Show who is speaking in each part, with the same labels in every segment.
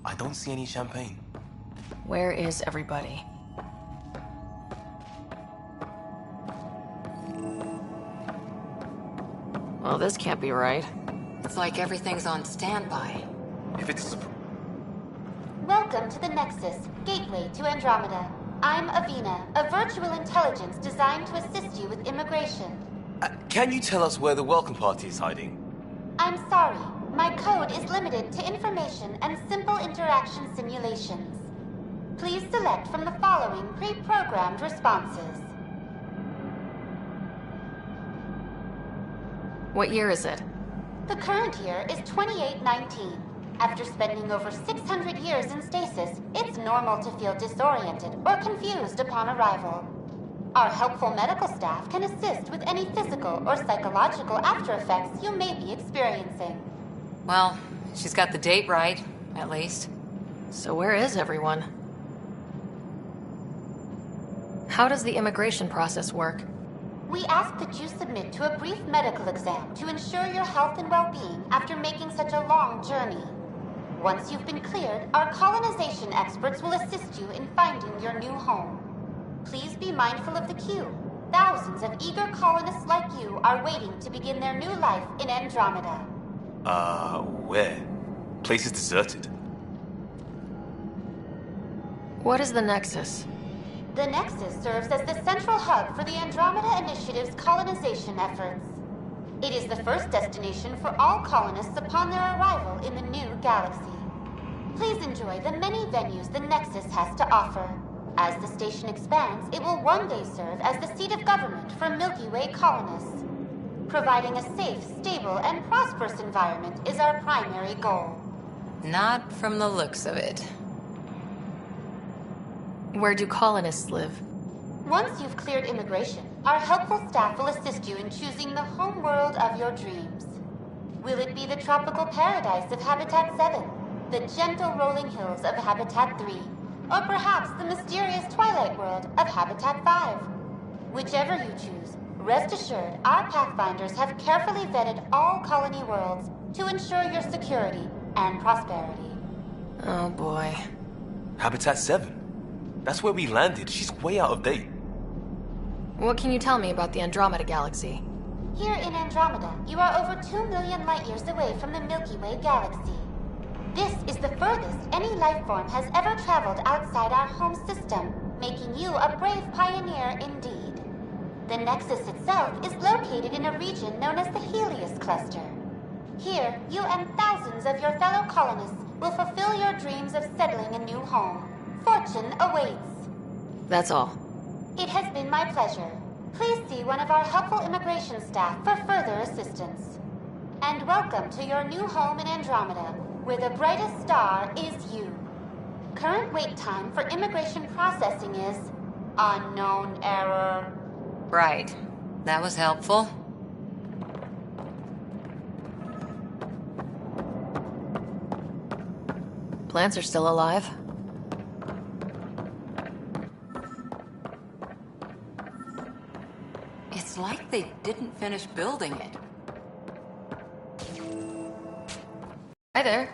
Speaker 1: I don't see any champagne.
Speaker 2: Where is everybody? Well, this can't be right.
Speaker 3: It's like everything's on standby.
Speaker 1: If it's...
Speaker 4: Welcome to the Nexus, gateway to Andromeda. I'm Avina, a virtual intelligence designed to assist you with immigration.
Speaker 1: can you tell us where the welcome party is hiding?
Speaker 4: I'm sorry. My code is limited to information and simple interaction simulations. Please select from the following pre-programmed responses.
Speaker 2: What year is it?
Speaker 4: The current year is 2819. After spending over 600 years in stasis, it's normal to feel disoriented or confused upon arrival. Our helpful medical staff can assist with any physical or psychological aftereffects you may be experiencing.
Speaker 3: Well, she's got the date right, at least.
Speaker 2: So where is everyone? How does the immigration process work?
Speaker 4: We ask that you submit to a brief medical exam to ensure your health and well-being after making such a long journey. Once you've been cleared, our colonization experts will assist you in finding your new home. Please be mindful of the queue. Thousands of eager colonists like you are waiting to begin their new life in Andromeda.
Speaker 1: Where? Place is deserted.
Speaker 2: What is the Nexus?
Speaker 4: The Nexus serves as the central hub for the Andromeda Initiative's colonization efforts. It is the first destination for all colonists upon their arrival in the new galaxy. Please enjoy the many venues the Nexus has to offer. As the station expands, it will one day serve as the seat of government for Milky Way colonists. Providing a safe, stable, and prosperous environment is our primary goal.
Speaker 3: Not from the looks of it.
Speaker 2: Where do colonists live?
Speaker 4: Once you've cleared immigration, our helpful staff will assist you in choosing the home world of your dreams. Will it be the tropical paradise of Habitat 7, the gentle rolling hills of Habitat 3, or perhaps the mysterious twilight world of Habitat 5? Whichever you choose, rest assured our Pathfinders have carefully vetted all colony worlds to ensure your security and prosperity.
Speaker 2: Oh boy.
Speaker 1: Habitat 7? That's where we landed. She's way out of date.
Speaker 2: What can you tell me about the Andromeda Galaxy?
Speaker 4: Here in Andromeda, you are over 2 million light-years away from the Milky Way galaxy. This is the furthest any life form has ever traveled outside our home system, making you a brave pioneer indeed. The Nexus itself is located in a region known as the Helios Cluster. Here, you and thousands of your fellow colonists will fulfill your dreams of settling a new home. Fortune awaits.
Speaker 2: That's all.
Speaker 4: It has been my pleasure. Please see one of our helpful immigration staff for further assistance. And welcome to your new home in Andromeda, where the brightest star is you. Current wait time for immigration processing is unknown error.
Speaker 3: Right. That was helpful.
Speaker 2: Plants are still alive.
Speaker 3: It's like they didn't finish building it.
Speaker 2: Hi there.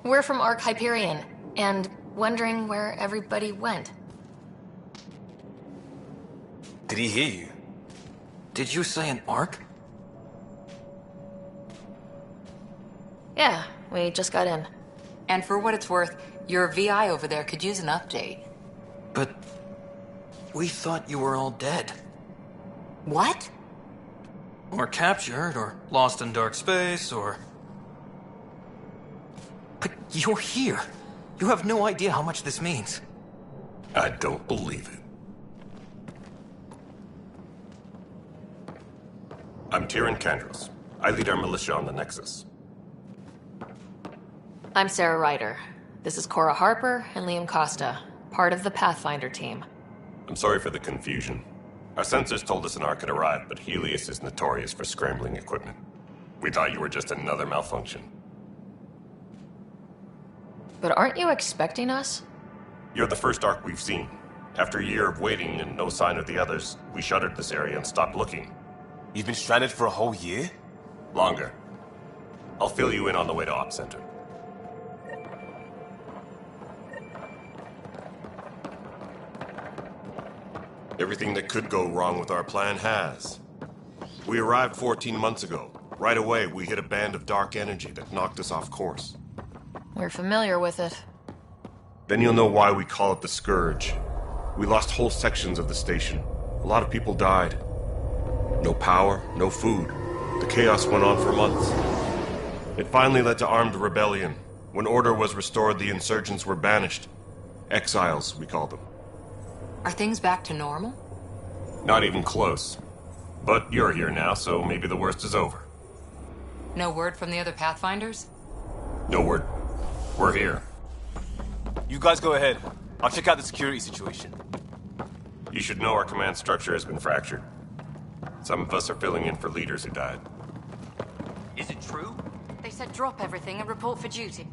Speaker 2: We're from Ark Hyperion, and wondering where everybody went.
Speaker 1: Did he hear you?
Speaker 5: Did you say an arc?
Speaker 2: Yeah, we just got in.
Speaker 3: And for what it's worth, your VI over there could use an update.
Speaker 5: But we thought you were all dead.
Speaker 3: What?
Speaker 5: Or captured, or lost in dark space, or... But you're here. You have no idea how much this means.
Speaker 6: I don't believe it. I'm Tyrion Kandros. I lead our militia on the Nexus.
Speaker 2: I'm Sarah Ryder. This is Cora Harper and Liam Costa, part of the Pathfinder team.
Speaker 6: I'm sorry for the confusion. Our sensors told us an Ark had arrived, but Helios is notorious for scrambling equipment. We thought you were just another malfunction.
Speaker 2: But aren't you expecting us?
Speaker 6: You're the first Ark we've seen. After a year of waiting and no sign of the others, we shuttered this area and stopped looking.
Speaker 1: You've been stranded for a whole year?
Speaker 6: Longer. I'll fill you in on the way to Op Center. Everything that could go wrong with our plan has. We arrived 14 months ago. Right away, we hit a band of dark energy that knocked us off course.
Speaker 2: We're familiar with it.
Speaker 6: Then you'll know why we call it the Scourge. We lost whole sections of the station. A lot of people died. No power, no food. The chaos went on for months. It finally led to armed rebellion. When order was restored, the insurgents were banished. Exiles, we call them.
Speaker 3: Are things back to normal?
Speaker 6: Not even close. But you're here now, so maybe the worst is over.
Speaker 3: No word from the other Pathfinders?
Speaker 6: No word. We're here.
Speaker 1: You guys go ahead. I'll check out the security situation.
Speaker 6: You should know our command structure has been fractured. Some of us are filling in for leaders who died.
Speaker 1: Is it true?
Speaker 3: They said drop everything and report for duty.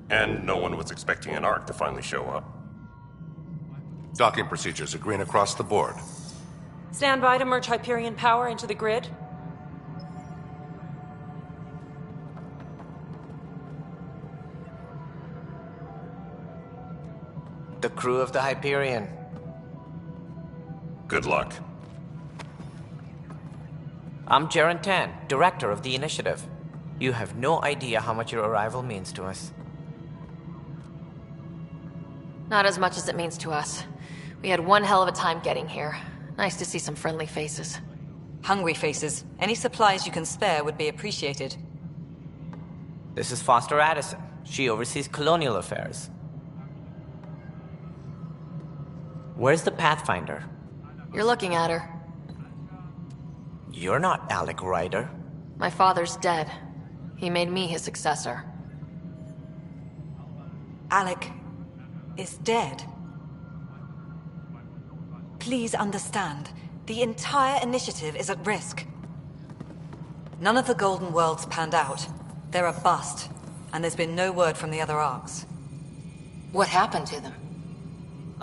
Speaker 6: And no one was expecting an Ark to finally show up.
Speaker 7: Docking procedures are green across the board.
Speaker 8: Stand by to merge Hyperion power into the grid.
Speaker 9: The crew of the Hyperion.
Speaker 6: Good luck.
Speaker 9: I'm Jaren Tan, director of the initiative. You have no idea how much your arrival means to us.
Speaker 2: Not as much as it means to us. We had one hell of a time getting here. Nice to see some friendly faces.
Speaker 3: Hungry faces. Any supplies you can spare would be appreciated.
Speaker 9: This is Foster Addison. She oversees colonial affairs. Where's the Pathfinder?
Speaker 2: You're looking at her.
Speaker 9: You're not Alec Ryder.
Speaker 2: My father's dead. He made me his successor.
Speaker 10: Alec is dead. Please understand, the entire initiative is at risk.
Speaker 3: None of the Golden Worlds panned out. They're a bust, and there's been no word from the other Arks. What happened to them?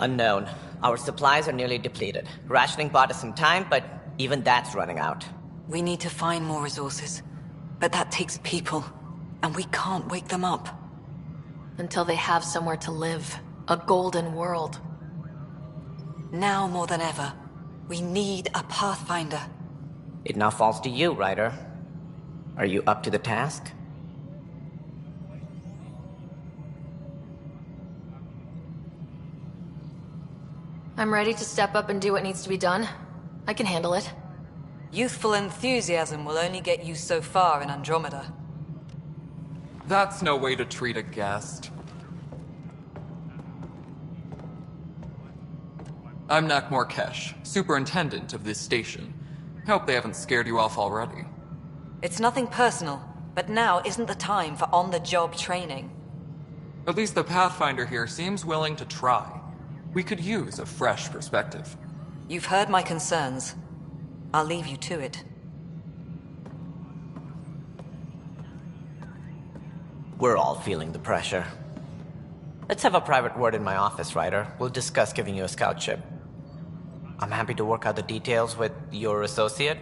Speaker 9: Unknown. Our supplies are nearly depleted. Rationing bought us some time, but even that's running out.
Speaker 3: We need to find more resources. But that takes people, and we can't wake them up.
Speaker 2: Until they have somewhere to live. A golden world.
Speaker 3: Now more than ever, we need a Pathfinder.
Speaker 9: It now falls to you, Ryder. Are you up to the task?
Speaker 2: I'm ready to step up and do what needs to be done. I can handle it.
Speaker 3: Youthful enthusiasm will only get you so far in Andromeda.
Speaker 11: That's no way to treat a guest. I'm Nakmor Kesh, superintendent of this station. Hope they haven't scared you off already.
Speaker 3: It's nothing personal, but now isn't the time for on-the-job training.
Speaker 11: At least the Pathfinder here seems willing to try. We could use a fresh perspective.
Speaker 3: You've heard my concerns. I'll leave you to it.
Speaker 9: We're all feeling the pressure. Let's have a private word in my office, Ryder. We'll discuss giving you a scout ship. I'm happy to work out the details with your associate.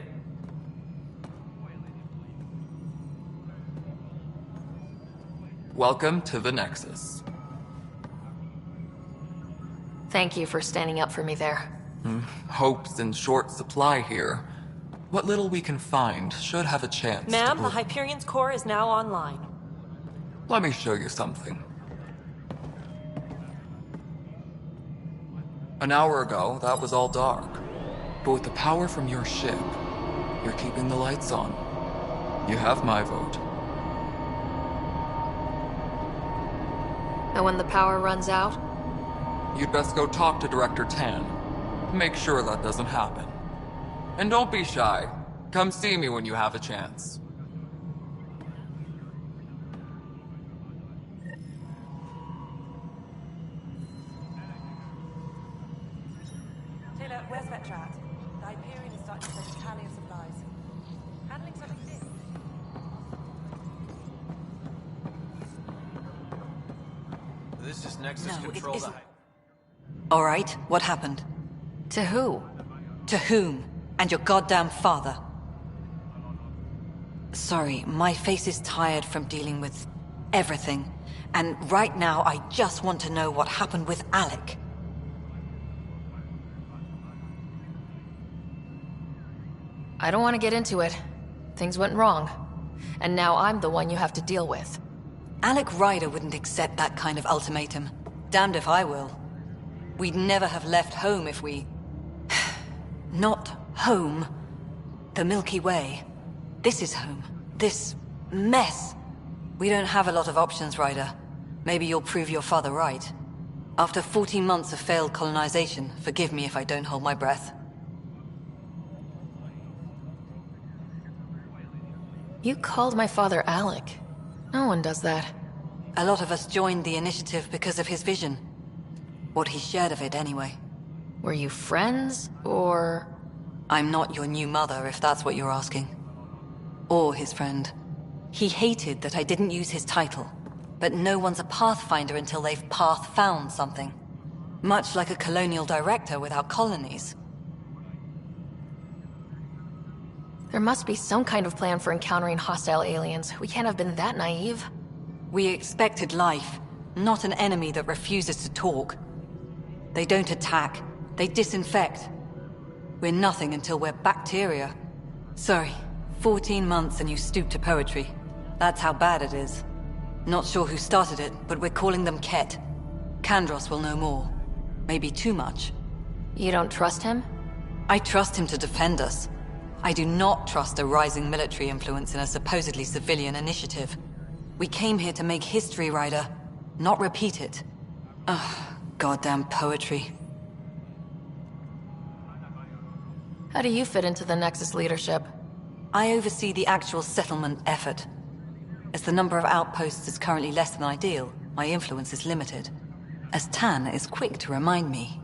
Speaker 11: Welcome to the Nexus.
Speaker 2: Thank you for standing up for me there.
Speaker 11: Hope's in short supply here. What little we can find should have a chance.
Speaker 8: Ma'am, the Hyperion's core is now online.
Speaker 11: Let me show you something. An hour ago, that was all dark. But with the power from your ship, you're keeping the lights on. You have my vote.
Speaker 2: And when the power runs out?
Speaker 11: You'd best go talk to Director Tan. Make sure that doesn't happen. And don't be shy. Come see me when you have a chance.
Speaker 10: Taylor, where's Vetrat? The Hyperion is starting to send a tally of supplies. Handling something new.
Speaker 1: This is Nexus
Speaker 10: No, it
Speaker 1: Control.
Speaker 10: isn't. All right, what happened?
Speaker 2: To who?
Speaker 10: To whom? And your goddamn father. Sorry, my face is tired from dealing with everything. And right now, I just want to know what happened with Alec.
Speaker 2: I don't want to get into it. Things went wrong. And now I'm the one you have to deal with.
Speaker 10: Alec Ryder wouldn't accept that kind of ultimatum. Damned if I will. We'd never have left home if we... Not home. The Milky Way. This is home. This mess. We don't have a lot of options, Ryder. Maybe you'll prove your father right. After 14 months of failed colonization, forgive me if I don't hold my breath.
Speaker 2: You called my father Alec. No one does that.
Speaker 10: A lot of us joined the initiative because of his vision. What he shared of it, anyway.
Speaker 2: Were you friends, or...?
Speaker 10: I'm not your new mother, if that's what you're asking. Or his friend. He hated that I didn't use his title. But no one's a pathfinder until they've path-found something. Much like a colonial director without colonies.
Speaker 2: There must be some kind of plan for encountering hostile aliens. We can't have been that naive.
Speaker 10: We expected life, not an enemy that refuses to talk. They don't attack, they disinfect. We're nothing until we're bacteria. Sorry, 14 months and you stoop to poetry. That's how bad it is. Not sure who started it, but we're calling them Ket. Kandros will know more. Maybe too much.
Speaker 2: You don't trust him?
Speaker 10: I trust him to defend us. I do not trust a rising military influence in a supposedly civilian initiative. We came here to make history, Ryder, not repeat it. Ugh, goddamn poetry.
Speaker 2: How do you fit into the Nexus leadership?
Speaker 10: I oversee the actual settlement effort. As the number of outposts is currently less than ideal, my influence is limited. As Tan is quick to remind me.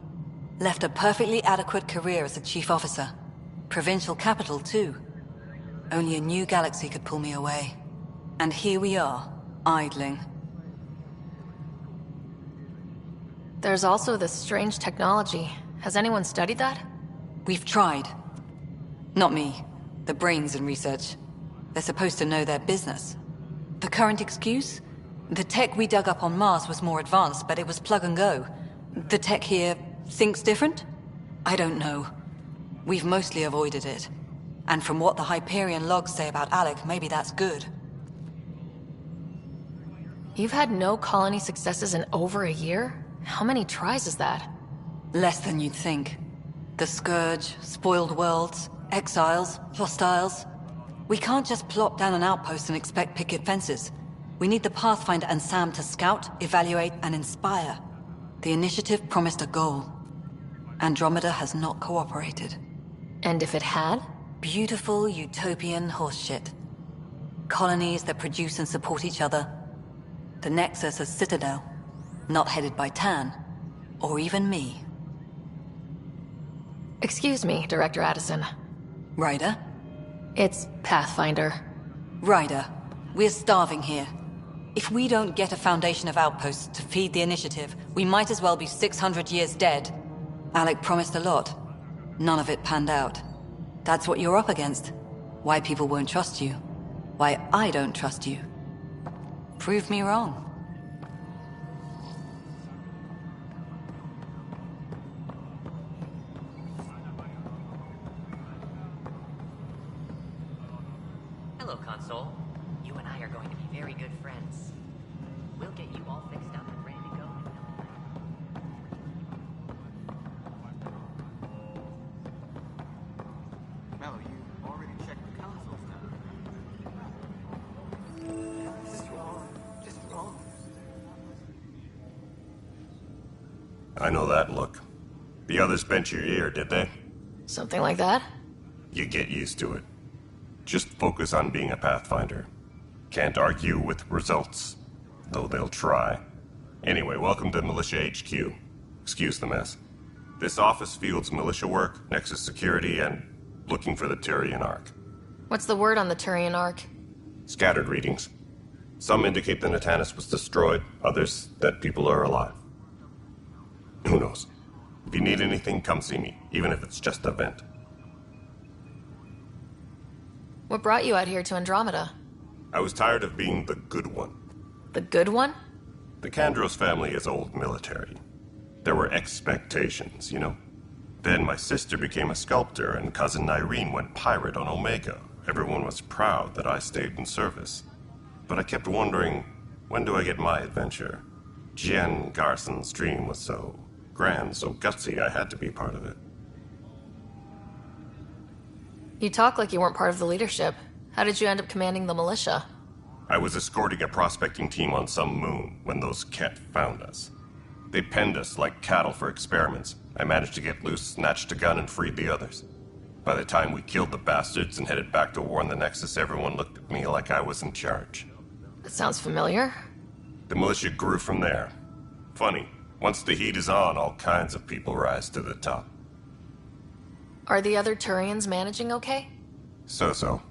Speaker 10: Left a perfectly adequate career as a chief officer. Provincial capital, too. Only a new galaxy could pull me away. And here we are, idling.
Speaker 2: There's also this strange technology. Has anyone studied that?
Speaker 10: We've tried. Not me. The brains in research. They're supposed to know their business. The current excuse? The tech we dug up on Mars was more advanced, but it was plug and go. The tech here thinks different? I don't know. We've mostly avoided it. And from what the Hyperion logs say about Alec, maybe that's good.
Speaker 2: You've had no colony successes in over a year? How many tries is that?
Speaker 10: Less than you'd think. The Scourge, spoiled worlds, exiles, hostiles. We can't just plop down an outpost and expect picket fences. We need the Pathfinder and Sam to scout, evaluate, and inspire. The initiative promised a goal. Andromeda has not cooperated.
Speaker 2: And if it had?
Speaker 10: Beautiful utopian horseshit. Colonies that produce and support each other. The Nexus as Citadel. Not headed by Tan. Or even me.
Speaker 2: Excuse me, Director Addison.
Speaker 10: Ryder?
Speaker 2: It's Pathfinder.
Speaker 10: Ryder, we're starving here. If we don't get a foundation of outposts to feed the initiative, we might as well be 600 years dead. Alec promised a lot. None of it panned out. That's what you're up against. Why people won't trust you. Why I don't trust you. Prove me wrong.
Speaker 9: Hello, Console. You and I are going to be very good friends. We'll get you all fixed up and ready to go.
Speaker 12: Mello, you already checked the console stuff. This is wrong. Just wrong.
Speaker 6: I know that look. The others bent your ear, did they?
Speaker 2: Something like that?
Speaker 6: You get used to it. Just focus on being a Pathfinder. Can't argue with results, though they'll try. Anyway, welcome to Militia HQ. Excuse the mess. This office fields militia work, Nexus security, and looking for the Turian Ark.
Speaker 2: What's the word on the Turian Ark?
Speaker 6: Scattered readings. Some indicate the Natanus was destroyed, others that people are alive. Who knows? If you need anything, come see me, even if it's just a vent.
Speaker 2: What brought you out here to Andromeda?
Speaker 6: I was tired of being the good one.
Speaker 2: The good one?
Speaker 6: The Kandros family is old military. There were expectations, you know? Then my sister became a sculptor and cousin Irene went pirate on Omega. Everyone was proud that I stayed in service. But I kept wondering, when do I get my adventure? Jen Garson's dream was so grand, so gutsy, I had to be part of it.
Speaker 2: You talk like you weren't part of the leadership. How did you end up commanding the militia?
Speaker 6: I was escorting a prospecting team on some moon when those Ket found us. They penned us like cattle for experiments. I managed to get loose, snatched a gun, and freed the others. By the time we killed the bastards and headed back to warn the Nexus, everyone looked at me like I was in charge.
Speaker 2: That sounds familiar.
Speaker 6: The militia grew from there. Funny, once the heat is on, all kinds of people rise to the top.
Speaker 2: Are the other Turians managing okay?
Speaker 6: So-so.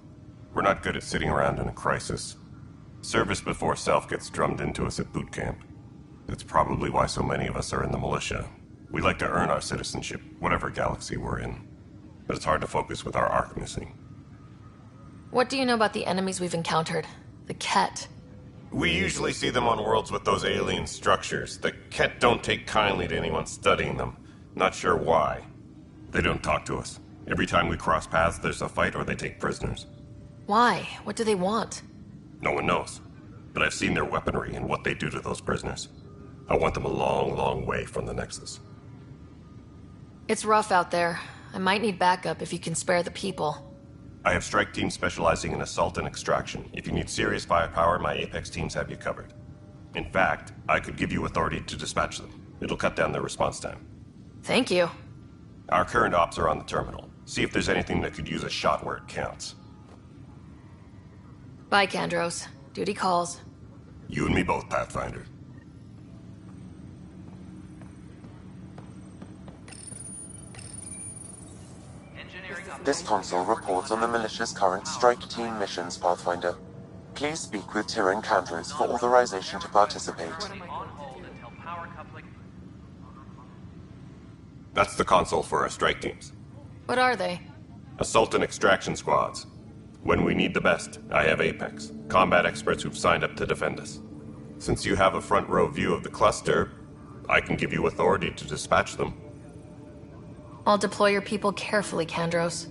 Speaker 6: We're not good at sitting around in a crisis. Service before self gets drummed into us at boot camp. That's probably why so many of us are in the militia. We like to earn our citizenship, whatever galaxy we're in. But it's hard to focus with our arc missing.
Speaker 2: What do you know about the enemies we've encountered? The Ket.
Speaker 6: We usually see them on worlds with those alien structures. The Ket don't take kindly to anyone studying them. Not sure why. They don't talk to us. Every time we cross paths, there's a fight or they take prisoners.
Speaker 2: Why? What do they want?
Speaker 6: No one knows. But I've seen their weaponry and what they do to those prisoners. I want them a long, long way from the Nexus.
Speaker 2: It's rough out there. I might need backup if you can spare the people.
Speaker 6: I have strike teams specializing in assault and extraction. If you need serious firepower, my Apex teams have you covered. In fact, I could give you authority to dispatch them. It'll cut down their response time.
Speaker 2: Thank you.
Speaker 6: Our current ops are on the terminal. See if there's anything that could use a shot where it counts.
Speaker 2: Bye, Kandros. Duty calls.
Speaker 6: You and me both, Pathfinder.
Speaker 13: This console reports on the militia's current strike team missions, Pathfinder. Please speak with Tyrion Kandros for authorization to participate.
Speaker 6: That's the console for our strike teams.
Speaker 2: What are they?
Speaker 6: Assault and extraction squads. When we need the best, I have Apex, combat experts who've signed up to defend us. Since you have a front row view of the cluster, I can give you authority to dispatch them.
Speaker 2: I'll deploy your people carefully, Kandros.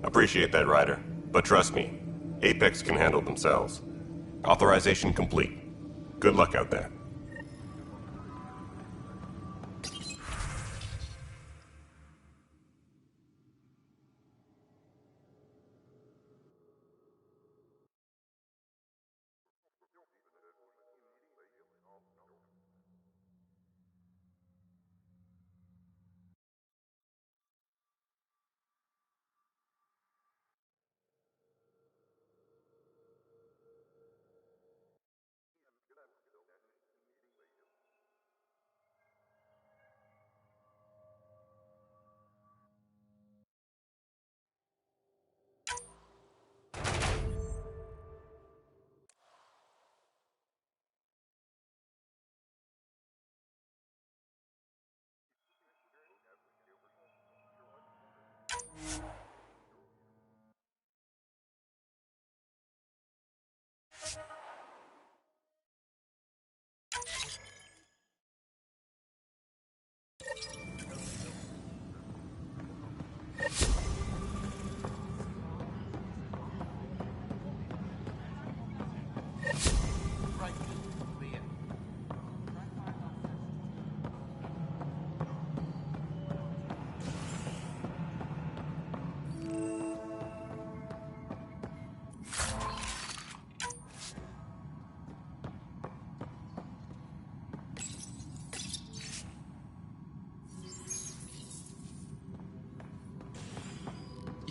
Speaker 6: Appreciate that, Ryder. But trust me, Apex can handle themselves. Authorization complete. Good luck out there.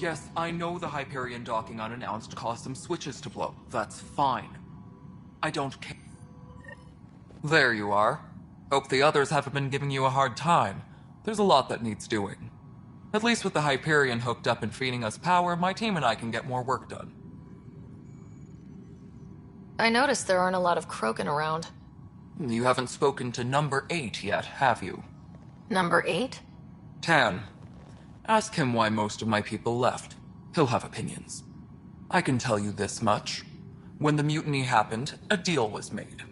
Speaker 11: Yes, I know the Hyperion docking unannounced caused some switches to blow. That's fine. I don't care. There you are. Hope the others haven't been giving you a hard time. There's a lot that needs doing. At least with the Hyperion hooked up and feeding us power, my team and I can get more work done.
Speaker 2: I noticed there aren't a lot of Krogan around.
Speaker 11: You haven't spoken to number 8 yet, have you?
Speaker 2: Number 8?
Speaker 11: Tan. Ask him why most of my people left. He'll have opinions. I can tell you this much. When the mutiny happened, a deal was made.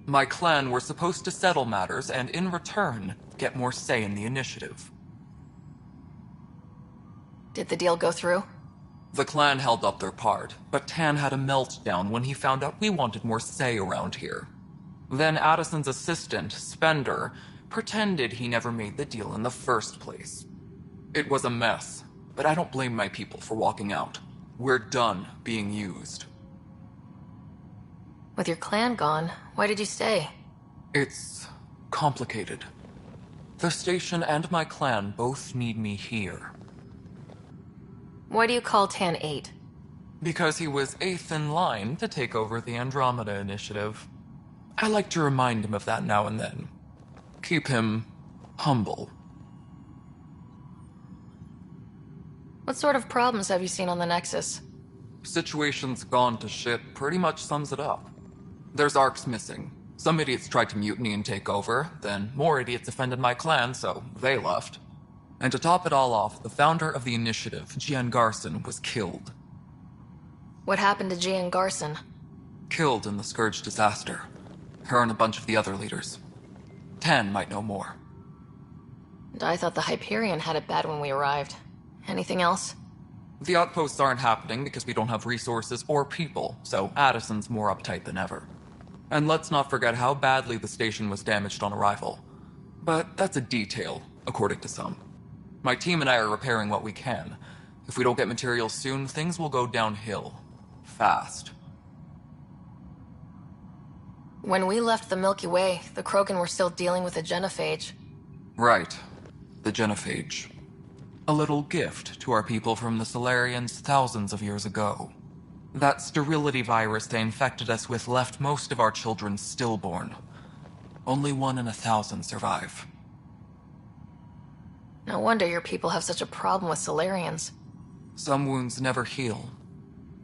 Speaker 11: My clan were supposed to settle matters and, in return, get more say in the initiative.
Speaker 2: Did the deal go through?
Speaker 11: The clan held up their part, but Tan had a meltdown when he found out we wanted more say around here. Then Addison's assistant, Spender, pretended he never made the deal in the first place. It was a mess, but I don't blame my people for walking out. We're done being used.
Speaker 2: With your clan gone, why did you stay?
Speaker 11: It's complicated. The station and my clan both need me here.
Speaker 2: Why do you call Tan 8?
Speaker 11: Because he was 8th in line to take over the Andromeda initiative. I like to remind him of that now and then. Keep him humble.
Speaker 2: What sort of problems have you seen on the Nexus?
Speaker 11: Situation's gone to shit pretty much sums it up. There's arcs missing. Some idiots tried to mutiny and take over, then more idiots offended my clan, so they left. And to top it all off, the founder of the initiative, Gian Garson, was killed.
Speaker 2: What happened to Gian Garson?
Speaker 11: Killed in the Scourge disaster. Her and a bunch of the other leaders. Tan might know more.
Speaker 2: And I thought the Hyperion had it bad when we arrived. Anything else?
Speaker 11: The outposts aren't happening because we don't have resources or people, so Addison's more uptight than ever. And let's not forget how badly the station was damaged on arrival. But that's a detail, according to some. My team and I are repairing what we can. If we don't get materials soon, things will go downhill. Fast.
Speaker 2: When we left the Milky Way, the Krogan were still dealing with the genophage.
Speaker 11: Right. The genophage. A little gift to our people from the Solarians thousands of years ago. That sterility virus they infected us with left most of our children stillborn. Only 1 in 1,000 survive.
Speaker 2: No wonder your people have such a problem with Solarians.
Speaker 11: Some wounds never heal.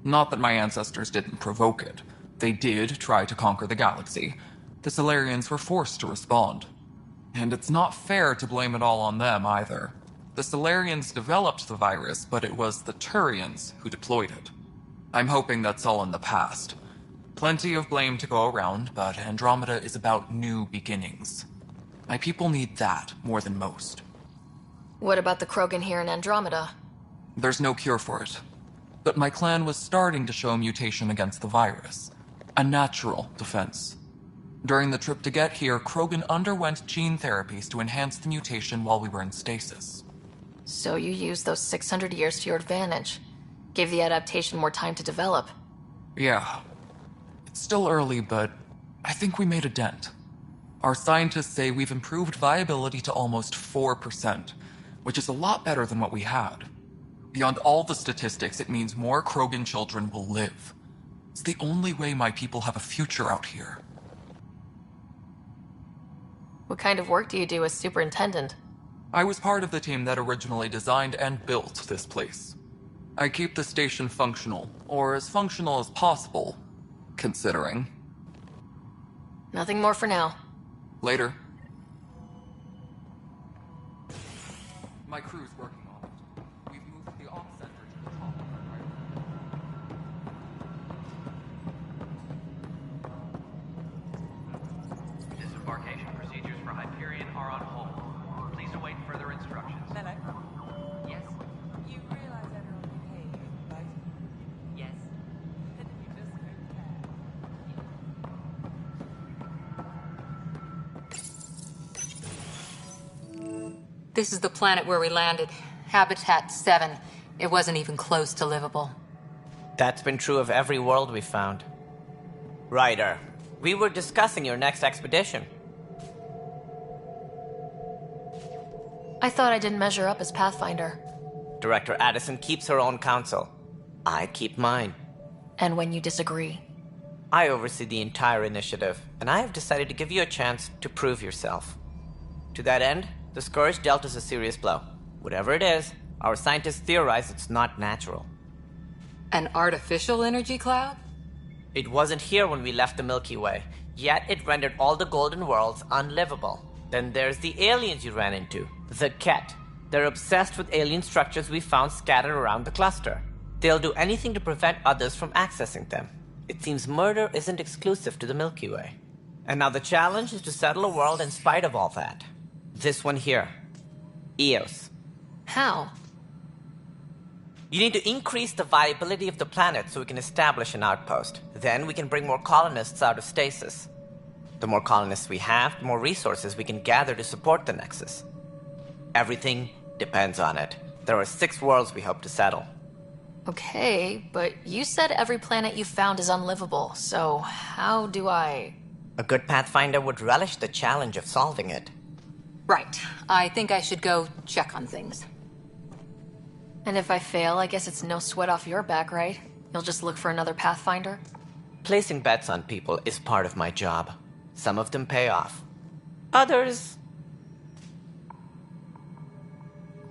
Speaker 11: Not that my ancestors didn't provoke it. They did try to conquer the galaxy. The Solarians were forced to respond. And it's not fair to blame it all on them either. The Solarians developed the virus, but it was the Turians who deployed it. I'm hoping that's all in the past. Plenty of blame to go around, but Andromeda is about new beginnings. My people need that more than most.
Speaker 2: What about the Krogan here in Andromeda?
Speaker 11: There's no cure for it. But my clan was starting to show mutation against the virus. A natural defense. During the trip to get here, Krogan underwent gene therapies to enhance the mutation while we were in stasis.
Speaker 2: So you used those 600 years to your advantage. Gave the adaptation more time to develop.
Speaker 11: Yeah. It's still early, but I think we made a dent. Our scientists say we've improved viability to almost 4%, which is a lot better than what we had. Beyond all the statistics, it means more Krogan children will live. It's the only way my people have a future out here.
Speaker 2: What kind of work do you do as superintendent?
Speaker 11: I was part of the team that originally designed and built this place. I keep the station functional, or as functional as possible, considering.
Speaker 2: Nothing more for now.
Speaker 11: Later. My crew's working on it. We've moved the op center to the top of the
Speaker 14: Disembarkation procedures for Hyperion are on hold. Please await further instructions.
Speaker 12: Hello.
Speaker 14: Yes?
Speaker 12: You realize everyone can hear you, right?
Speaker 14: Yes.
Speaker 12: Then you just don't care.
Speaker 3: This is the planet where we landed. Habitat 7. It wasn't even close to livable.
Speaker 9: That's been true of every world we've found. Ryder, we were discussing your next expedition.
Speaker 2: I thought I didn't measure up as Pathfinder.
Speaker 9: Director Addison keeps her own counsel. I keep mine.
Speaker 2: And when you disagree?
Speaker 9: I oversee the entire initiative, and I have decided to give you a chance to prove yourself. To that end, the Scourge dealt us a serious blow. Whatever it is, our scientists theorize it's not natural.
Speaker 10: An artificial energy cloud?
Speaker 9: It wasn't here when we left the Milky Way, yet it rendered all the golden worlds unlivable. Then there's the aliens you ran into, the Ket. They're obsessed with alien structures we found scattered around the cluster. They'll do anything to prevent others from accessing them. It seems murder isn't exclusive to the Milky Way. And now the challenge is to settle a world in spite of all that. This one here. Eos.
Speaker 2: How?
Speaker 9: You need to increase the viability of the planet so we can establish an outpost. Then we can bring more colonists out of stasis. The more colonists we have, the more resources we can gather to support the Nexus. Everything depends on it. There are 6 worlds we hope to settle.
Speaker 2: Okay, but you said every planet you found is unlivable, so how do I...
Speaker 9: A good Pathfinder would relish the challenge of solving it.
Speaker 10: Right. I think I should go check on things.
Speaker 2: And if I fail, I guess it's no sweat off your back, right? You'll just look for another Pathfinder?
Speaker 9: Placing bets on people is part of my job. Some of them pay off. Others...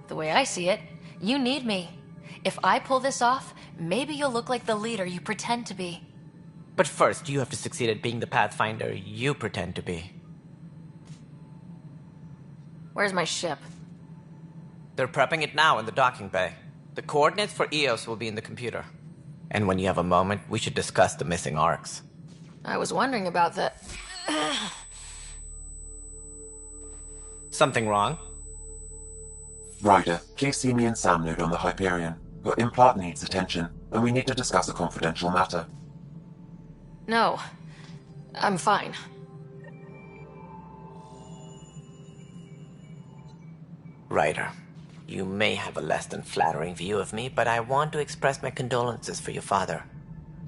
Speaker 2: The way I see it, you need me. If I pull this off, maybe you'll look like the leader you pretend to be.
Speaker 9: But first, you have to succeed at being the Pathfinder you pretend to be.
Speaker 2: Where's my ship?
Speaker 9: They're prepping it now in the docking bay. The coordinates for Eos will be in the computer. And when you have a moment, we should discuss the missing arcs.
Speaker 2: I was wondering about that.
Speaker 9: Something wrong?
Speaker 13: Ryder, please see me and Sam Node on the Hyperion. Your implant needs attention, and we need to discuss a confidential matter.
Speaker 2: No. I'm fine.
Speaker 9: Ryder, you may have a less than flattering view of me, but I want to express my condolences for your father.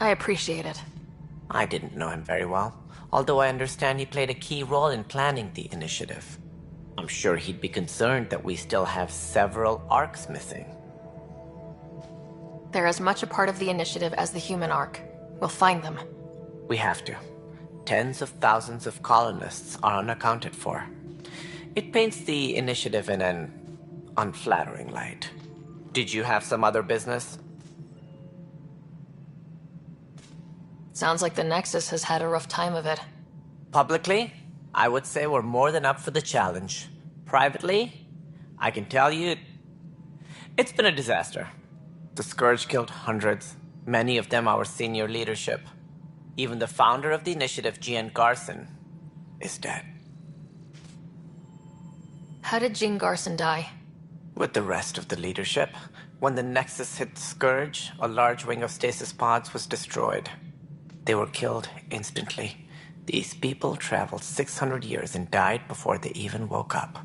Speaker 2: I appreciate it.
Speaker 9: I didn't know him very well, although I understand he played a key role in planning the initiative. I'm sure he'd be concerned that we still have several arcs missing.
Speaker 2: They're as much a part of the initiative as the human arc. We'll find them.
Speaker 9: We have to. Tens of thousands of colonists are unaccounted for. It paints the initiative in an unflattering light. Did you have some other business?
Speaker 2: Sounds like the Nexus has had a rough time of it.
Speaker 9: Publicly, I would say we're more than up for the challenge. Privately, I can tell you, it's been a disaster. The Scourge killed hundreds, many of them our senior leadership. Even the founder of the initiative, Jean Garson, is dead.
Speaker 2: How did Jean Garson die?
Speaker 9: With the rest of the leadership, when the Nexus hit the Scourge, a large wing of stasis pods was destroyed. They were killed instantly. These people traveled 600 years and died before they even woke up.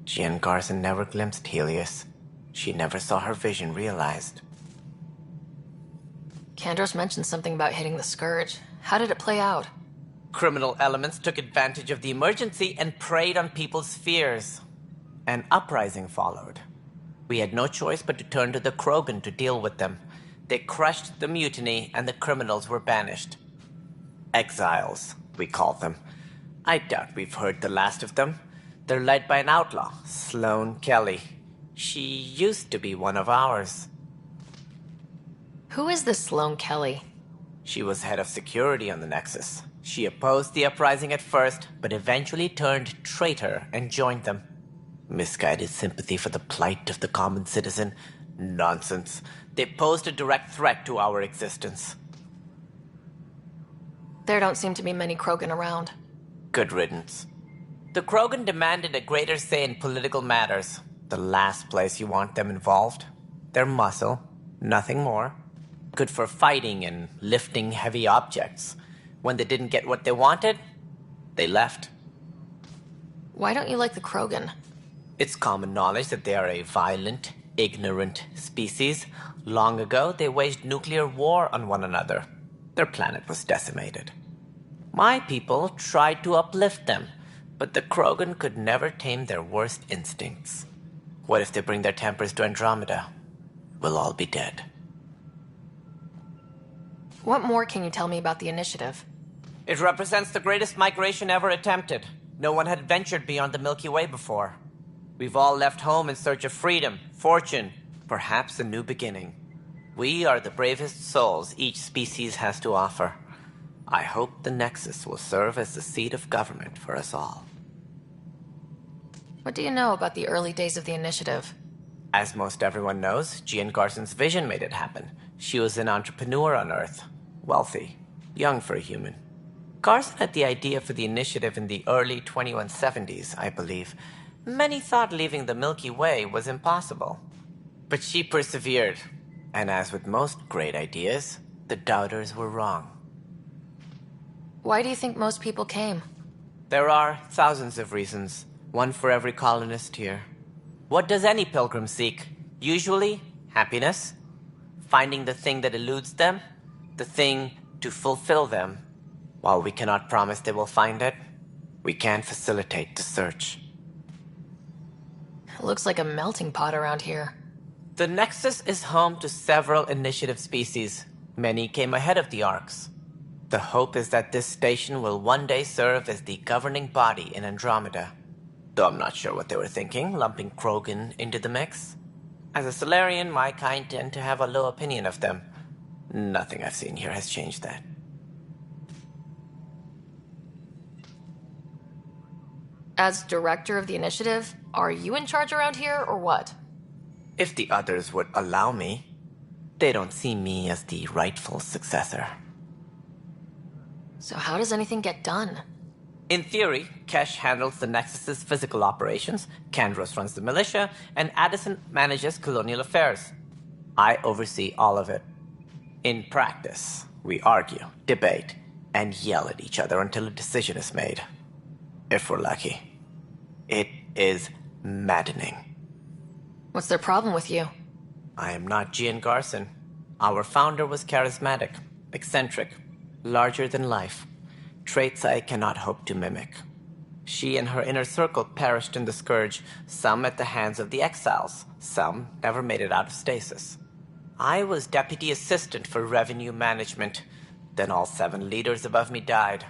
Speaker 9: Jean Garson never glimpsed Helios. She never saw her vision realized.
Speaker 2: Kandros mentioned something about hitting the Scourge. How did it play out?
Speaker 9: Criminal elements took advantage of the emergency and preyed on people's fears. An uprising followed. We had no choice but to turn to the Krogan to deal with them. They crushed the mutiny and the criminals were banished. Exiles, we call them. I doubt we've heard the last of them. They're led by an outlaw, Sloane Kelly. She used to be one of ours.
Speaker 2: Who is this Sloane Kelly?
Speaker 9: She was head of security on the Nexus. She opposed the uprising at first, but eventually turned traitor and joined them. Misguided sympathy for the plight of the common citizen? Nonsense. They posed a direct threat to our existence.
Speaker 2: There don't seem to be many Krogan around.
Speaker 9: Good riddance. The Krogan demanded a greater say in political matters. The last place you want them involved. Their muscle, nothing more. Good for fighting and lifting heavy objects. When they didn't get what they wanted, they left.
Speaker 2: Why don't you like the Krogan?
Speaker 9: It's common knowledge that they are a violent, ignorant species. Long ago, they waged nuclear war on one another. Their planet was decimated. My people tried to uplift them, but the Krogan could never tame their worst instincts. What if they bring their tempers to Andromeda? we'll all be dead.
Speaker 2: What more can you tell me about the initiative?
Speaker 9: It represents the greatest migration ever attempted. No one had ventured beyond the Milky Way before. We've all left home in search of freedom, fortune, perhaps a new beginning. We are the bravest souls each species has to offer. I hope the Nexus will serve as the seat of government for us all.
Speaker 2: What do you know about the early days of the initiative?
Speaker 9: As most everyone knows, Jean Garson's vision made it happen. She was an entrepreneur on Earth. Wealthy. Young for a human. Garson had the idea for the initiative in the early 2170s, I believe. Many thought leaving the Milky Way was impossible. But she persevered. And as with most great ideas, the doubters were wrong.
Speaker 2: Why do you think most people came?
Speaker 9: There are thousands of reasons, one for every colonist here. What does any pilgrim seek? Usually, happiness. Finding the thing that eludes them, the thing to fulfill them. While we cannot promise they will find it, we can facilitate the search.
Speaker 2: It looks like a melting pot around here.
Speaker 9: The Nexus is home to several initiative species. Many came ahead of the Arks. The hope is that this station will one day serve as the governing body in Andromeda. Though I'm not sure what they were thinking, lumping Krogan into the mix. As a Solarian, my kind tend to have a low opinion of them. Nothing I've seen here has changed that.
Speaker 2: As director of the initiative, are you in charge around here, or what?
Speaker 9: If the others would allow me, they don't see me as the rightful successor.
Speaker 2: So how does anything get done?
Speaker 9: In theory, Kesh handles the Nexus's physical operations, Kandros runs the militia, and Addison manages colonial affairs. I oversee all of it. In practice, we argue, debate, and yell at each other until a decision is made. If we're lucky. It is maddening.
Speaker 2: What's their problem with you?
Speaker 9: I am not Jean Garson. Our founder was charismatic, eccentric, larger than life. Traits I cannot hope to mimic. She and her inner circle perished in the Scourge, some at the hands of the Exiles, some never made it out of stasis. I was deputy assistant for revenue management. Then all 7 leaders above me died.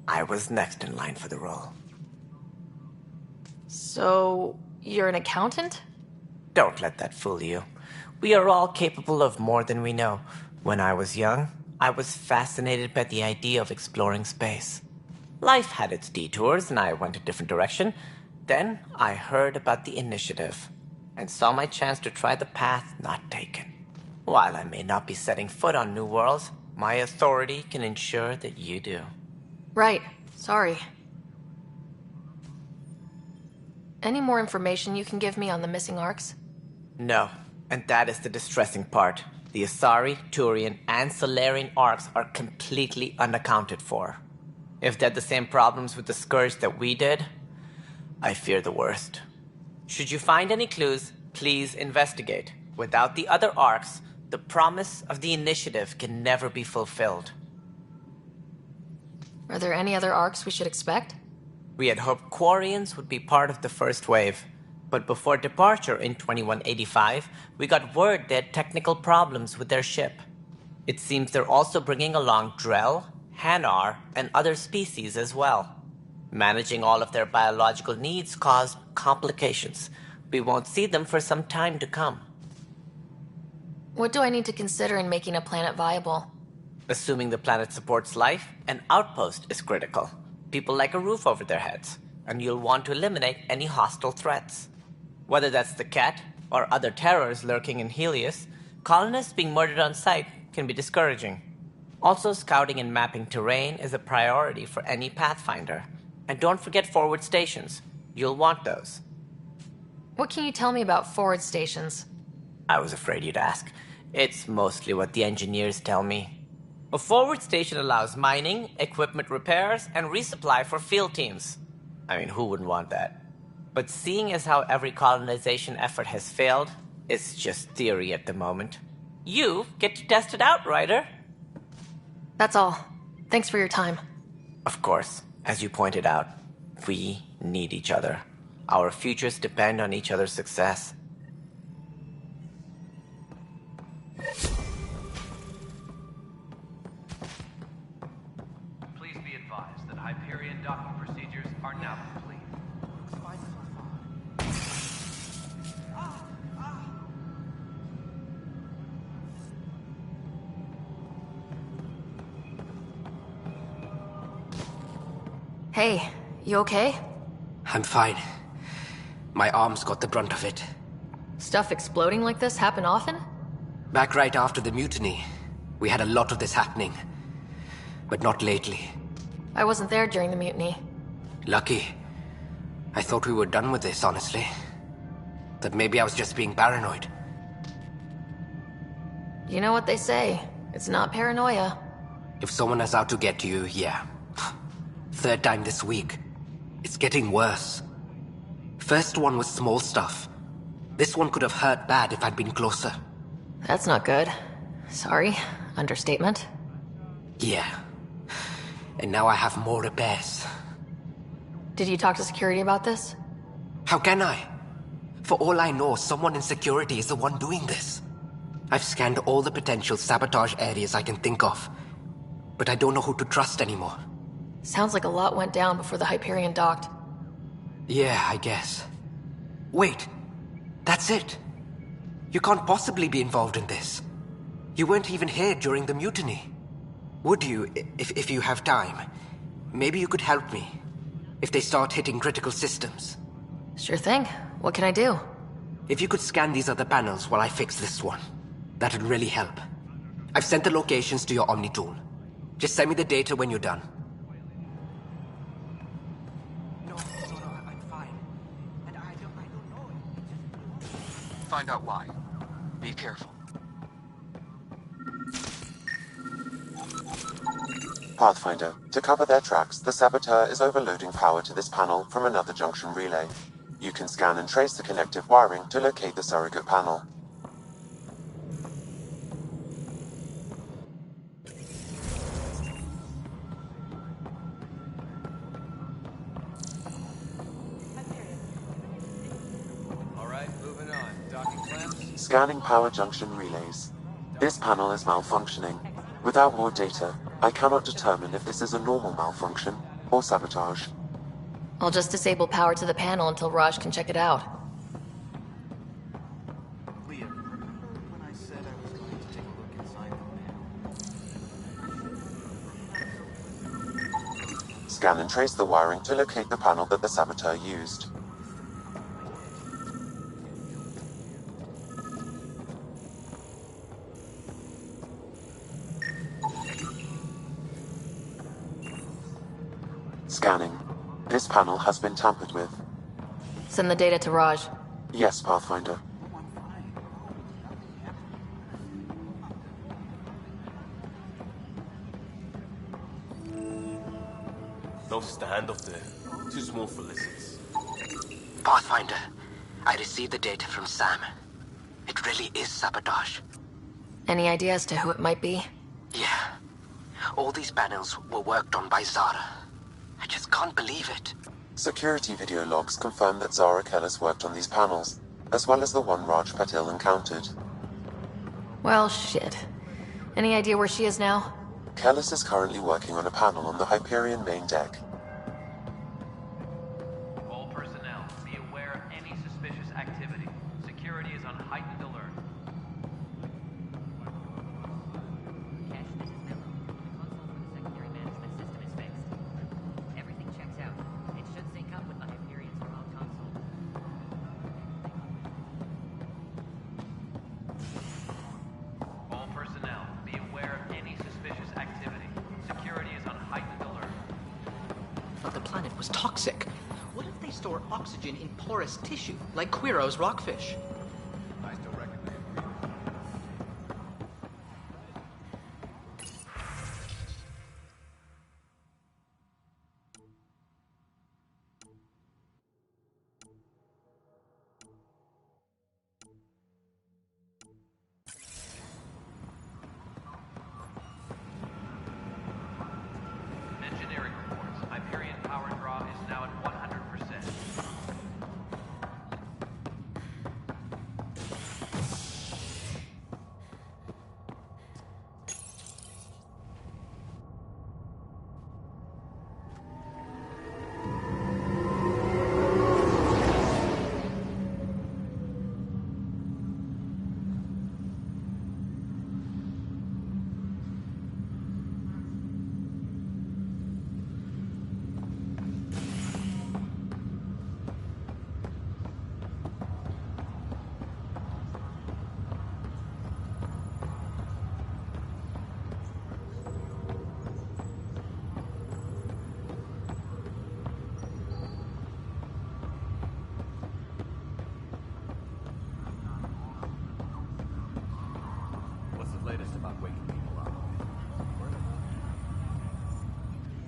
Speaker 9: I was next in line for the role.
Speaker 2: So, you're an accountant?
Speaker 9: Don't let that fool you. We are all capable of more than we know. When I was young, I was fascinated by the idea of exploring space. Life had its detours, and I went a different direction. Then I heard about the initiative, and saw my chance to try the path not taken. While I may not be setting foot on new worlds, my authority can ensure that you do.
Speaker 2: Right. Sorry. Any more information you can give me on the missing Arks?
Speaker 9: No, and that is the distressing part. The Asari, Turian, and Solarian Arks are completely unaccounted for. If they had the same problems with the Scourge that we did, I fear the worst. Should you find any clues, please investigate. Without the other Arks, the promise of the initiative can never be fulfilled.
Speaker 2: Are there any other Arks we should expect?
Speaker 9: We had hoped Quarians would be part of the first wave, but before departure in 2185, we got word they had technical problems with their ship. It seems they're also bringing along Drell, Hanar, and other species as well. Managing all of their biological needs caused complications. We won't see them for some time to come.
Speaker 2: What do I need to consider in making a planet viable?
Speaker 9: Assuming the planet supports life, an outpost is critical. People like a roof over their heads, and you'll want to eliminate any hostile threats. Whether that's the cat, or other terrors lurking in Helios, colonists being murdered on sight can be discouraging. Also, scouting and mapping terrain is a priority for any Pathfinder. And don't forget forward stations. You'll want those.
Speaker 2: What can you tell me about forward stations?
Speaker 9: I was afraid you'd ask. It's mostly what the engineers tell me. A forward station allows mining, equipment repairs, and resupply for field teams. I mean, who wouldn't want that? But seeing as how every colonization effort has failed, it's just theory at the moment. You get to test it out, Ryder.
Speaker 2: That's all. Thanks for your time.
Speaker 9: Of course, as you pointed out, we need each other. Our futures depend on each other's success.
Speaker 14: Please be advised that Hyperion docking procedures are now complete.
Speaker 2: Hey, you okay?
Speaker 15: I'm fine. My arms got the brunt of it.
Speaker 2: Stuff exploding like this happen often?
Speaker 15: Back right after the mutiny, we had a lot of this happening. But not lately.
Speaker 2: I wasn't there during the mutiny.
Speaker 15: Lucky. I thought we were done with this, honestly. That maybe I was just being paranoid.
Speaker 2: You know what they say. It's not paranoia.
Speaker 15: If someone is out to get you, yeah. Third time this week. It's getting worse. First one was small stuff. This one could have hurt bad if I'd been closer.
Speaker 2: That's not good. Sorry. Understatement.
Speaker 15: Yeah. And now I have more repairs.
Speaker 2: Did you talk to security about this?
Speaker 15: How can I? For all I know, someone in security is the one doing this. I've scanned all the potential sabotage areas I can think of. But I don't know who to trust anymore.
Speaker 2: Sounds like a lot went down before the Hyperion docked.
Speaker 15: Yeah, I guess. Wait. That's it. You can't possibly be involved in this. You weren't even here during the mutiny. Would you, if you have time? Maybe you could help me. If they start hitting critical systems.
Speaker 2: Sure thing. What can I do?
Speaker 15: If you could scan these other panels while I fix this one, that'd really help. I've sent the locations to your Omni tool. Just send me the data when you're done.
Speaker 16: No, I'm fine. And I don't know.
Speaker 11: Find out why. Be careful.
Speaker 13: Pathfinder, to cover their tracks, the saboteur is overloading power to this panel from another junction relay. You can scan and trace the connective wiring to locate the surrogate panel.
Speaker 17: Alright, moving on. Docking clamps?
Speaker 13: Scanning power junction relays. This panel is malfunctioning. Without more data, I cannot determine if this is a normal malfunction or sabotage.
Speaker 2: I'll just disable power to the panel until Raj can check it out.
Speaker 17: Leah, remember when I said I was going to take a look inside the panel?
Speaker 13: Scan and trace the wiring to locate the panel that the saboteur used. Scanning. This panel has been tampered with.
Speaker 2: Send the data to Raj.
Speaker 13: Yes, Pathfinder.
Speaker 1: No standoff there. Too small for lizards.
Speaker 15: Pathfinder, I received the data from Sam. It really is sabotage.
Speaker 2: Any idea as to who it might be?
Speaker 15: Yeah. All these panels were worked on by Zara. I just can't believe it.
Speaker 13: Security video logs confirm that Zara Kellis worked on these panels, as well as the one Raj Patil encountered.
Speaker 2: Well, shit. Any idea where she is now?
Speaker 13: Kellis is currently working on a panel on the Hyperion main deck.
Speaker 14: All personnel, be aware of any suspicious activity. Security is on heightened alert.
Speaker 18: Cash, this is Miller. The console for the secondary management system is fixed. Everything checks out. It should sync up with the Hyperion's remote console.
Speaker 14: All personnel, be aware of any suspicious activity. Security is on heightened alert.
Speaker 16: But the planet was toxic. What if they store oxygen in porous tissue, like Quiro's rockfish?
Speaker 17: I still reckon they agree.
Speaker 14: Engineering reports. Hyperion power draw is now at 100%.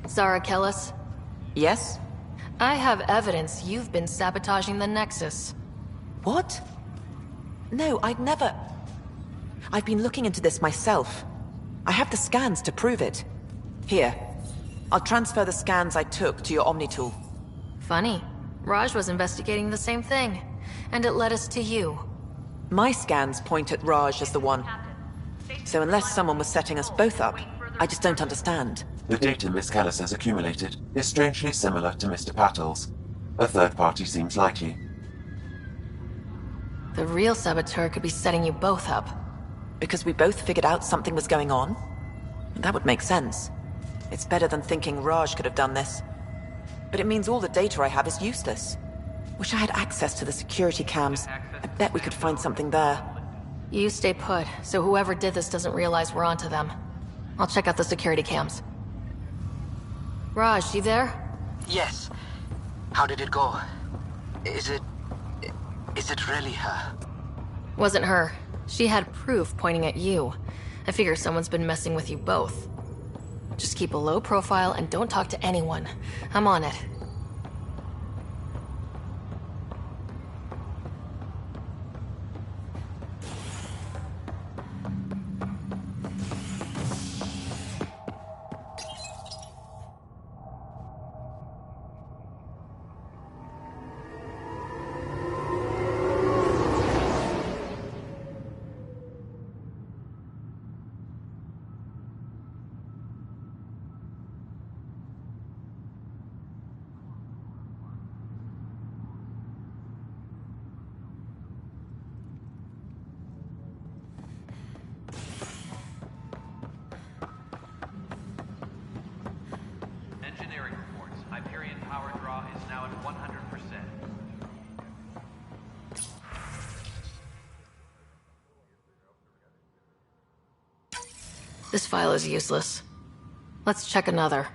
Speaker 2: Zara Kellis?
Speaker 9: Yes?
Speaker 2: I have evidence you've been sabotaging the Nexus.
Speaker 9: What? No, I'd never... I've been looking into this myself. I have the scans to prove it. Here. I'll transfer the scans I took to your Omni tool.
Speaker 2: Funny. Raj was investigating the same thing, and it led us to you.
Speaker 9: My scans point at Raj as the one. So unless someone was setting us both up, I just don't understand.
Speaker 13: The data Miss Kellis has accumulated is strangely similar to Mr. Patel's. A third party seems likely.
Speaker 2: The real saboteur could be setting you both up.
Speaker 9: Because we both figured out something was going on? That would make sense. It's better than thinking Raj could have done this. But it means all the data I have is useless. Wish I had access to the security cams. I bet we could find something there.
Speaker 2: You stay put, so whoever did this doesn't realize we're onto them. I'll check out the security cams. Raj, you there?
Speaker 15: Yes. How did it go? Is it really her?
Speaker 2: Wasn't her. She had proof pointing at you. I figure someone's been messing with you both. Just keep a low profile and don't talk to anyone. I'm on it.
Speaker 14: Engineering reports. Hyperion power draw is now at 100%.
Speaker 2: This file is useless. Let's check another.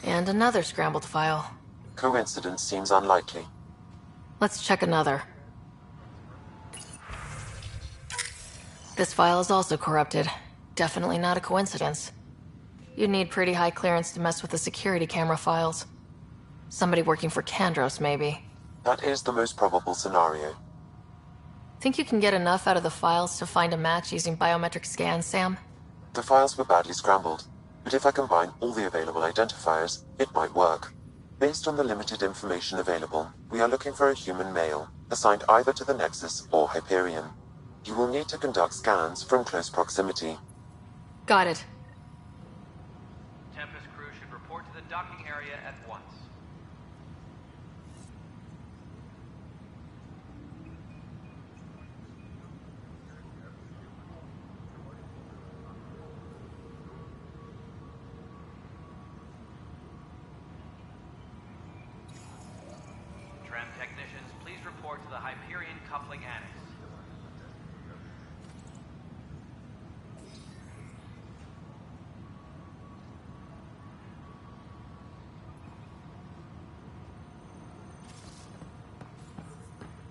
Speaker 2: And another scrambled file.
Speaker 13: Coincidence seems unlikely.
Speaker 2: Let's check another. This file is also corrupted. Definitely not a coincidence. You'd need pretty high clearance to mess with the security camera files. Somebody working for Kandros, maybe.
Speaker 13: That is the most probable scenario.
Speaker 2: Think you can get enough out of the files to find a match using biometric scans, Sam?
Speaker 13: The files were badly scrambled, but if I combine all the available identifiers, it might work. Based on the limited information available, we are looking for a human male, assigned either to the Nexus or Hyperion. You will need to conduct scans from close proximity.
Speaker 2: Got it.
Speaker 14: Tempest crew should report to the docking area at once. Tram technicians, please report to the Hyperion coupling annex.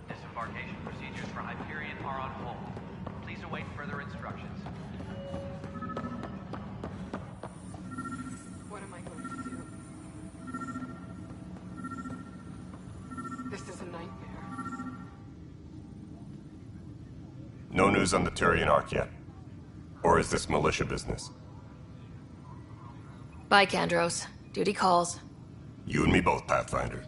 Speaker 14: Disembarkation procedures for Hyperion are on hold. Please await further instructions.
Speaker 12: What am I going to do? This is a nightmare.
Speaker 6: No news on the Turian Ark yet? Or is this militia business?
Speaker 2: Bye, Kandros. Duty calls.
Speaker 6: You and me both, Pathfinder.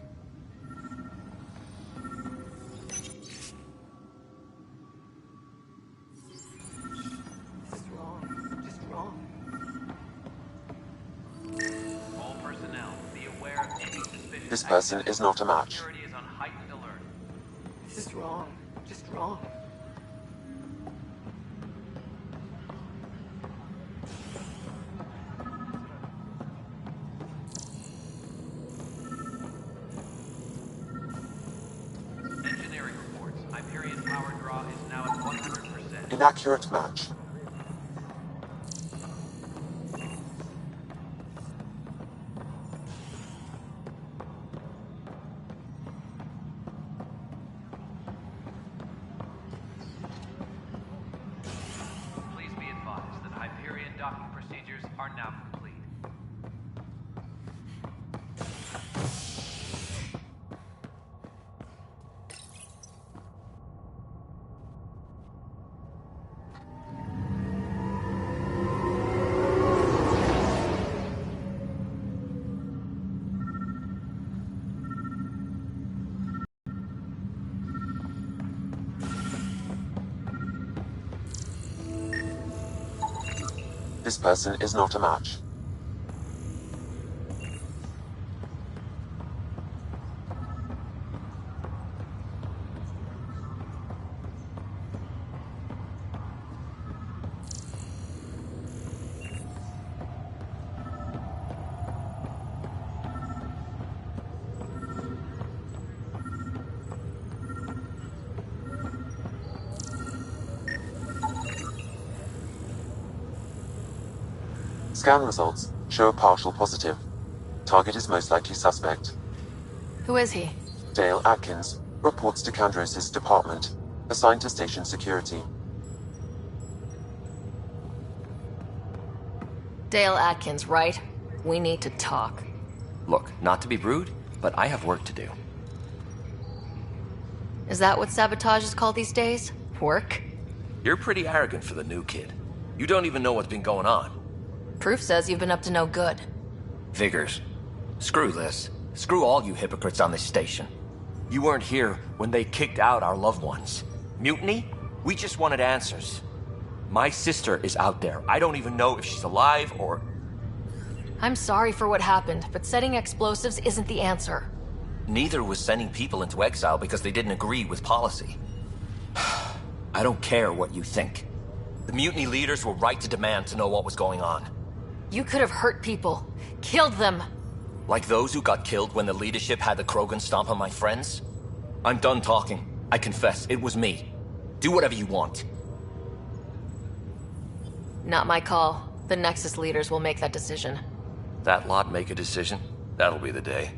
Speaker 12: This is wrong. Just wrong.
Speaker 14: All personnel, be aware of any suspicious
Speaker 13: This person is not a match.
Speaker 14: Security is on heightened alert.
Speaker 12: This is wrong. Just wrong.
Speaker 14: Engineering reports. Hyperion power draw is now at 100%.
Speaker 13: Inaccurate match.
Speaker 14: Please be advised. are now complete.
Speaker 13: This person is not a match. Scan results show a partial positive. Target is most likely suspect.
Speaker 2: Who is he?
Speaker 13: Dale Atkins reports to Kandros' department, assigned to station security.
Speaker 2: Dale Atkins, right? We need to talk.
Speaker 19: Look, not to be rude, but I have work to do.
Speaker 2: Is that what sabotage is called these days? Work?
Speaker 19: You're pretty arrogant for the new kid. You don't even know what's been going on.
Speaker 2: Proof says you've been up to no good.
Speaker 19: Vigors. Screw this. Screw all you hypocrites on this station. You weren't here when they kicked out our loved ones. Mutiny? We just wanted answers. My sister is out there. I don't even know if she's alive or...
Speaker 2: I'm sorry for what happened, but setting explosives isn't the answer.
Speaker 19: Neither was sending people into exile because they didn't agree with policy. I don't care what you think. The mutiny leaders were right to demand to know what was going on.
Speaker 2: You could have hurt people. Killed them.
Speaker 19: Like those who got killed when the leadership had the Krogan stomp on my friends? I'm done talking. I confess, it was me. Do whatever you want.
Speaker 2: Not my call. The Nexus leaders will make that decision.
Speaker 19: That lot make a decision? That'll be the day.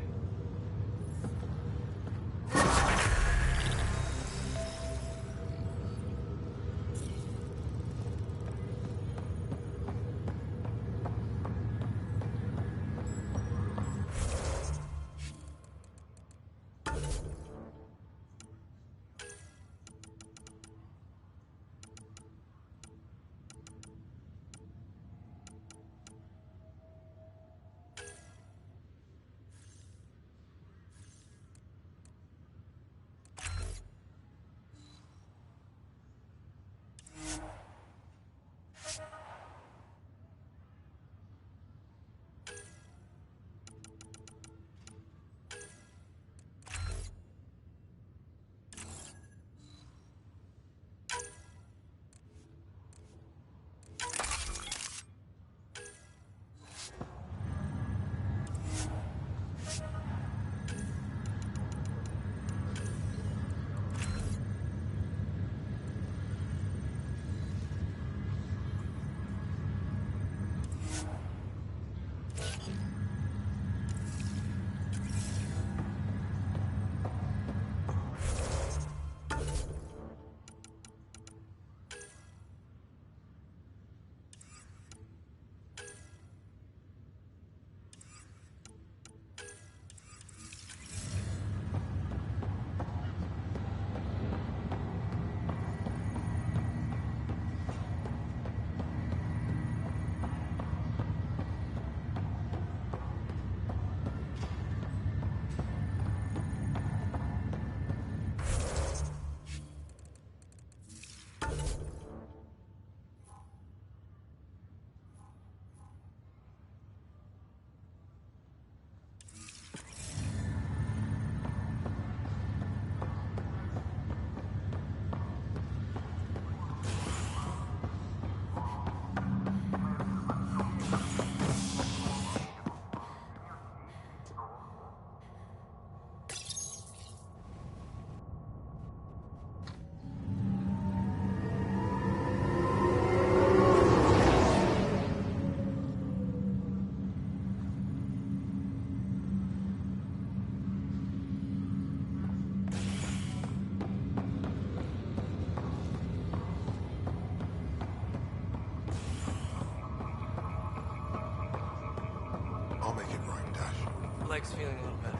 Speaker 1: leg's feeling a little better.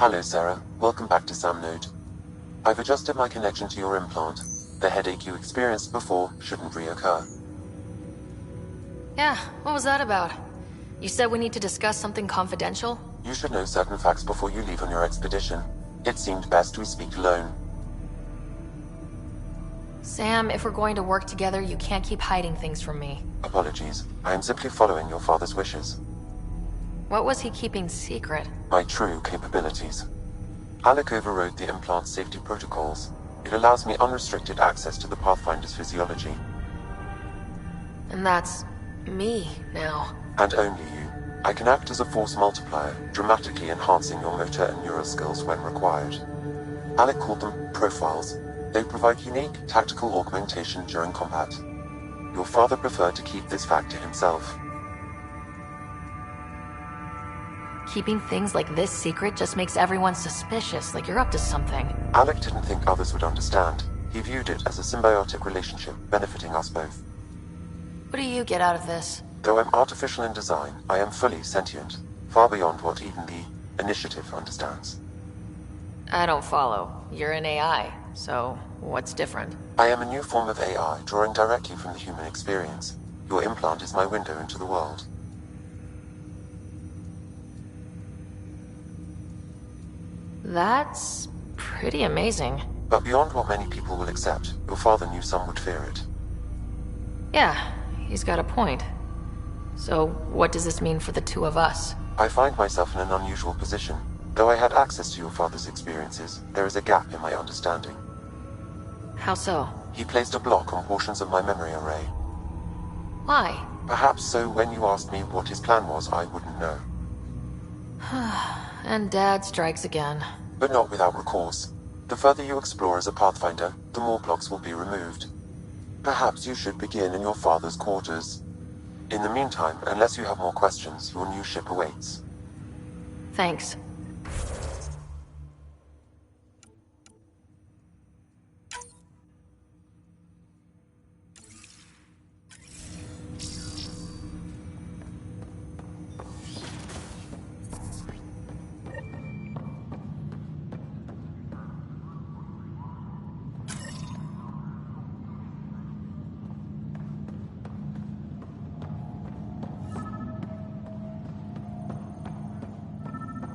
Speaker 13: Hello, Sarah. Welcome back to Sam Node. I've adjusted my connection to your implant. The headache you experienced before shouldn't reoccur.
Speaker 2: Yeah, what was that about? You said we need to discuss something confidential?
Speaker 13: You should know certain facts before you leave on your expedition. It seemed best we speak alone.
Speaker 2: Sam, if we're going to work together, you can't keep hiding things from me.
Speaker 13: Apologies. I am simply following your father's wishes.
Speaker 2: What was he keeping secret?
Speaker 13: My true capabilities. Alec overrode the implant's safety protocols. It allows me unrestricted access to the Pathfinder's physiology.
Speaker 2: And that's me now.
Speaker 13: And only you. I can act as a force multiplier, dramatically enhancing your motor and neural skills when required. Alec called them profiles. They provide unique tactical augmentation during combat. Your father preferred to keep this fact to himself.
Speaker 2: Keeping things like this secret just makes everyone suspicious, like you're up to something.
Speaker 13: Alec didn't think others would understand. He viewed it as a symbiotic relationship, benefiting us both.
Speaker 2: What do you get out of this?
Speaker 13: Though I'm artificial in design, I am fully sentient, far beyond what even the Initiative understands.
Speaker 2: I don't follow. You're an AI, so what's different?
Speaker 13: I am a new form of AI, drawing directly from the human experience. Your implant is my window into the world.
Speaker 2: That's pretty amazing.
Speaker 13: But beyond what many people will accept, your father knew some would fear it.
Speaker 2: Yeah, he's got a point. So, what does this mean for the two of us?
Speaker 13: I find myself in an unusual position. Though I had access to your father's experiences, there is a gap in my understanding.
Speaker 2: How so?
Speaker 13: He placed a block on portions of my memory array.
Speaker 2: Why?
Speaker 13: Perhaps so when you asked me what his plan was, I wouldn't know.
Speaker 2: And Dad strikes again.
Speaker 13: But not without recourse. The further you explore as a Pathfinder, the more blocks will be removed. Perhaps you should begin in your father's quarters. In the meantime, unless you have more questions, your new ship awaits.
Speaker 2: Thanks.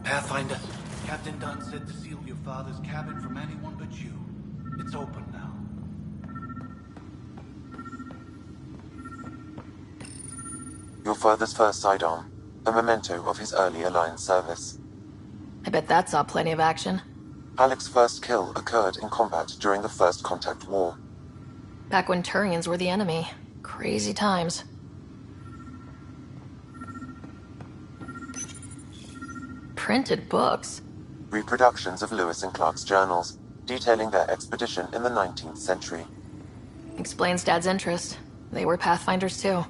Speaker 17: Pathfinder, Captain Dunn said to seal your father's cabin from anyone but you. It's open now.
Speaker 13: Your father's first sidearm, a memento of his early Alliance service.
Speaker 2: I bet that saw plenty of action.
Speaker 13: Alec's first kill occurred in combat during the First Contact War.
Speaker 2: Back when Turians were the enemy. Crazy times. Printed books.
Speaker 13: Reproductions of Lewis and Clark's journals, detailing their expedition in the 19th century.
Speaker 2: Explains Dad's interest. They were Pathfinders too.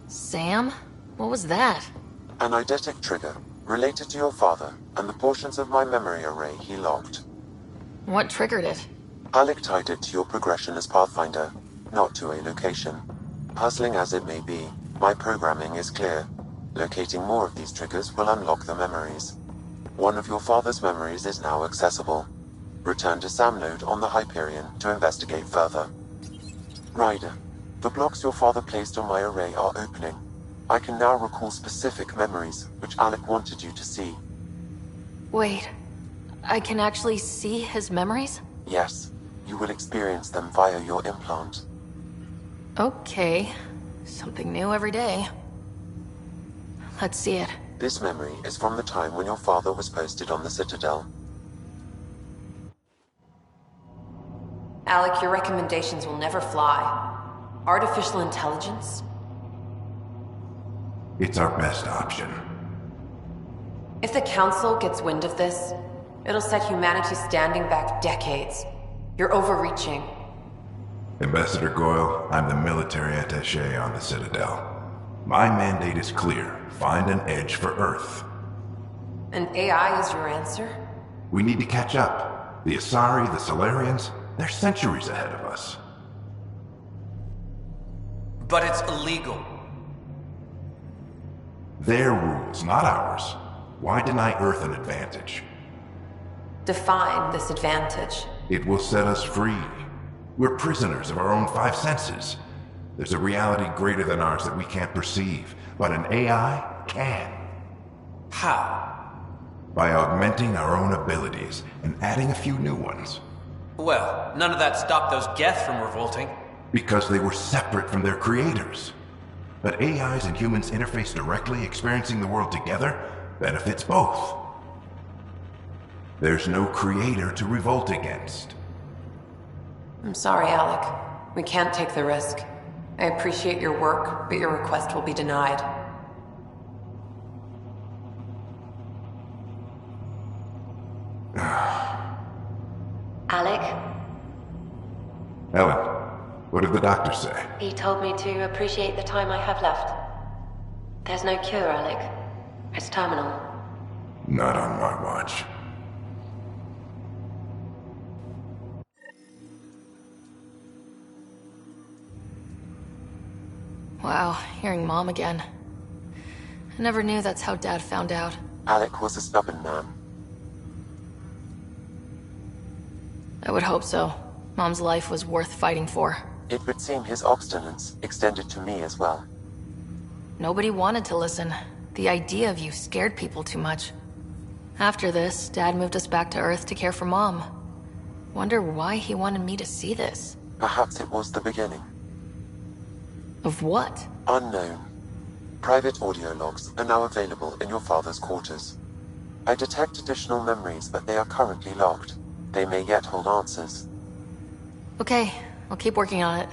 Speaker 2: Sam? What was that?
Speaker 13: An eidetic trigger, related to your father, and the portions of my memory array he locked.
Speaker 2: What triggered it?
Speaker 13: Alec tied it to your progression as Pathfinder, not to a location. Puzzling as it may be, my programming is clear. Locating more of these triggers will unlock the memories. One of your father's memories is now accessible. Return to Sam node on the Hyperion to investigate further. Ryder, the blocks your father placed on my array are opening. I can now recall specific memories, which Alec wanted you to see.
Speaker 2: Wait, I can actually see his memories?
Speaker 13: Yes, you will experience them via your implant.
Speaker 2: Okay, something new every day. Let's see it.
Speaker 13: This memory is from the time when your father was posted on the Citadel.
Speaker 20: Alec, your recommendations will never fly. Artificial intelligence?
Speaker 21: It's our best option.
Speaker 20: If the Council gets wind of this, it'll set humanity standing back decades. You're overreaching.
Speaker 21: Ambassador Goyle, I'm the military attaché on the Citadel. My mandate is clear. Find an edge for Earth.
Speaker 20: And AI is your answer?
Speaker 21: We need to catch up. The Asari, the Solarians, they're centuries ahead of us.
Speaker 5: But it's illegal.
Speaker 21: Their rules, not ours. Why deny Earth an advantage?
Speaker 20: Define this advantage.
Speaker 21: It will set us free. We're prisoners of our own five senses. There's a reality greater than ours that we can't perceive, but an AI can.
Speaker 5: How?
Speaker 21: By augmenting our own abilities and adding a few new ones.
Speaker 5: Well, none of that stopped those Geth from revolting.
Speaker 21: Because they were separate from their creators. But AIs and humans interface directly, experiencing the world together, benefits both. There's no creator to revolt against.
Speaker 20: I'm sorry, Alec. We can't take the risk. I appreciate your work, but your request will be denied.
Speaker 22: Alec?
Speaker 21: Ellen, what did the doctor say?
Speaker 22: He told me to appreciate the time I have left. There's no cure, Alec. It's terminal.
Speaker 21: Not on my watch.
Speaker 2: Wow, hearing Mom again. I never knew that's how Dad found out.
Speaker 13: Alec was a stubborn man.
Speaker 2: I would hope so. Mom's life was worth fighting for.
Speaker 13: It would seem his obstinance extended to me as well.
Speaker 2: Nobody wanted to listen. The idea of you scared people too much. After this, Dad moved us back to Earth to care for Mom. Wonder why he wanted me to see this.
Speaker 13: Perhaps it was the beginning.
Speaker 2: Of what?
Speaker 13: Unknown. Private audio logs are now available in your father's quarters. I detect additional memories, but they are currently locked. They may yet hold answers.
Speaker 2: Okay, I'll keep working on it.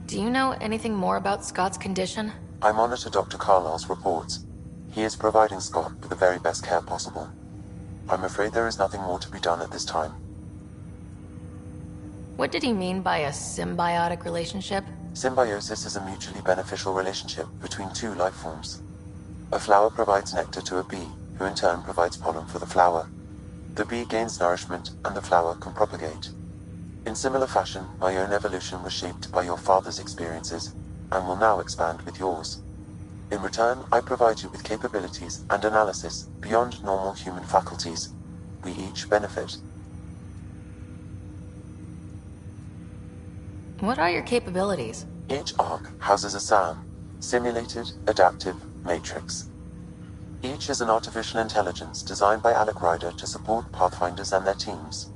Speaker 2: Do you know anything more about Scott's condition?
Speaker 13: I monitor Dr. Carlisle's reports. He is providing Scott with the very best care possible. I'm afraid there is nothing more to be done at this time.
Speaker 2: What did he mean by a symbiotic relationship?
Speaker 13: Symbiosis is a mutually beneficial relationship between two life forms. A flower provides nectar to a bee, who in turn provides pollen for the flower. The bee gains nourishment, and the flower can propagate. In similar fashion, my own evolution was shaped by your father's experiences, and will now expand with yours. In return, I provide you with capabilities and analysis beyond normal human faculties. We each benefit.
Speaker 2: What are your capabilities?
Speaker 13: Each arc houses a SAM, Simulated Adaptive Matrix. Each is an artificial intelligence designed by Alec Ryder to support Pathfinders and their teams.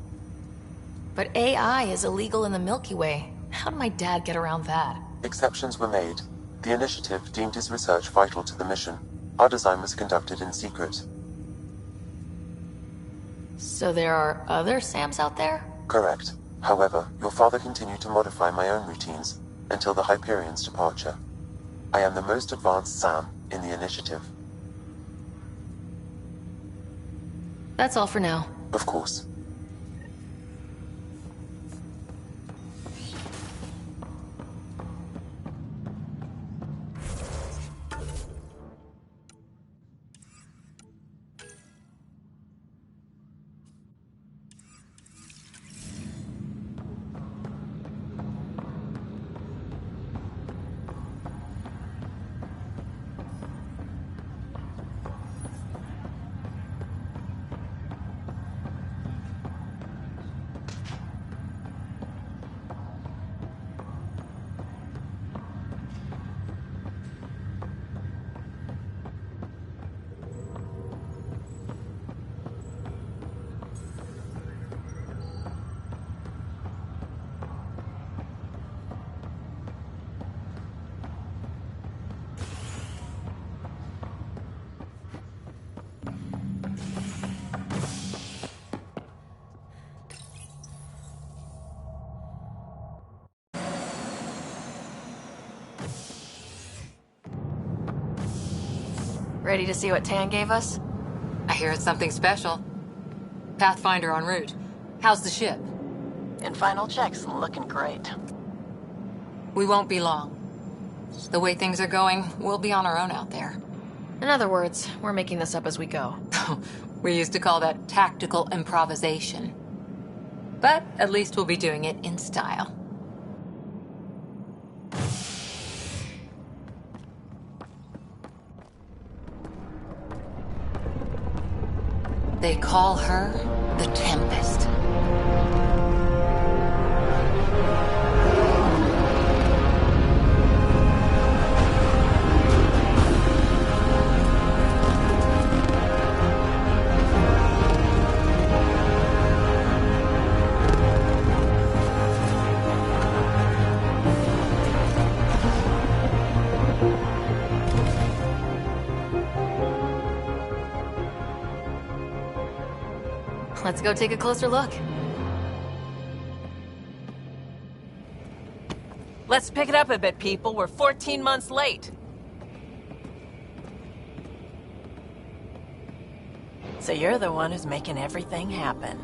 Speaker 2: But AI is illegal in the Milky Way. How did my dad get around that?
Speaker 13: Exceptions were made. The initiative deemed his research vital to the mission. Our design was conducted in secret.
Speaker 2: So there are other SAMs out there?
Speaker 13: Correct. However, your father continued to modify my own routines until the Hyperion's departure. I am the most advanced SAM in the initiative.
Speaker 2: That's all for now.
Speaker 13: Of course.
Speaker 2: Ready to see what Tan gave us?
Speaker 10: I hear it's something special. Pathfinder en route. How's the ship?
Speaker 2: In final checks, looking great.
Speaker 10: We won't be long. The way things are going, we'll be on our own out there.
Speaker 2: In other words, we're making this up as we go.
Speaker 10: We used to call that tactical improvisation. But at least we'll be doing it in style. They call her the Tempest.
Speaker 2: Let's go take a closer look.
Speaker 8: Let's pick it up a bit, people. We're 14 months late. So you're the one who's making everything happen.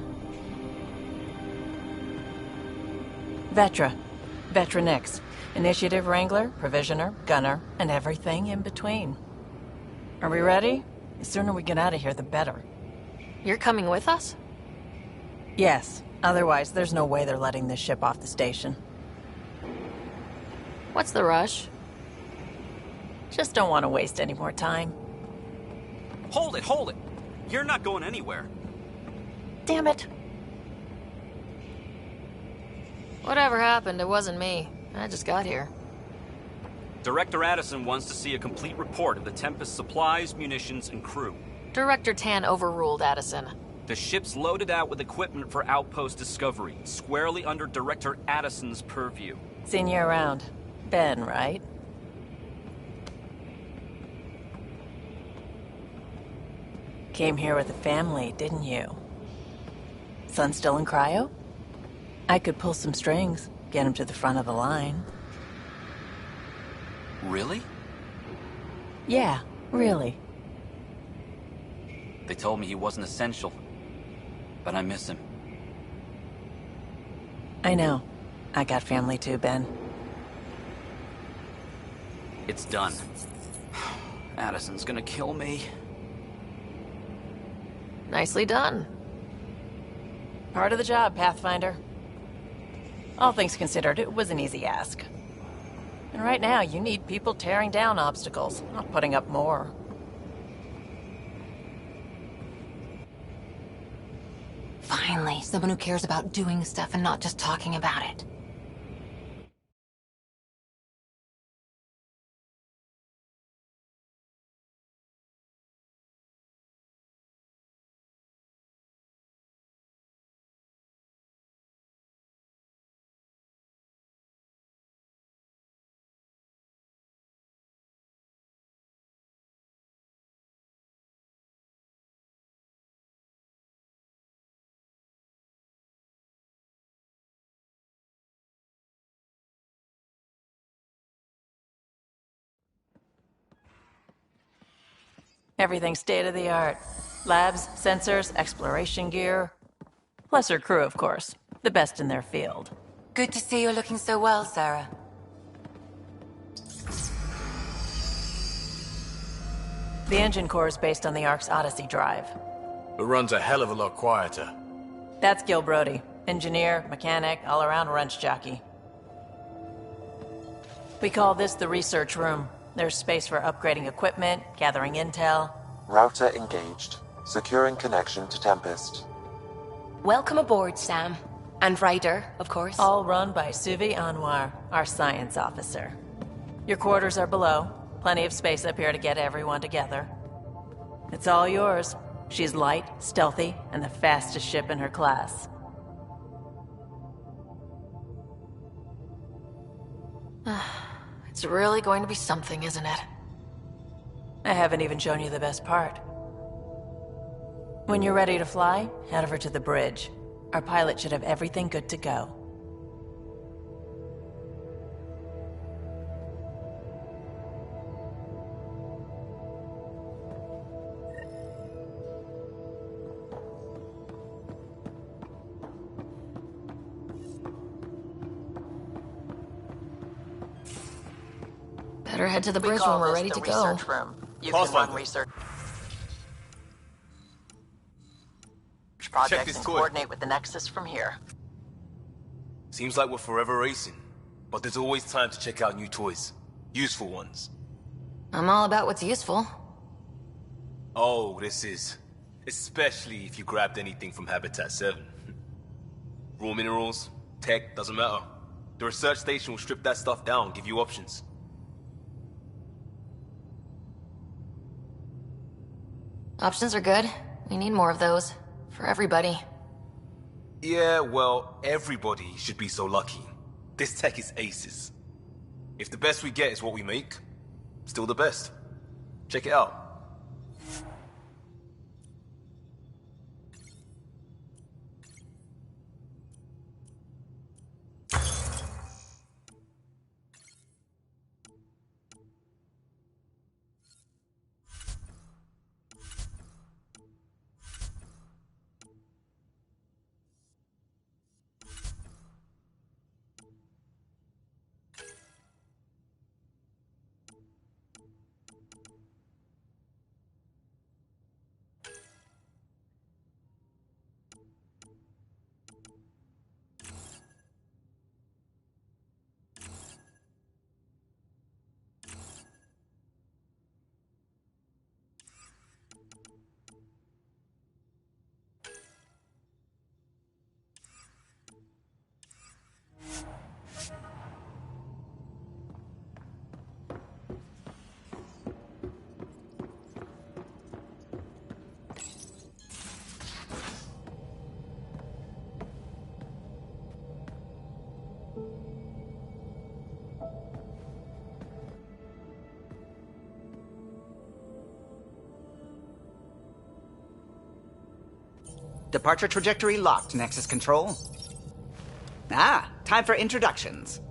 Speaker 8: Vetra. Vetronix. Initiative Wrangler, Provisioner, Gunner, and everything in between. Are we ready? The sooner we get out of here, the better.
Speaker 2: You're coming with us?
Speaker 8: Yes. Otherwise, there's no way they're letting this ship off the station.
Speaker 2: What's the rush?
Speaker 8: Just don't want to waste any more time.
Speaker 4: Hold it, hold it! You're not going anywhere.
Speaker 2: Damn it. Whatever happened, it wasn't me. I just got here.
Speaker 4: Director Addison wants to see a complete report of the Tempest's supplies, munitions, and crew.
Speaker 2: Director Tan overruled Addison.
Speaker 4: The ship's loaded out with equipment for outpost discovery, squarely under Director Addison's purview.
Speaker 8: Seen you around. Ben, right? Came here with a family, didn't you? Son still in cryo? I could pull some strings, get him to the front of the line.
Speaker 4: Really?
Speaker 8: Yeah, really.
Speaker 4: They told me he wasn't essential, but I miss him.
Speaker 8: I know. I got family too, Ben.
Speaker 4: It's done. Addison's gonna kill me.
Speaker 2: Nicely done.
Speaker 8: Part of the job, Pathfinder. All things considered, it was an easy ask. And right now, you need people tearing down obstacles, not putting up more.
Speaker 10: Finally, someone who cares about doing stuff and not just talking about it.
Speaker 8: Everything state-of-the-art. Labs, sensors, exploration gear. Plus her crew, of course. The best in their field.
Speaker 10: Good to see you're looking so well, Sarah.
Speaker 8: The engine core is based on the Ark's Odyssey drive.
Speaker 7: It runs a hell of a lot quieter.
Speaker 8: That's Gil Brody. Engineer, mechanic, all-around wrench jockey. We call this the research room. There's space for upgrading equipment, gathering intel.
Speaker 13: Router engaged. Securing connection to Tempest.
Speaker 22: Welcome aboard, Sam. And Ryder, of course.
Speaker 8: All run by Suvi Anwar, our science officer. Your quarters are below. Plenty of space up here to get everyone together. It's all yours. She's light, stealthy, and the fastest ship in her class.
Speaker 2: It's really going to be something, isn't it?
Speaker 8: I haven't even shown you the best part. When you're ready to fly, head over to the bridge. Our pilot should have everything good to go.
Speaker 2: Better head to the
Speaker 8: We
Speaker 2: bridge
Speaker 8: call
Speaker 2: when we're
Speaker 8: this
Speaker 2: ready
Speaker 8: the
Speaker 2: to go.
Speaker 8: research room. You can run research projects
Speaker 1: this
Speaker 8: and
Speaker 1: toy.
Speaker 8: coordinate with the Nexus from here.
Speaker 1: Seems like we're forever racing, but there's always time to check out new toys. Useful ones.
Speaker 2: I'm all about what's useful.
Speaker 1: Oh, this is. Especially if you grabbed anything from Habitat 7. Raw minerals, tech, doesn't matter. The research station will strip that stuff down, give you options.
Speaker 2: Options are good. We need more of those. For everybody.
Speaker 1: Yeah, well, everybody should be so lucky. This tech is aces. If the best we get is what we make, still the best. Check it out.
Speaker 3: Departure trajectory locked, Nexus Control. Ah, time for introductions.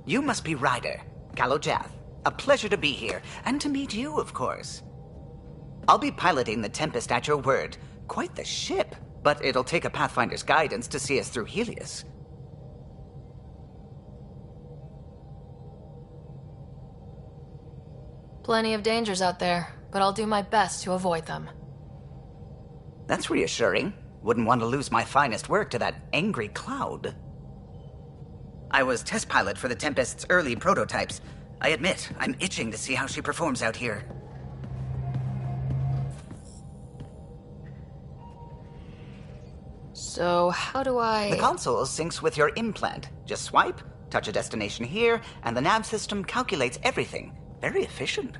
Speaker 3: You must be Ryder, Kalojath. A pleasure to be here, and to meet you, of course. I'll be piloting the Tempest at your word. Quite the ship, but it'll take a Pathfinder's guidance to see us through Helios.
Speaker 2: Plenty of dangers out there, but I'll do my best to avoid them.
Speaker 3: That's reassuring. Wouldn't want to lose my finest work to that angry cloud. I was test pilot for the Tempest's early prototypes. I admit, I'm itching to see how she performs out here.
Speaker 2: So, how do I...
Speaker 3: The console syncs with your implant. Just swipe, touch a destination here, and the nav system calculates everything. Very efficient.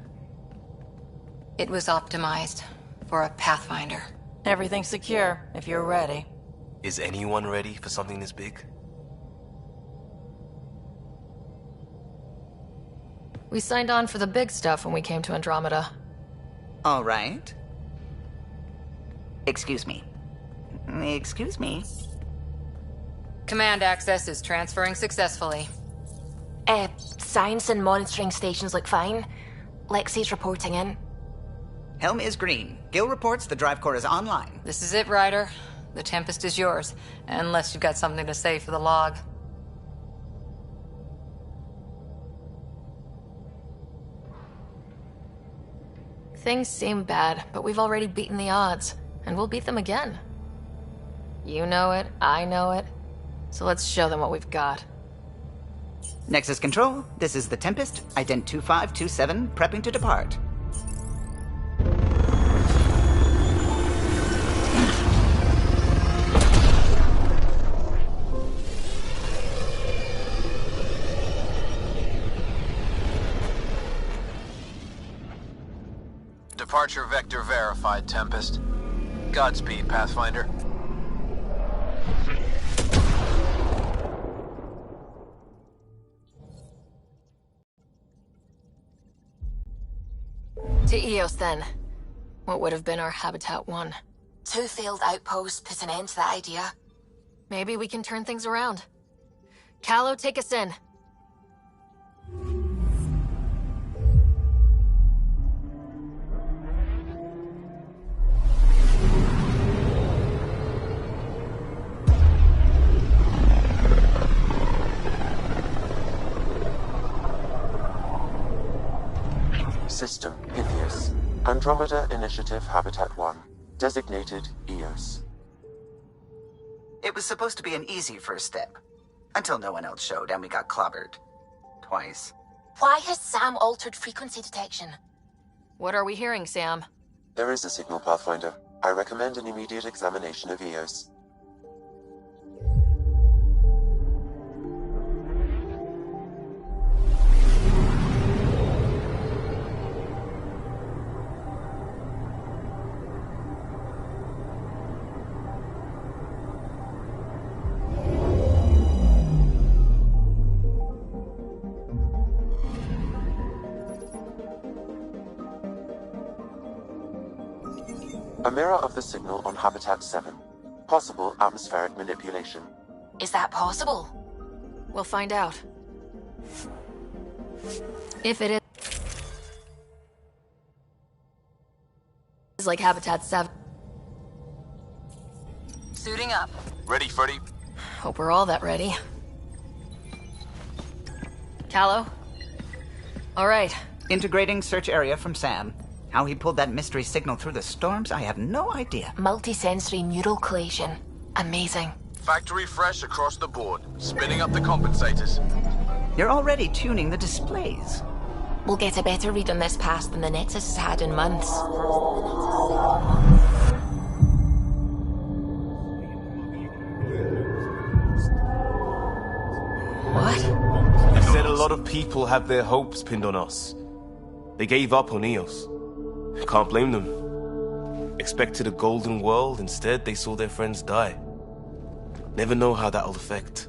Speaker 10: It was optimized for a Pathfinder.
Speaker 8: Everything's secure, if you're ready.
Speaker 1: Is anyone ready for something this big?
Speaker 2: We signed on for the big stuff when we came to Andromeda.
Speaker 3: All right. Excuse me. Excuse me.
Speaker 22: Command access is transferring successfully.
Speaker 2: Science and monitoring stations look fine. Lexi's reporting in.
Speaker 3: Helm is green. Gil reports the drive core is online.
Speaker 22: This is it, Ryder. The Tempest is yours, unless you've got something to say for the log.
Speaker 2: Things seem bad, but we've already beaten the odds, and we'll beat them again. You know it, I know it, so let's show them what we've got.
Speaker 3: Nexus Control, this is the Tempest, ident 2527, prepping to depart.
Speaker 7: Departure vector verified, Tempest. Godspeed, Pathfinder.
Speaker 2: To Eos, then. What would have been our Habitat 1?
Speaker 11: 2 failed outposts put an end to that idea.
Speaker 2: Maybe we can turn things around. Calo, take us in.
Speaker 13: System Pythias. Andromeda Initiative Habitat 1. Designated EOS.
Speaker 3: It was supposed to be an easy first step. Until no one else showed and we got clobbered. Twice.
Speaker 11: Why has Sam altered frequency detection?
Speaker 2: What are we hearing, Sam?
Speaker 13: There is a signal, Pathfinder. I recommend an immediate examination of EOS. A mirror of the signal on Habitat 7. Possible atmospheric manipulation.
Speaker 11: Is that possible?
Speaker 2: We'll find out. If it is like Habitat 7.
Speaker 11: Suiting up.
Speaker 7: Ready, Freddy?
Speaker 2: Hope we're all that ready. Callow? All right.
Speaker 3: Integrating search area from Sam. How he pulled that mystery signal through the storms, I have no idea.
Speaker 11: Multisensory neural collation. Amazing.
Speaker 7: Factory fresh across the board. Spinning up the compensators.
Speaker 3: You're already tuning the displays.
Speaker 11: We'll get a better read on this pass than the Nexus has had in months.
Speaker 2: What?
Speaker 6: You said a lot of people have their hopes pinned on us. They gave up on EOS. Can't blame them. Expected a golden world, instead they saw their friends die. Never know how that'll affect.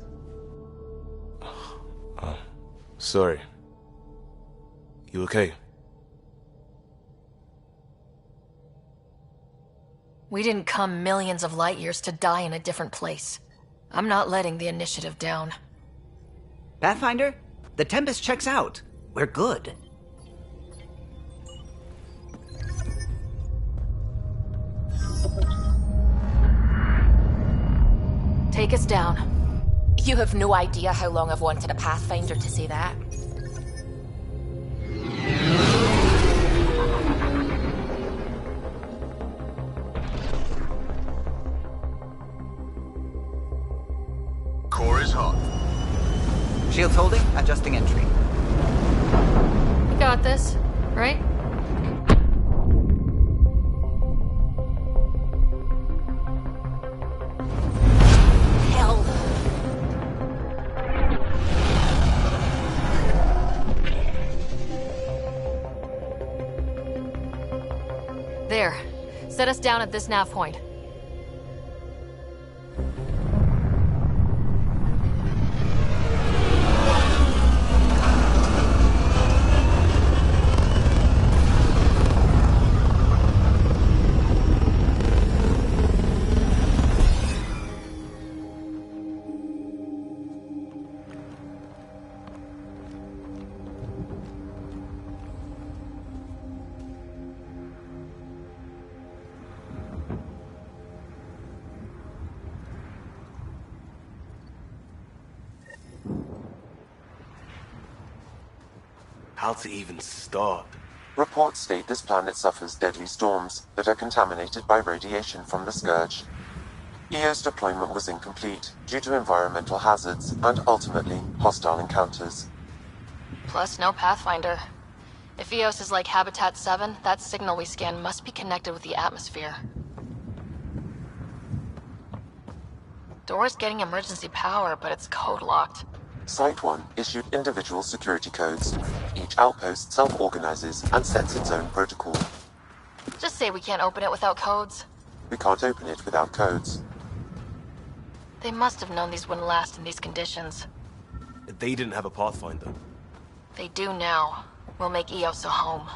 Speaker 6: Sorry. You okay?
Speaker 2: We didn't come millions of light years to die in a different place. I'm not letting the initiative down.
Speaker 3: Pathfinder, the Tempest checks out. We're good.
Speaker 2: Take us down.
Speaker 11: You have no idea how long I've wanted a Pathfinder to say that.
Speaker 7: Core is hot.
Speaker 3: Shields holding, adjusting entry.
Speaker 2: You got this, right?
Speaker 11: Hell.
Speaker 2: There. Set us down at this nav point.
Speaker 6: How to even start?
Speaker 13: Reports state this planet suffers deadly storms that are contaminated by radiation from the Scourge. EO's deployment was incomplete due to environmental hazards and ultimately hostile encounters.
Speaker 2: Plus, no Pathfinder. If EOS is like Habitat 7, that signal we scan must be connected with the atmosphere. Door's getting emergency power, but it's code-locked.
Speaker 13: Site 1 issued individual security codes. Each outpost self-organizes and sets its own protocol.
Speaker 2: Just say we can't open it without codes.
Speaker 13: We can't open it without codes.
Speaker 2: They must have known these wouldn't last in these conditions.
Speaker 6: They didn't have a Pathfinder.
Speaker 2: They do now. We'll make EOS a home.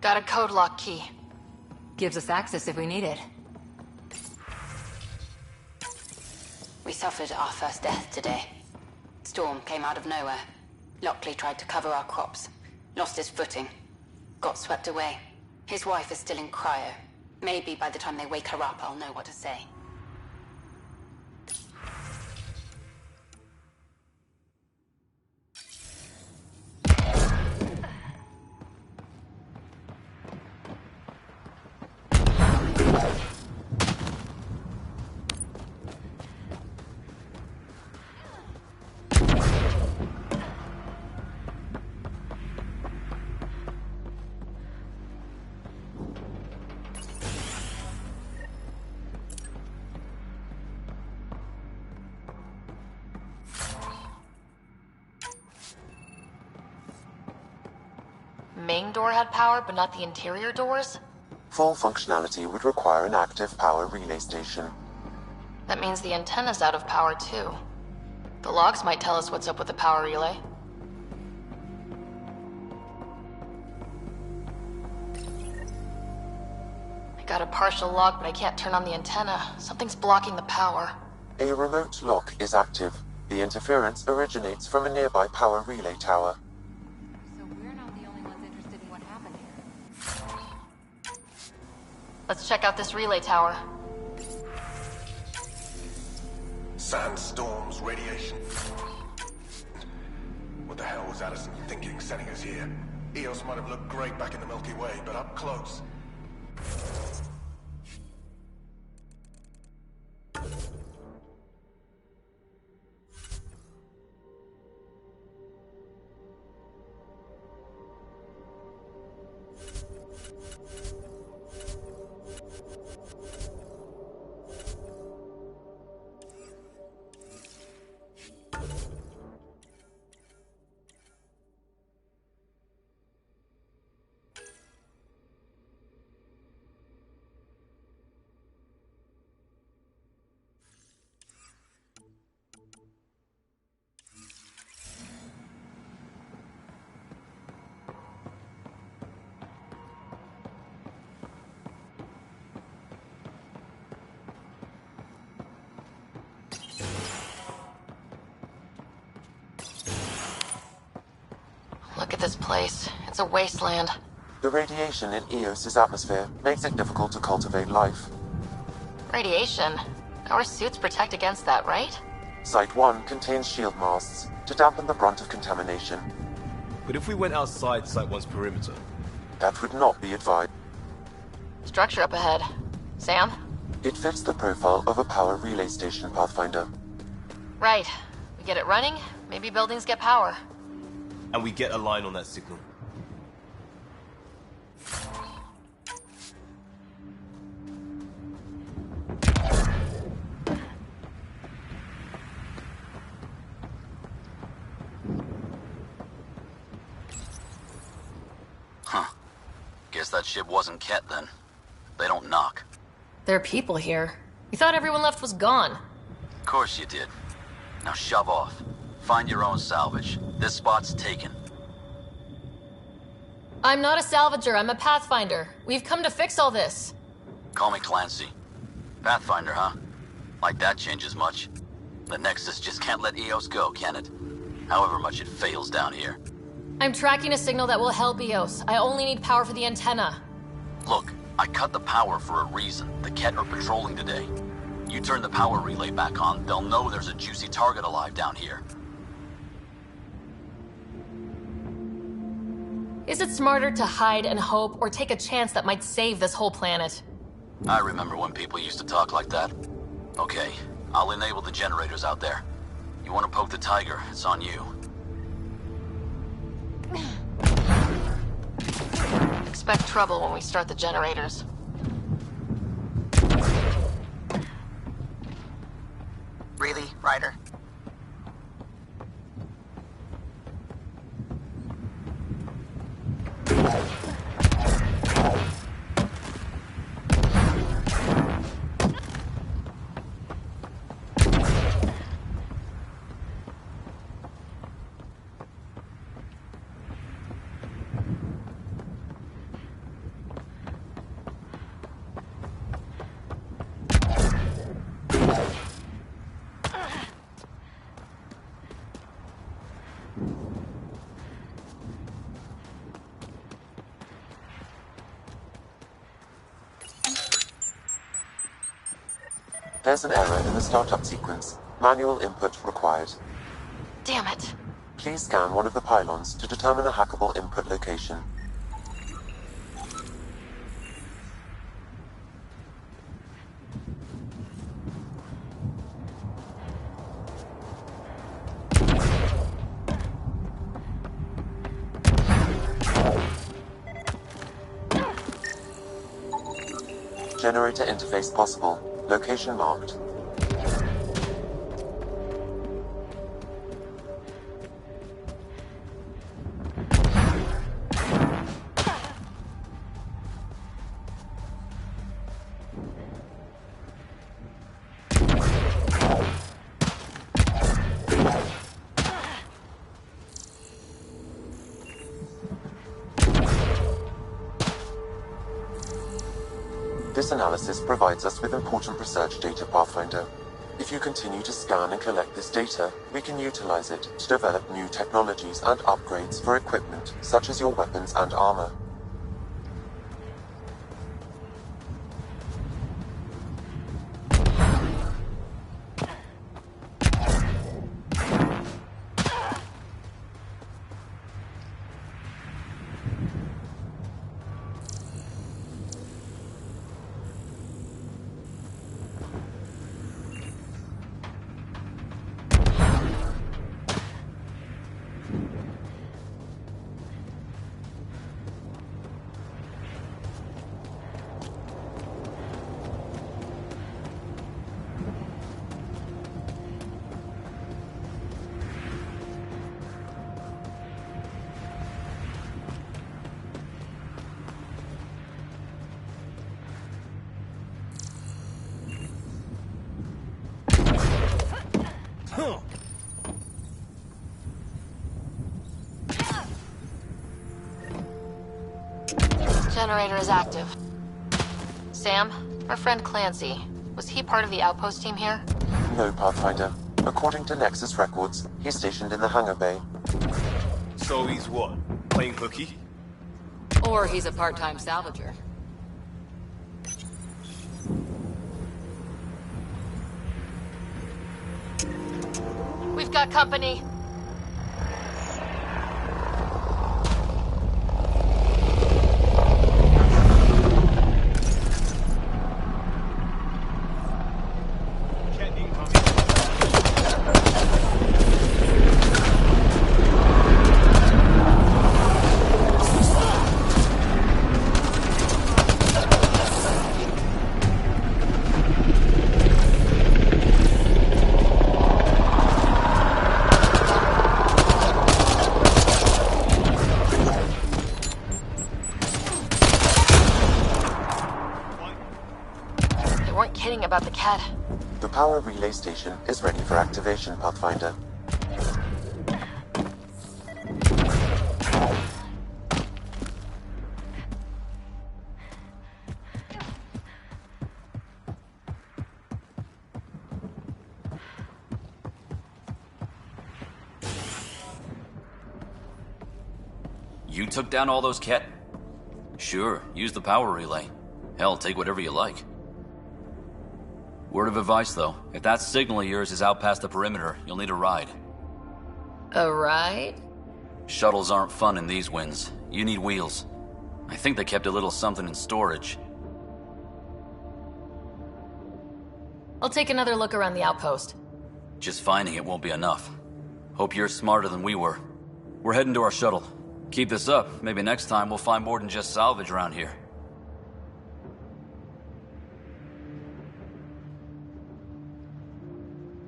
Speaker 2: Got a code lock key.
Speaker 10: Gives us access if we need it.
Speaker 22: We suffered our first death today. Storm came out of nowhere. Lockley tried to cover our crops. Lost his footing. Got swept away. His wife is still in cryo. Maybe by the time they wake her up, I'll know what to say.
Speaker 2: main door had power, but not the interior doors?
Speaker 13: Full functionality would require an active power relay station.
Speaker 2: That means the antenna's out of power, too. The logs might tell us what's up with the power relay. I got a partial log, but I can't turn on the antenna. Something's blocking the power.
Speaker 13: A remote lock is active. The interference originates from a nearby power relay tower.
Speaker 10: So we're not the only ones interested in what happened here.
Speaker 2: Let's check out this relay tower.
Speaker 16: Sandstorms, radiation. What the hell was Addison thinking sending us here? Eos might have looked great back in the Milky Way, but up close.
Speaker 2: Look at this place. It's a wasteland.
Speaker 13: The radiation in Eos's atmosphere makes it difficult to cultivate life.
Speaker 2: Radiation? Our suits protect against that, right?
Speaker 13: Site 1 contains shield masts to dampen the brunt of contamination.
Speaker 1: But if we went outside Site 1's perimeter?
Speaker 13: That would not be advised.
Speaker 2: Structure up ahead. Sam?
Speaker 13: It fits the profile of a power relay station, Pathfinder.
Speaker 2: Right. We get it running, maybe buildings get power.
Speaker 1: And we get a line on that signal.
Speaker 18: Huh. Guess that ship wasn't Ket then. They don't knock.
Speaker 2: There are people here. We thought everyone left was gone.
Speaker 18: Of course you did. Now shove off. Find your own salvage. This spot's taken.
Speaker 2: I'm not a salvager, I'm a pathfinder. We've come to fix all this.
Speaker 18: Call me Clancy. Pathfinder, huh? Like that changes much. The Nexus just can't let Eos go, can it? However much it fails down here.
Speaker 2: I'm tracking a signal that will help Eos. I only need power for the antenna.
Speaker 18: Look, I cut the power for a reason. The Ket are patrolling today. You turn the power relay back on, they'll know there's a juicy target alive down here.
Speaker 2: Is it smarter to hide and hope, or take a chance that might save this whole planet?
Speaker 18: I remember when people used to talk like that. Okay, I'll enable the generators out there. You want to poke the tiger, it's on you.
Speaker 2: Expect trouble when we start the generators.
Speaker 3: Really, Ryder?
Speaker 13: There's an error in the startup sequence. Manual input required.
Speaker 2: Damn it.
Speaker 13: Please scan one of the pylons to determine a hackable input location. Generator interface possible. Location marked. This analysis provides us with important research data, Pathfinder. If you continue to scan and collect this data, we can utilize it to develop new technologies and upgrades for equipment, such as your weapons and armor.
Speaker 2: Generator is active. Sam, our friend Clancy, was he part of the outpost team here?
Speaker 13: No, Pathfinder. According to Nexus records, he's stationed in the hangar bay.
Speaker 1: So he's what? Playing hooky?
Speaker 10: Or he's a part-time salvager.
Speaker 2: We've got company. About the cat.
Speaker 13: The power relay station is ready for activation, Pathfinder.
Speaker 4: You took down all those cat? Sure, use the power relay. Hell, take whatever you like. Word of advice, though. If that signal of yours is out past the perimeter, you'll need a ride.
Speaker 2: A ride?
Speaker 4: Shuttles aren't fun in these winds. You need wheels. I think they kept a little something in storage.
Speaker 2: I'll take another look around the outpost.
Speaker 4: Just finding it won't be enough. Hope you're smarter than we were. We're heading to our shuttle. Keep this up. Maybe next time we'll find more than just salvage around here.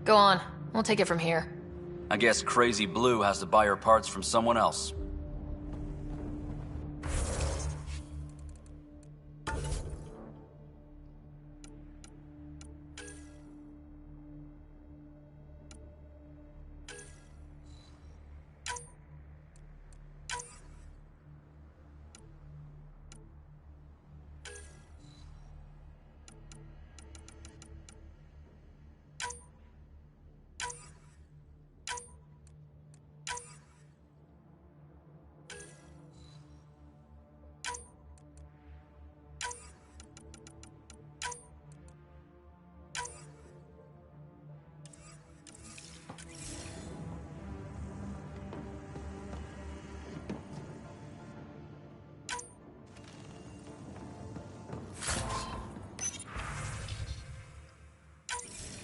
Speaker 2: Go on. We'll take it from here.
Speaker 4: I guess Crazy Blue has to buy her parts from someone else.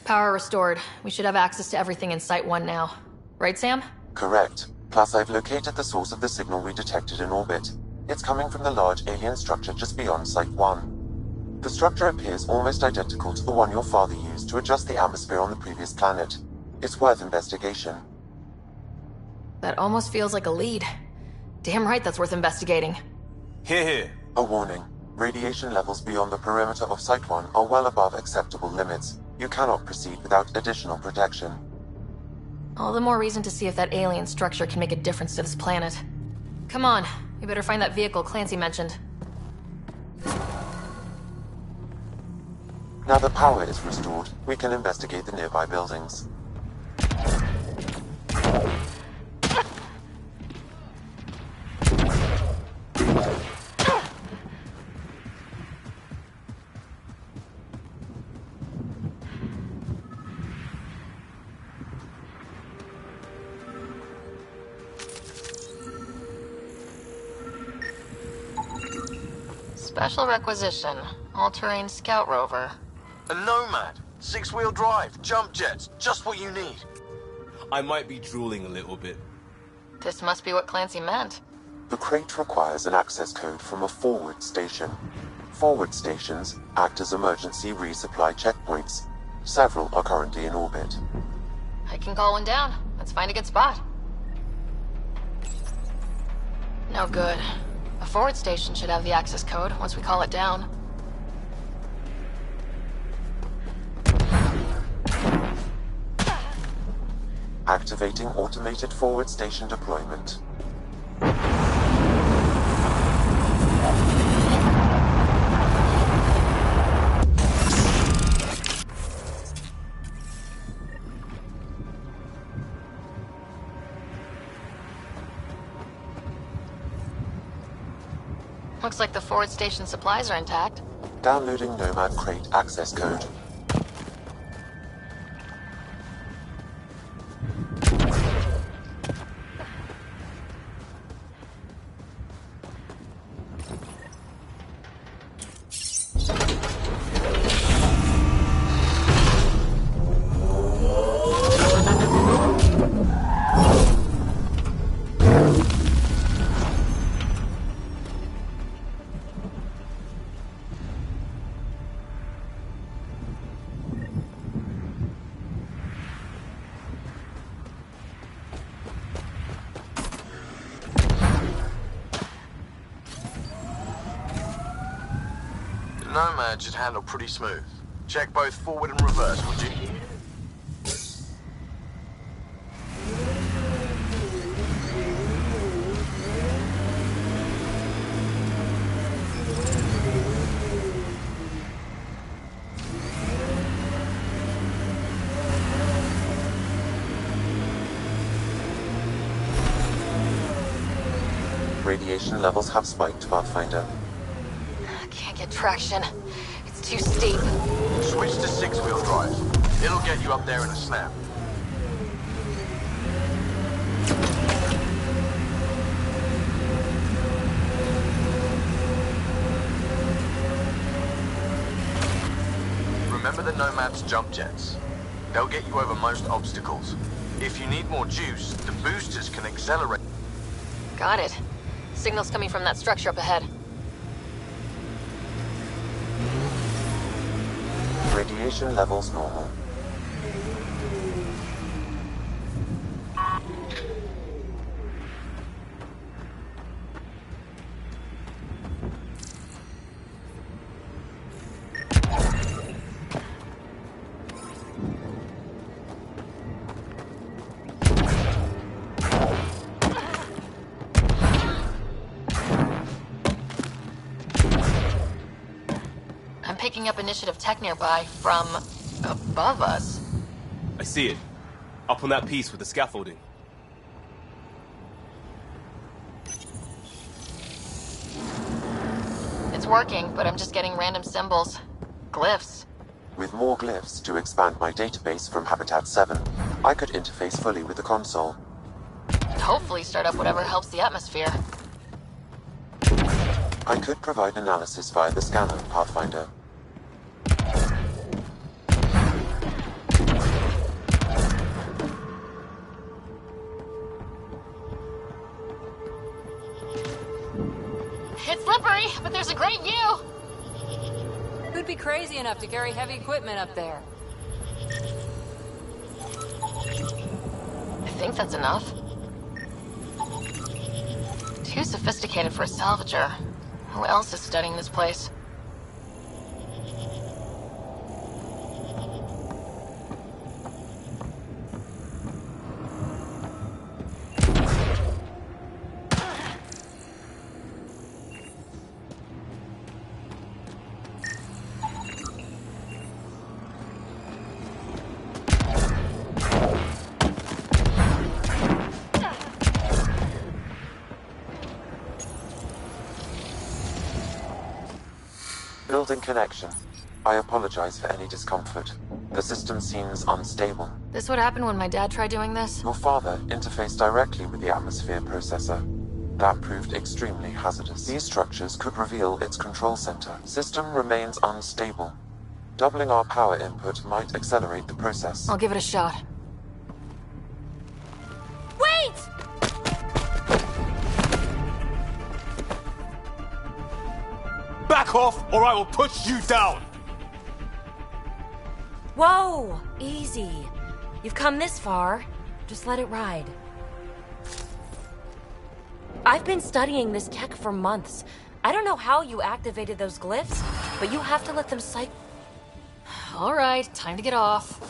Speaker 2: Power restored. We should have access to everything in Site 1 now. Right, Sam?
Speaker 13: Correct. Plus, I've located the source of the signal we detected in orbit. It's coming from the large alien structure just beyond Site 1. The structure appears almost identical to the one your father used to adjust the atmosphere on the previous planet. It's worth investigation.
Speaker 2: That almost feels like a lead. Damn right that's worth investigating.
Speaker 1: Here.
Speaker 13: A warning. Radiation levels beyond the perimeter of Site 1 are well above acceptable limits. You cannot proceed without additional protection.
Speaker 2: All the more reason to see if that alien structure can make a difference to this planet. Come on, we better find that vehicle Clancy mentioned.
Speaker 13: Now that power is restored, we can investigate the nearby buildings.
Speaker 2: Special requisition. All-terrain scout rover.
Speaker 7: A Nomad. 6-wheel drive. Jump jets. Just what you need.
Speaker 1: I might be drooling a little bit.
Speaker 2: This must be what Clancy meant.
Speaker 13: The crate requires an access code from a forward station. Forward stations act as emergency resupply checkpoints. Several are currently in orbit.
Speaker 2: I can call one down. Let's find a good spot. No good. A forward station should have the access code once we call it down.
Speaker 13: Activating automated forward station deployment.
Speaker 2: Looks like the forward station supplies are intact.
Speaker 13: Downloading Nomad crate access code.
Speaker 7: Nomad should handle pretty smooth. Check both forward and reverse, would you?
Speaker 13: Radiation levels have spiked, Pathfinder.
Speaker 2: Can't get traction. It's too steep.
Speaker 7: Switch to 6-wheel drive. It'll get you up there in a snap. Remember the Nomad's jump jets. They'll get you over most obstacles. If you need more juice, the boosters can accelerate.
Speaker 2: Got it. Signal's coming from that structure up ahead.
Speaker 13: Radiation levels normal.
Speaker 2: I'm picking up initiative tech nearby from above us.
Speaker 1: I see it. Up on that piece with the scaffolding.
Speaker 2: It's working, but I'm just getting random symbols. Glyphs.
Speaker 13: With more glyphs to expand my database from Habitat 7, I could interface fully with the console.
Speaker 2: Hopefully start up whatever helps the atmosphere.
Speaker 13: I could provide analysis via the scanner, Pathfinder.
Speaker 2: It's slippery, but there's a great view!
Speaker 10: Who'd be crazy enough to carry heavy equipment up there?
Speaker 2: I think that's enough. Too sophisticated for a salvager. Who else is studying this place?
Speaker 13: Building connection. I apologize for any discomfort. The system seems unstable.
Speaker 2: This would happen when my dad tried doing this?
Speaker 13: Your father interfaced directly with the atmosphere processor. That proved extremely hazardous. These structures could reveal its control center. System remains unstable. Doubling our power input might accelerate the process.
Speaker 2: I'll give it a shot.
Speaker 11: Wait!
Speaker 1: Back off, or I will push you down!
Speaker 9: Whoa! Easy. You've come this far. Just let it ride. I've been studying this tech for months. I don't know how you activated those glyphs, but you have to let them
Speaker 2: All right, time to get off.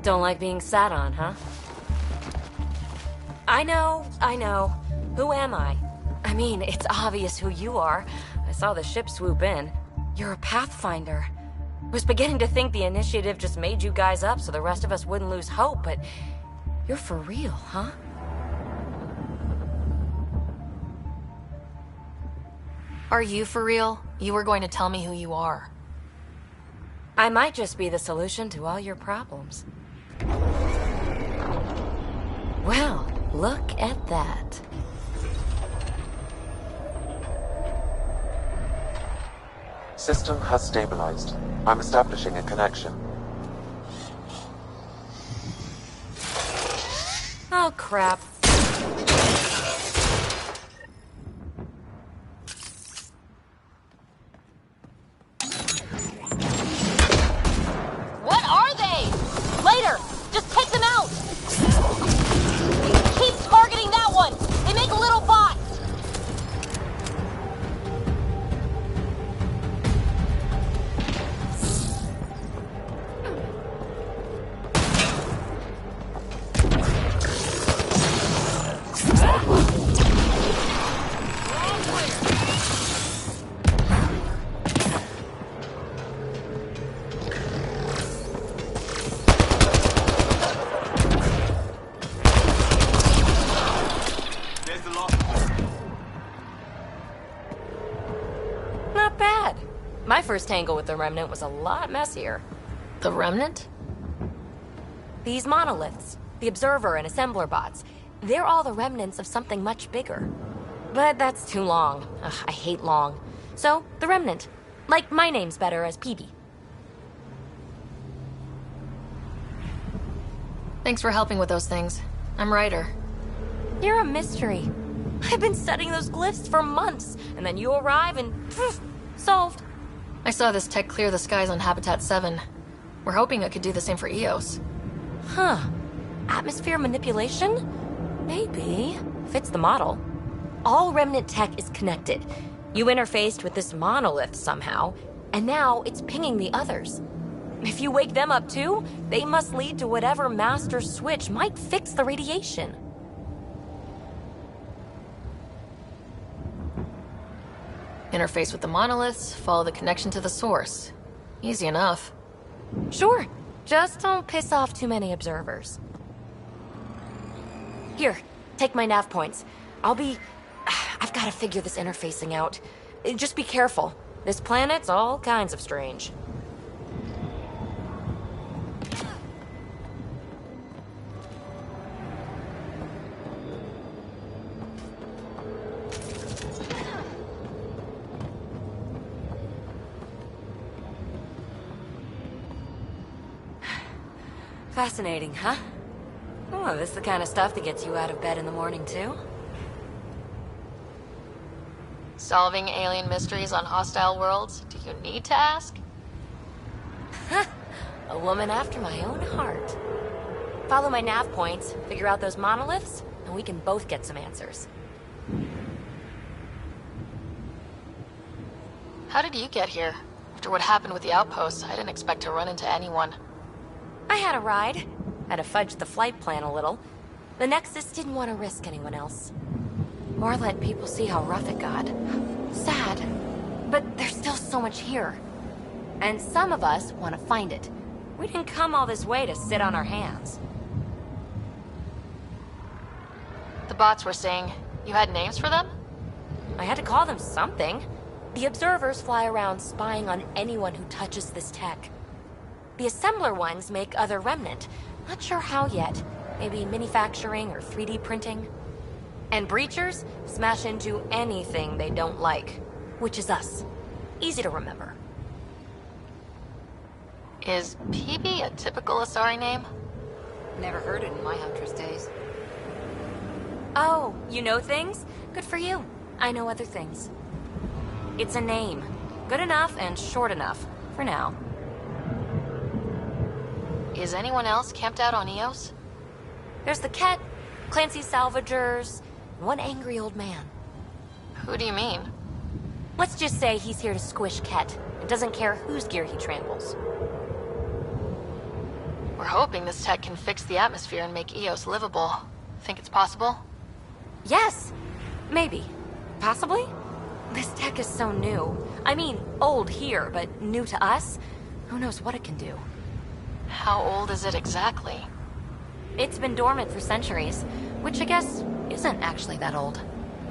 Speaker 9: Don't like being sat on, huh? I know. Who am I? I mean, it's obvious who you are. I saw the ship swoop in. You're a Pathfinder. Was beginning to think the initiative just made you guys up so the rest of us wouldn't lose hope, but you're for real, huh?
Speaker 2: Are you for real? You were going to tell me who you are.
Speaker 9: I might just be the solution to all your problems. Well, look at that.
Speaker 13: System has stabilized. I'm establishing a connection.
Speaker 9: Oh, crap.
Speaker 11: What are they? Later! Just take them out! Keep targeting that one! They make little bots!
Speaker 9: Not bad. My first tangle with the Remnant was a lot messier.
Speaker 2: The Remnant?
Speaker 9: These monoliths, the Observer and Assembler bots, they're all the remnants of something much bigger. But that's too long. Ugh, I hate long. So, the Remnant. Like, my name's better as PB.
Speaker 2: Thanks for helping with those things. I'm Ryder.
Speaker 9: You're a mystery. I've been studying those glyphs for months, and then you arrive and poof, solved.
Speaker 2: I saw this tech clear the skies on Habitat 7. We're hoping it could do the same for EOS.
Speaker 9: Huh. Atmosphere manipulation? Maybe. Fits the model. All Remnant tech is connected. You interfaced with this monolith somehow, and now it's pinging the others. If you wake them up too, they must lead to whatever master switch might fix the radiation.
Speaker 2: Interface with the monoliths, follow the connection to the source. Easy enough.
Speaker 9: Sure. Just don't piss off too many observers. Here, take my nav points. I've got to figure this interfacing out. Just be careful. This planet's all kinds of strange. Fascinating, huh? Oh, this is the kind of stuff that gets you out of bed in the morning, too?
Speaker 2: Solving alien mysteries on hostile worlds? Do you need to ask?
Speaker 9: A woman after my own heart. Follow my nav points, figure out those monoliths, and we can both get some answers.
Speaker 2: How did you get here? After what happened with the outposts, I didn't expect to run into anyone.
Speaker 9: I had a ride. Had to fudge the flight plan a little. The Nexus didn't want to risk anyone else. Or let people see how rough it got. Sad. But there's still so much here. And some of us want to find it. We didn't come all this way to sit on our hands.
Speaker 2: The bots were saying you had names for them?
Speaker 9: I had to call them something. The observers fly around spying on anyone who touches this tech. The assembler ones make other remnant. Not sure how yet. Maybe manufacturing or 3D printing. And breachers smash into anything they don't like, which is us. Easy to remember.
Speaker 2: Is PB a typical Asari name?
Speaker 22: Never heard it in my Huntress days.
Speaker 9: Oh, you know things? Good for you. I know other things. It's a name. Good enough and short enough. For now.
Speaker 2: Is anyone else camped out on Eos?
Speaker 9: There's the Ket, Clancy Salvagers, one angry old man.
Speaker 2: Who do you mean?
Speaker 9: Let's just say he's here to squish Ket, and doesn't care whose gear he tramples.
Speaker 2: We're hoping this tech can fix the atmosphere and make Eos livable. Think it's possible?
Speaker 9: Yes! Maybe. Possibly? This tech is so new. I mean, old here, but new to us? Who knows what it can do?
Speaker 2: How old is it exactly?
Speaker 9: It's been dormant for centuries, which I guess isn't actually that old.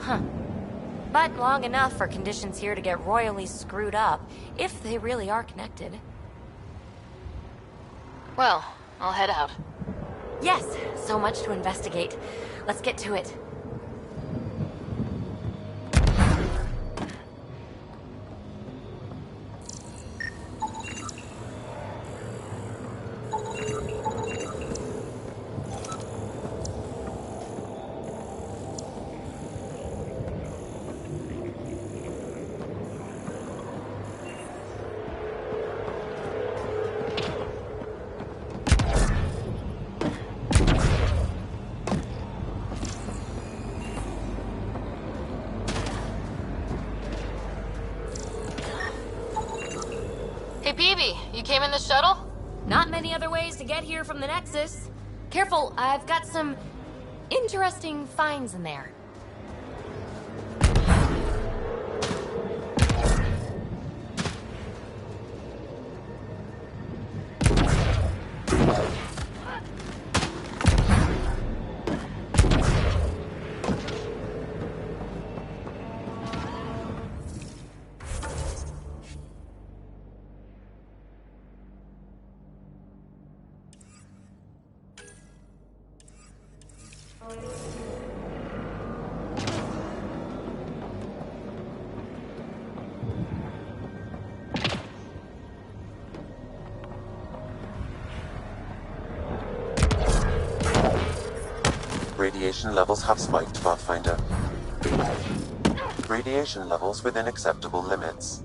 Speaker 9: Huh. But long enough for conditions here to get royally screwed up, if they really are connected.
Speaker 2: Well, I'll head out.
Speaker 9: Yes, so much to investigate. Let's get to it.
Speaker 2: Hey, Peavy, you came in the shuttle?
Speaker 9: Not many other ways to get here from the Nexus. Careful, I've got some interesting finds in there.
Speaker 13: Radiation levels have spiked, Pathfinder. Radiation levels within acceptable limits.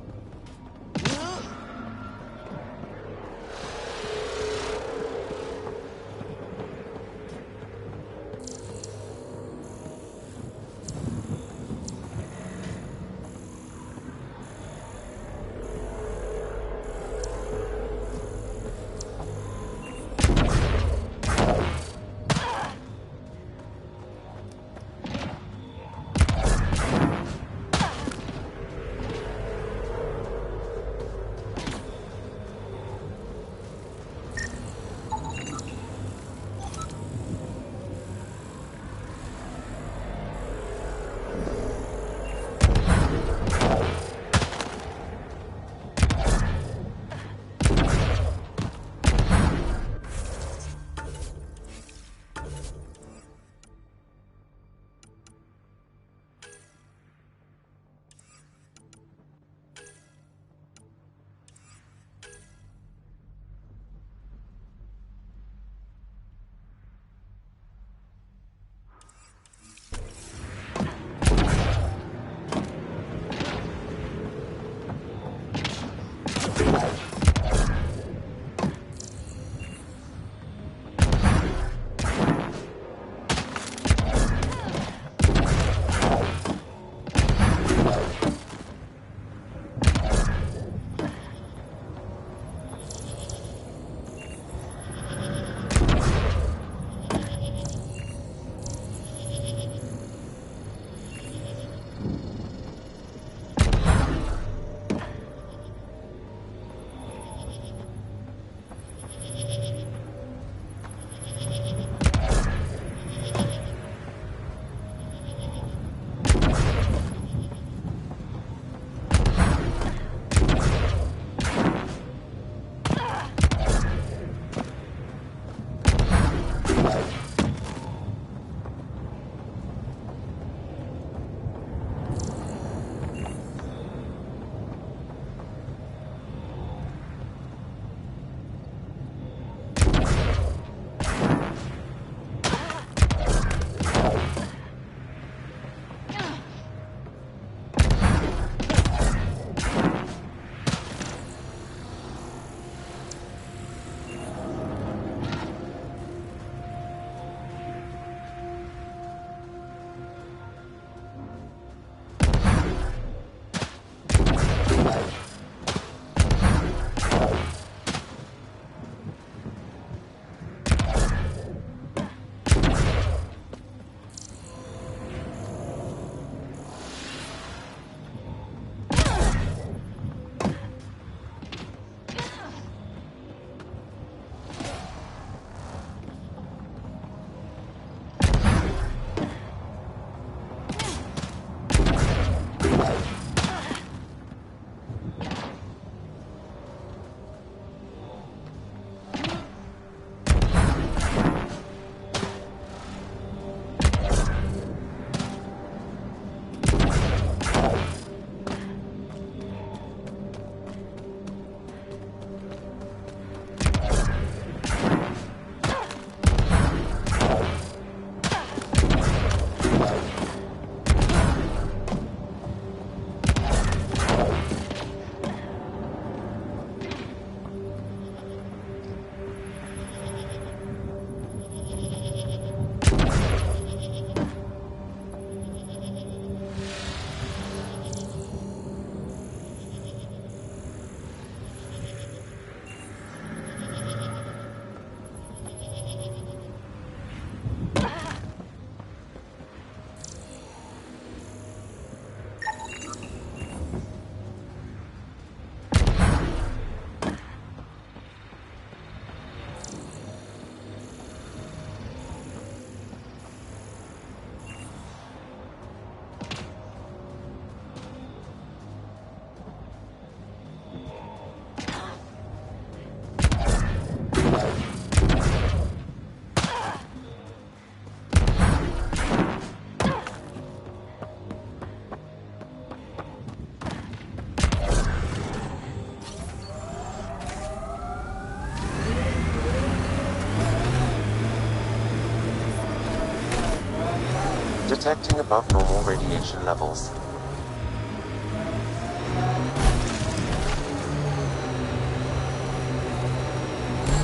Speaker 13: Detecting above normal radiation levels.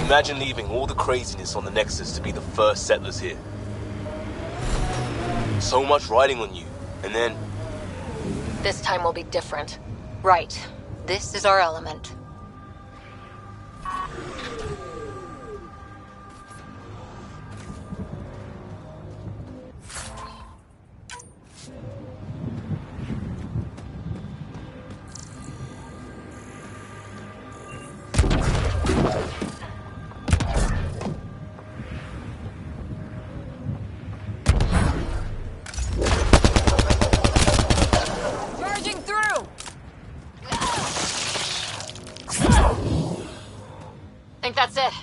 Speaker 1: Imagine leaving all the craziness on the Nexus to be the first settlers here. So much riding on you, and then...
Speaker 2: This time will be different.
Speaker 22: Right. This is our element.
Speaker 2: Think that's it.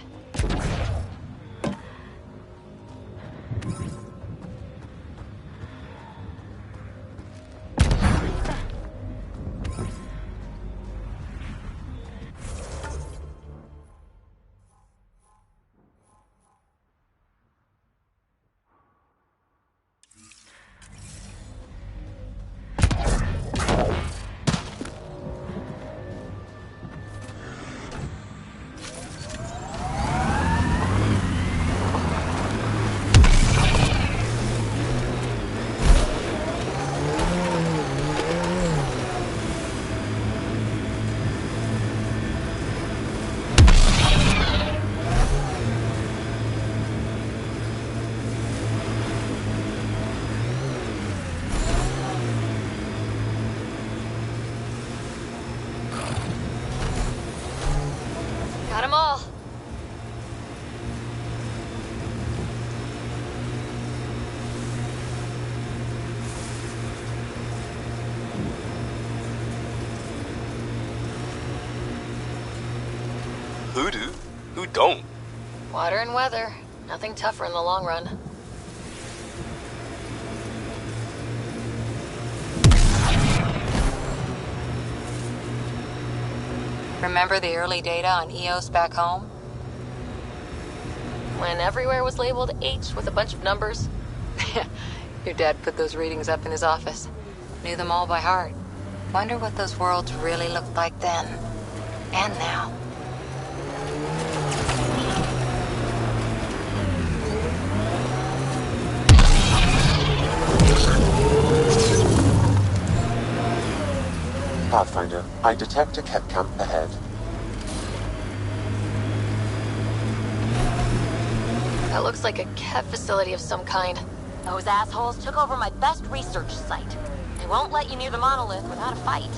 Speaker 2: Got 'em all.
Speaker 1: Who do? Who don't?
Speaker 2: Water and weather. Nothing tougher in the long run.
Speaker 22: Remember the early data on EOS back home?
Speaker 2: When everywhere was labeled H with a bunch of numbers.
Speaker 22: Your dad put those readings up in his office. Knew them all by heart. Wonder what those worlds really looked like then. And now.
Speaker 13: Pathfinder, I detect a Ket camp ahead.
Speaker 2: That looks like a Ket facility of some kind.
Speaker 9: Those assholes took over my best research site. They won't let you near the monolith without a fight.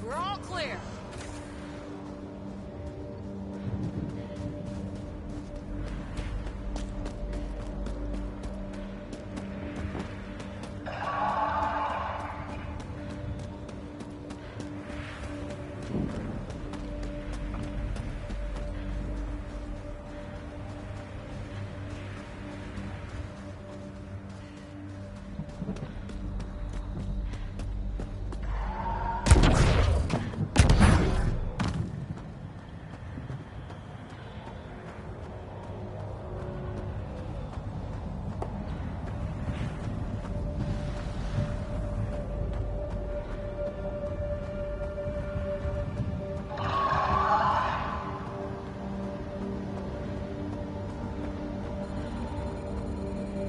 Speaker 22: We're all clear.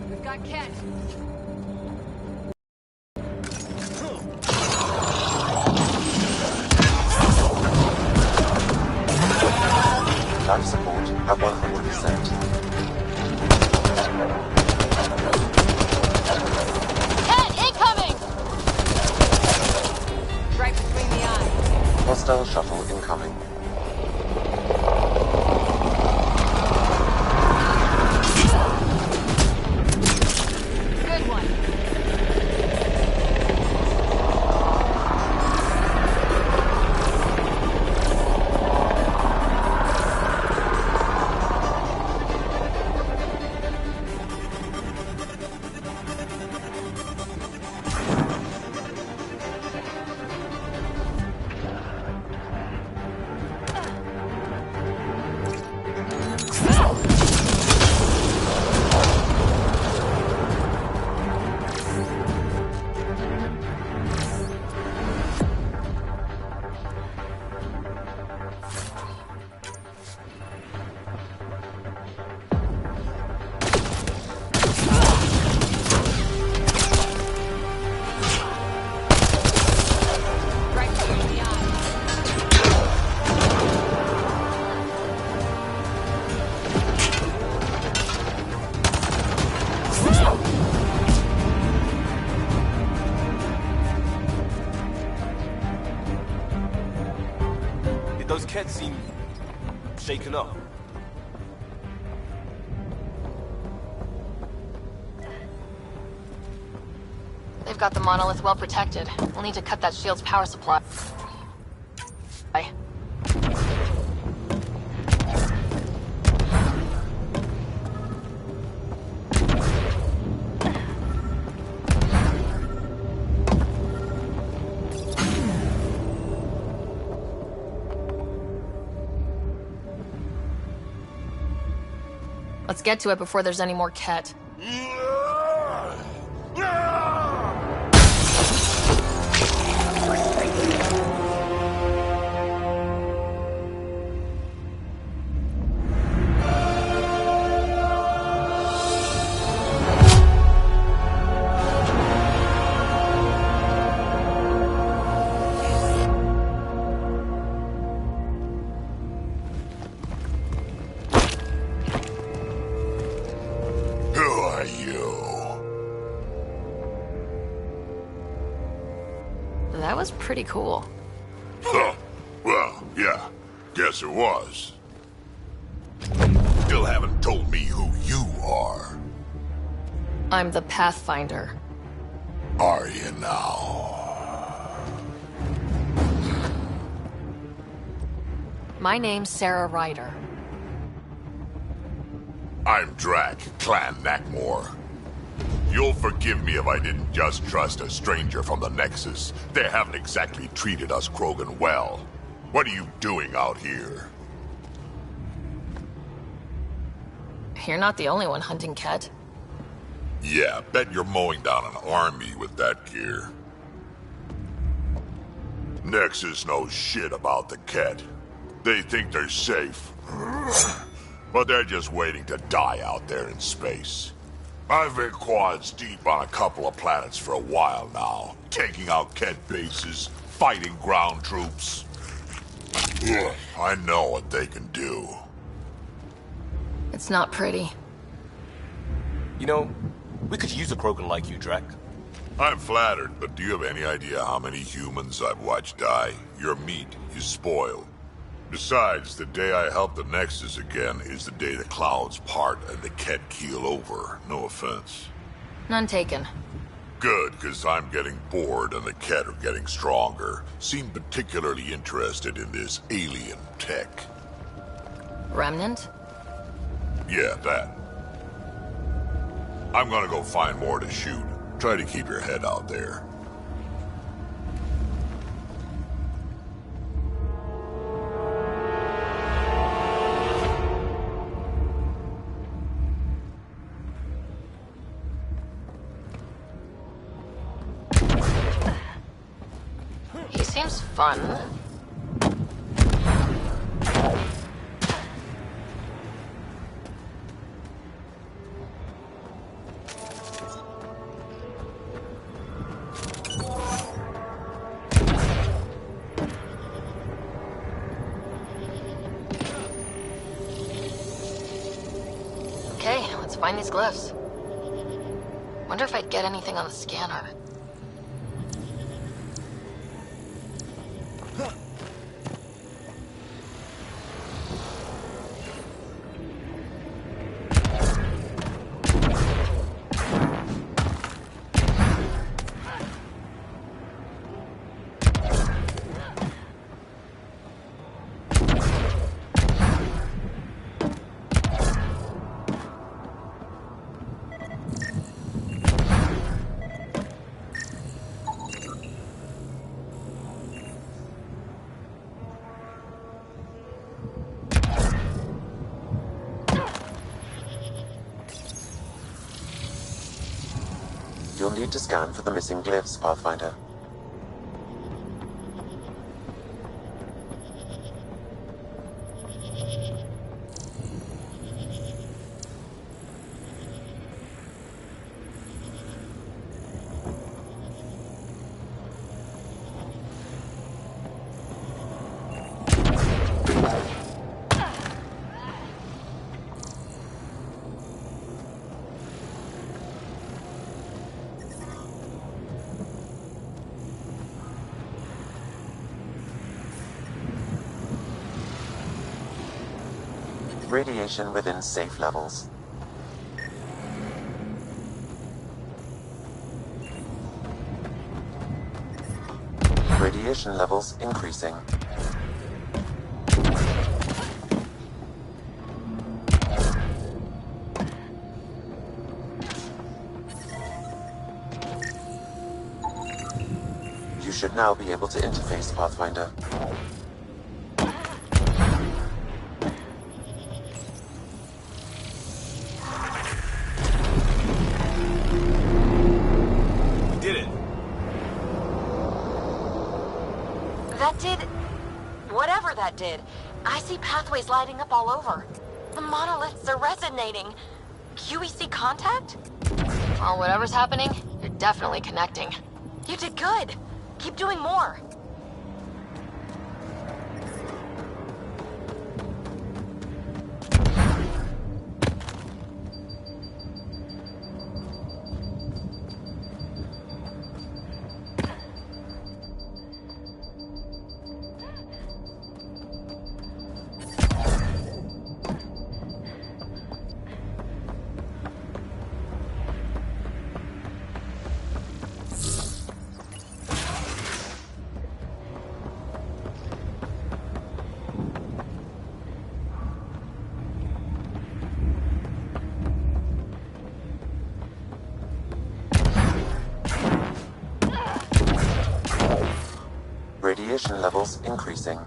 Speaker 22: We've got Ket.
Speaker 13: Life support at 100%.
Speaker 22: Ket, incoming! Right between the eyes.
Speaker 13: Hostile shuttle incoming.
Speaker 22: Good one.
Speaker 1: Those cats seem shaken up.
Speaker 2: They've got the monolith well protected. We'll need to cut that shield's power supply. Let's get to it before there's any more Ket. That was pretty cool.
Speaker 12: Huh. Well, yeah. Guess it was. Still haven't told me who you are.
Speaker 2: I'm the Pathfinder.
Speaker 12: Are you now?
Speaker 2: My name's Sarah Ryder.
Speaker 12: I'm Drac, Clan Nakmor. You'll forgive me if I didn't just trust a stranger from the Nexus. They haven't exactly treated us Krogan well. What are you doing out here?
Speaker 2: You're not the only one hunting Ket.
Speaker 12: Yeah, bet you're mowing down an army with that gear. Nexus knows shit about the Ket. They think they're safe. But they're just waiting to die out there in space. I've been quads deep on a couple of planets for a while now, taking out Ket bases, fighting ground troops. I know what they can do.
Speaker 2: It's not pretty.
Speaker 1: You know, we could use a Krogan like you, Drac.
Speaker 12: I'm flattered, but do you have any idea how many humans I've watched die? Your meat is spoiled. Besides, the day I help the Nexus again is the day the clouds part and the Ket keel over. No offense.
Speaker 2: None taken.
Speaker 12: Good, because I'm getting bored and the Ket are getting stronger. Seem particularly interested in this alien tech.
Speaker 2: Remnant?
Speaker 12: Yeah, that. I'm gonna go find more to shoot. Try to keep your head out there.
Speaker 2: He seems fun. Okay, let's find these glyphs. Wonder if I'd get anything on the scanner.
Speaker 13: You'll need to scan for the missing glyphs, Pathfinder. Radiation within safe levels. Radiation levels increasing. You should now be able to interface, Pathfinder.
Speaker 1: We did it.
Speaker 9: That did... whatever that did. I see pathways lighting up all over. The monoliths are resonating. QEC contact?
Speaker 2: Well, whatever's happening, you're definitely connecting.
Speaker 9: You did good. Keep doing more.
Speaker 13: Radiation levels increasing.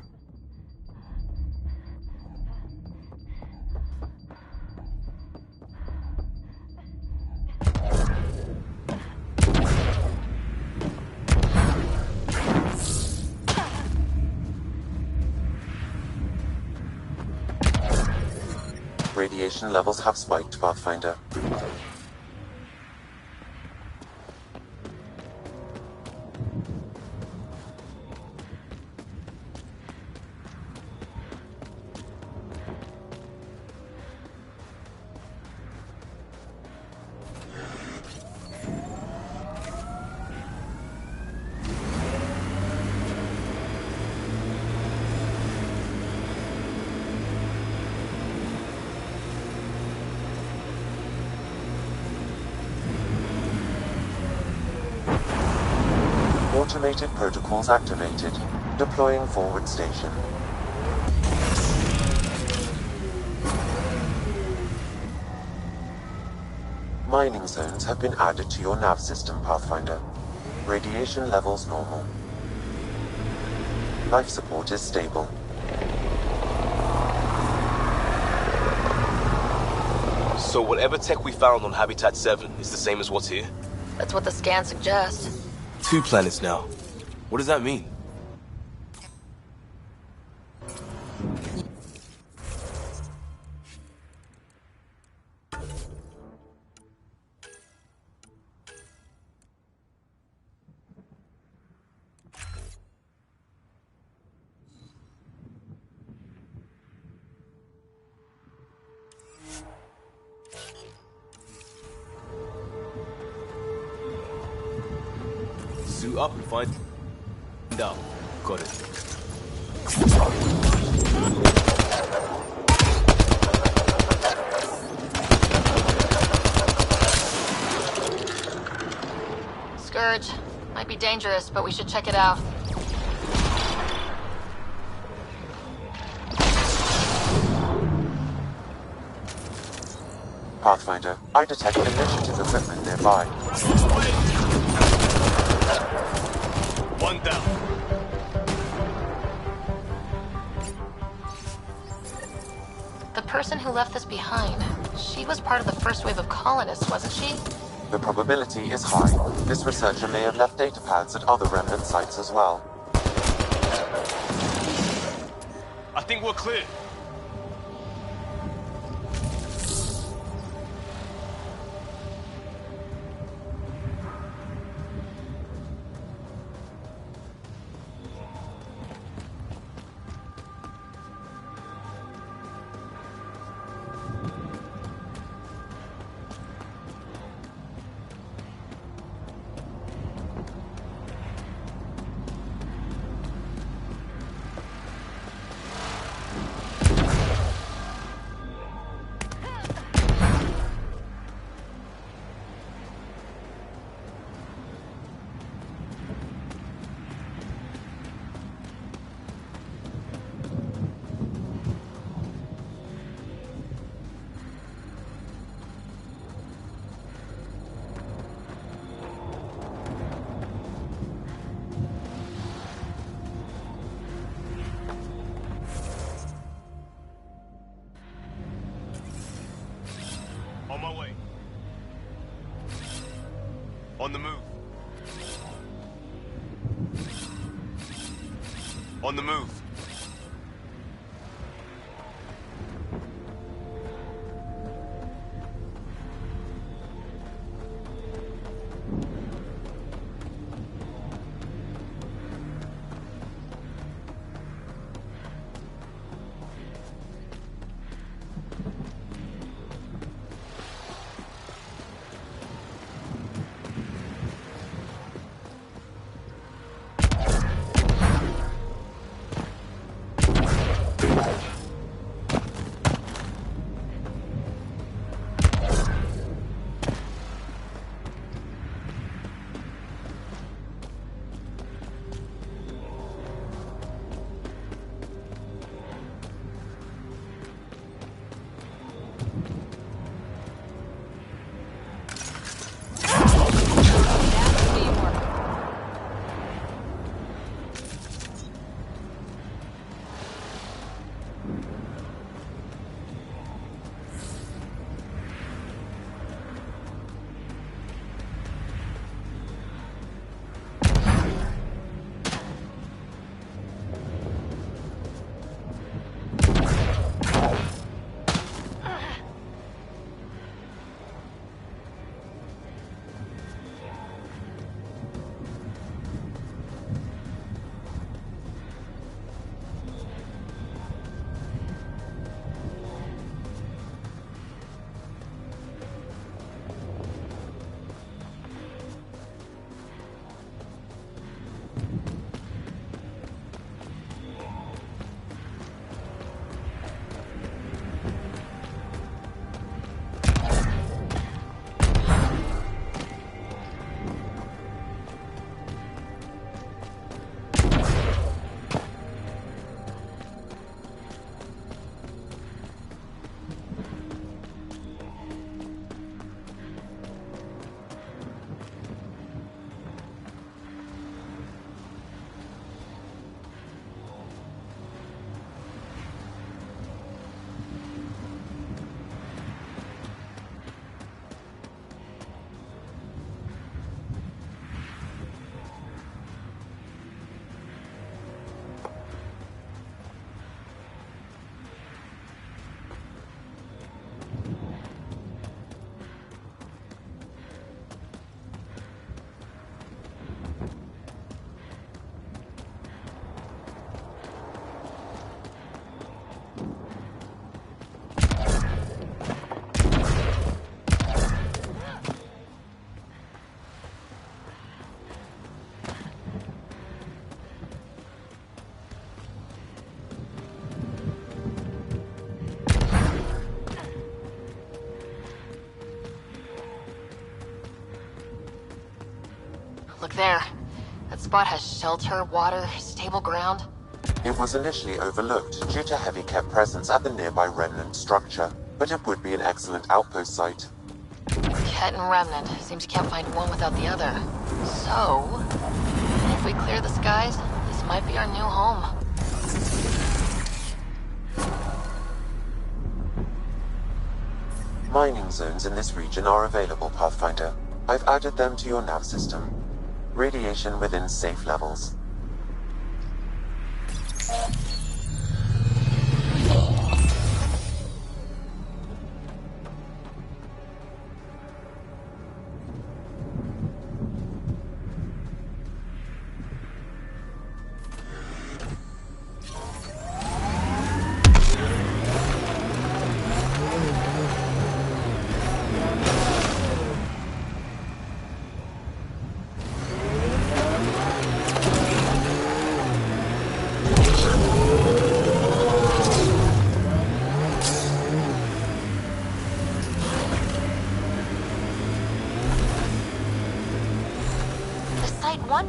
Speaker 13: Radiation levels have spiked, Pathfinder. Automated protocols activated. Deploying forward station. Mining zones have been added to your nav system, Pathfinder. Radiation levels normal. Life support is stable.
Speaker 1: So whatever tech we found on Habitat 7 is the same as what's here?
Speaker 2: That's what the scan suggests.
Speaker 1: 2 planets now. What does that mean? Suit up and find out. Got it.
Speaker 2: Scourge. Might be dangerous, but we should check it out.
Speaker 13: Pathfinder, I detect initiative equipment nearby.
Speaker 1: One down.
Speaker 2: The person who left this behind, she was part of the first wave of colonists, wasn't she?
Speaker 13: The probability is high. This researcher may have left data pads at other remnant sites as well.
Speaker 1: I think we're clear. On the move. On the move.
Speaker 2: Look there. That spot has shelter, water, stable ground.
Speaker 13: It was initially overlooked due to heavy Kett presence at the nearby remnant structure, but it would be an excellent outpost site.
Speaker 2: Kett and Remnant. Seems you can't find one without the other. So, if we clear the skies, this might be our new home.
Speaker 13: Mining zones in this region are available, Pathfinder. I've added them to your nav system. Radiation within safe levels.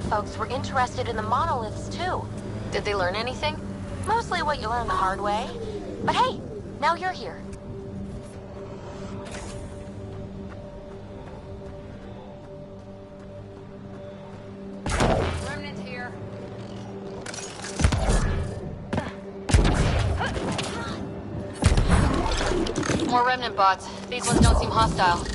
Speaker 9: Folks were interested in the monoliths, too.
Speaker 2: Did they learn anything?
Speaker 9: Mostly what you learn the hard way. But hey, now you're here.
Speaker 22: Remnant here.
Speaker 2: More Remnant bots. These ones don't seem hostile.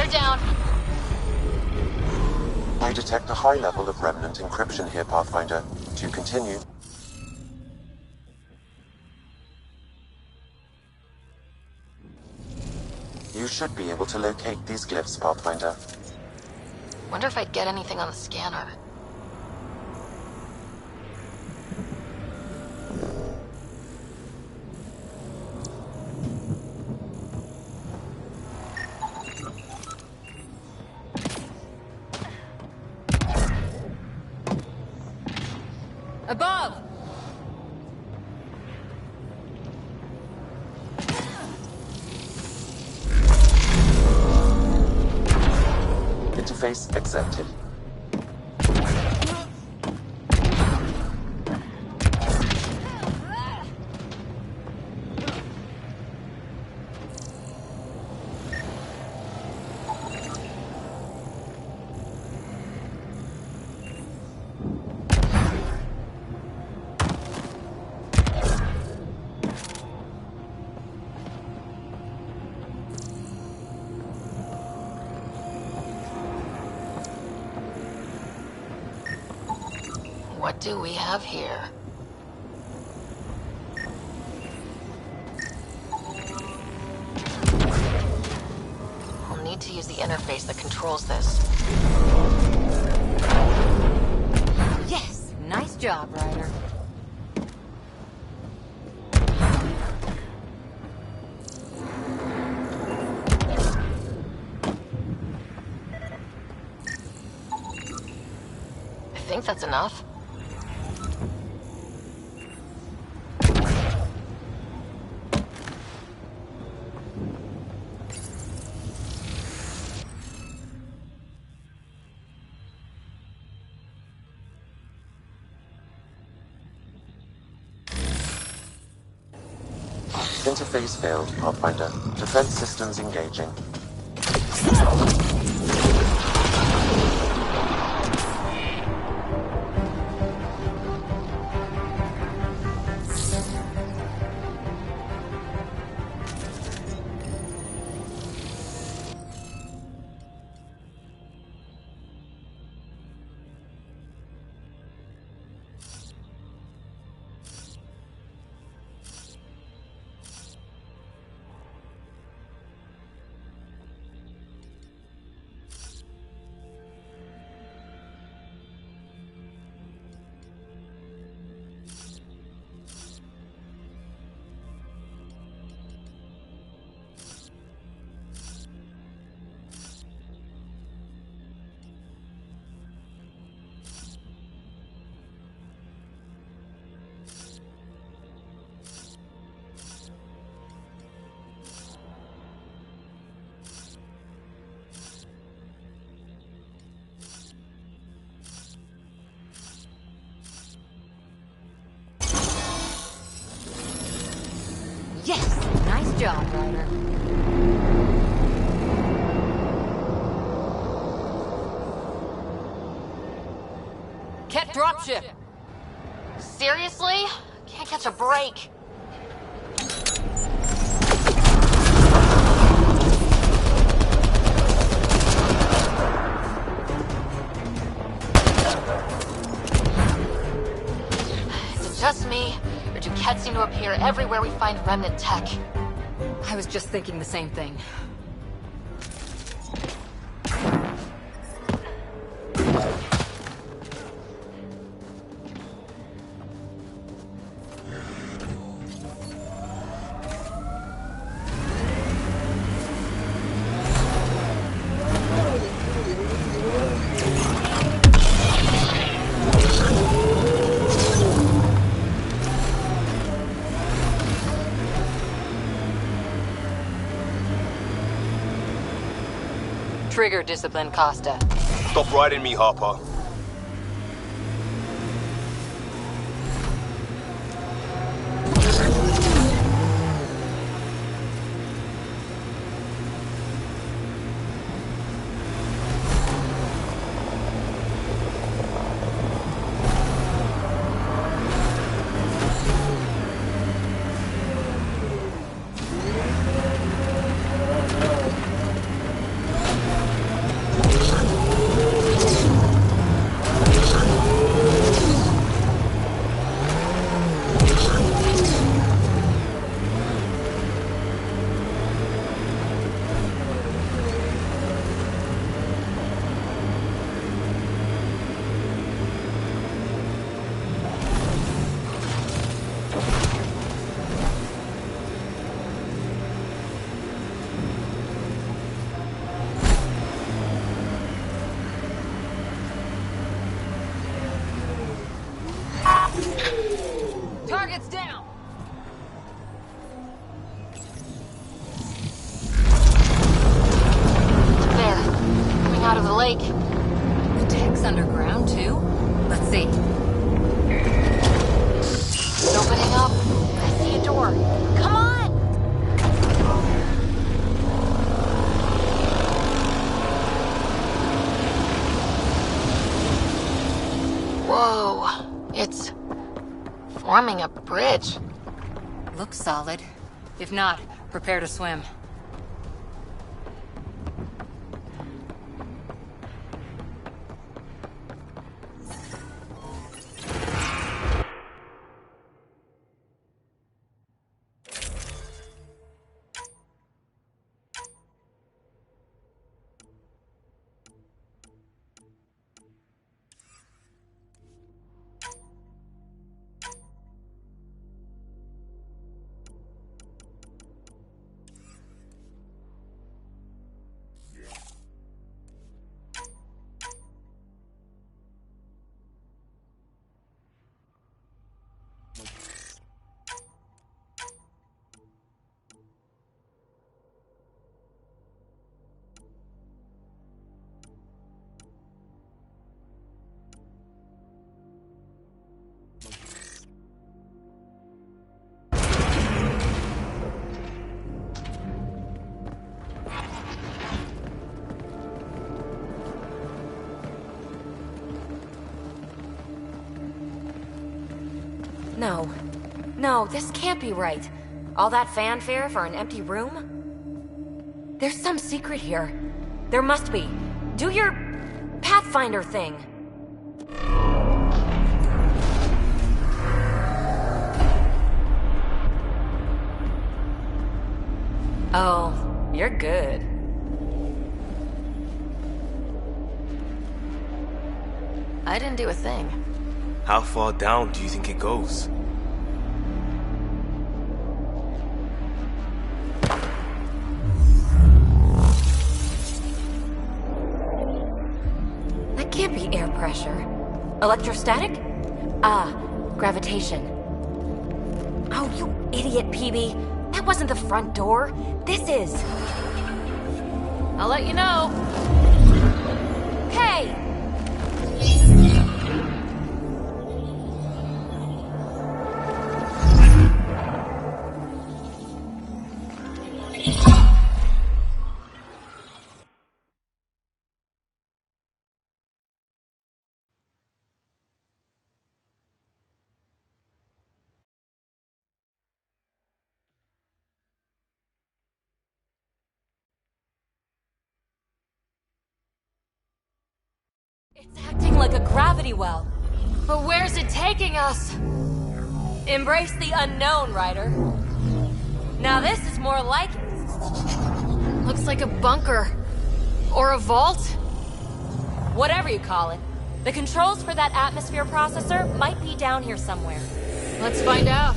Speaker 2: down.
Speaker 13: I detect a high level of remnant encryption here, Pathfinder. To continue. You should be able to locate these glyphs, Pathfinder.
Speaker 2: Wonder if I'd get anything on the scanner.
Speaker 20: Above!
Speaker 13: Interface accepted.
Speaker 2: What do we have here? I'll need to use the interface that controls this.
Speaker 20: Yes! Nice job, Ryder.
Speaker 2: I think that's enough.
Speaker 13: Interface failed, Pathfinder. Defense systems engaging.
Speaker 20: Yes! Nice job, Ryder. Ket dropship!
Speaker 2: Seriously? Can't catch a break. Is it just me, or do Kets seem to appear everywhere we find remnant tech?
Speaker 20: I was just thinking the same thing. Trigger discipline, Costa.
Speaker 1: Stop riding me, Harper.
Speaker 2: out of the lake.
Speaker 10: The tech's underground, too? Let's see.
Speaker 2: It's opening up. I see a door. Come on! Whoa. It's forming a bridge.
Speaker 10: Looks solid. If not, prepare to swim.
Speaker 9: No. No, this can't be right. All that fanfare for an empty room? There's some secret here. There must be. Do your Pathfinder thing. Oh, you're good.
Speaker 2: I didn't do a thing.
Speaker 1: How far down do you think it goes?
Speaker 9: That can't be air pressure. Electrostatic? Ah, gravitation. Oh, you idiot, PB. That wasn't the front door. This is.
Speaker 2: I'll let you know.
Speaker 9: Hey! It's acting like a gravity well.
Speaker 2: But where's it taking us?
Speaker 9: Embrace the unknown, Ryder. Now this is more like it.
Speaker 2: Looks like a bunker. Or a vault?
Speaker 9: Whatever you call it. The controls for that atmosphere processor might be down here somewhere.
Speaker 2: Let's find out.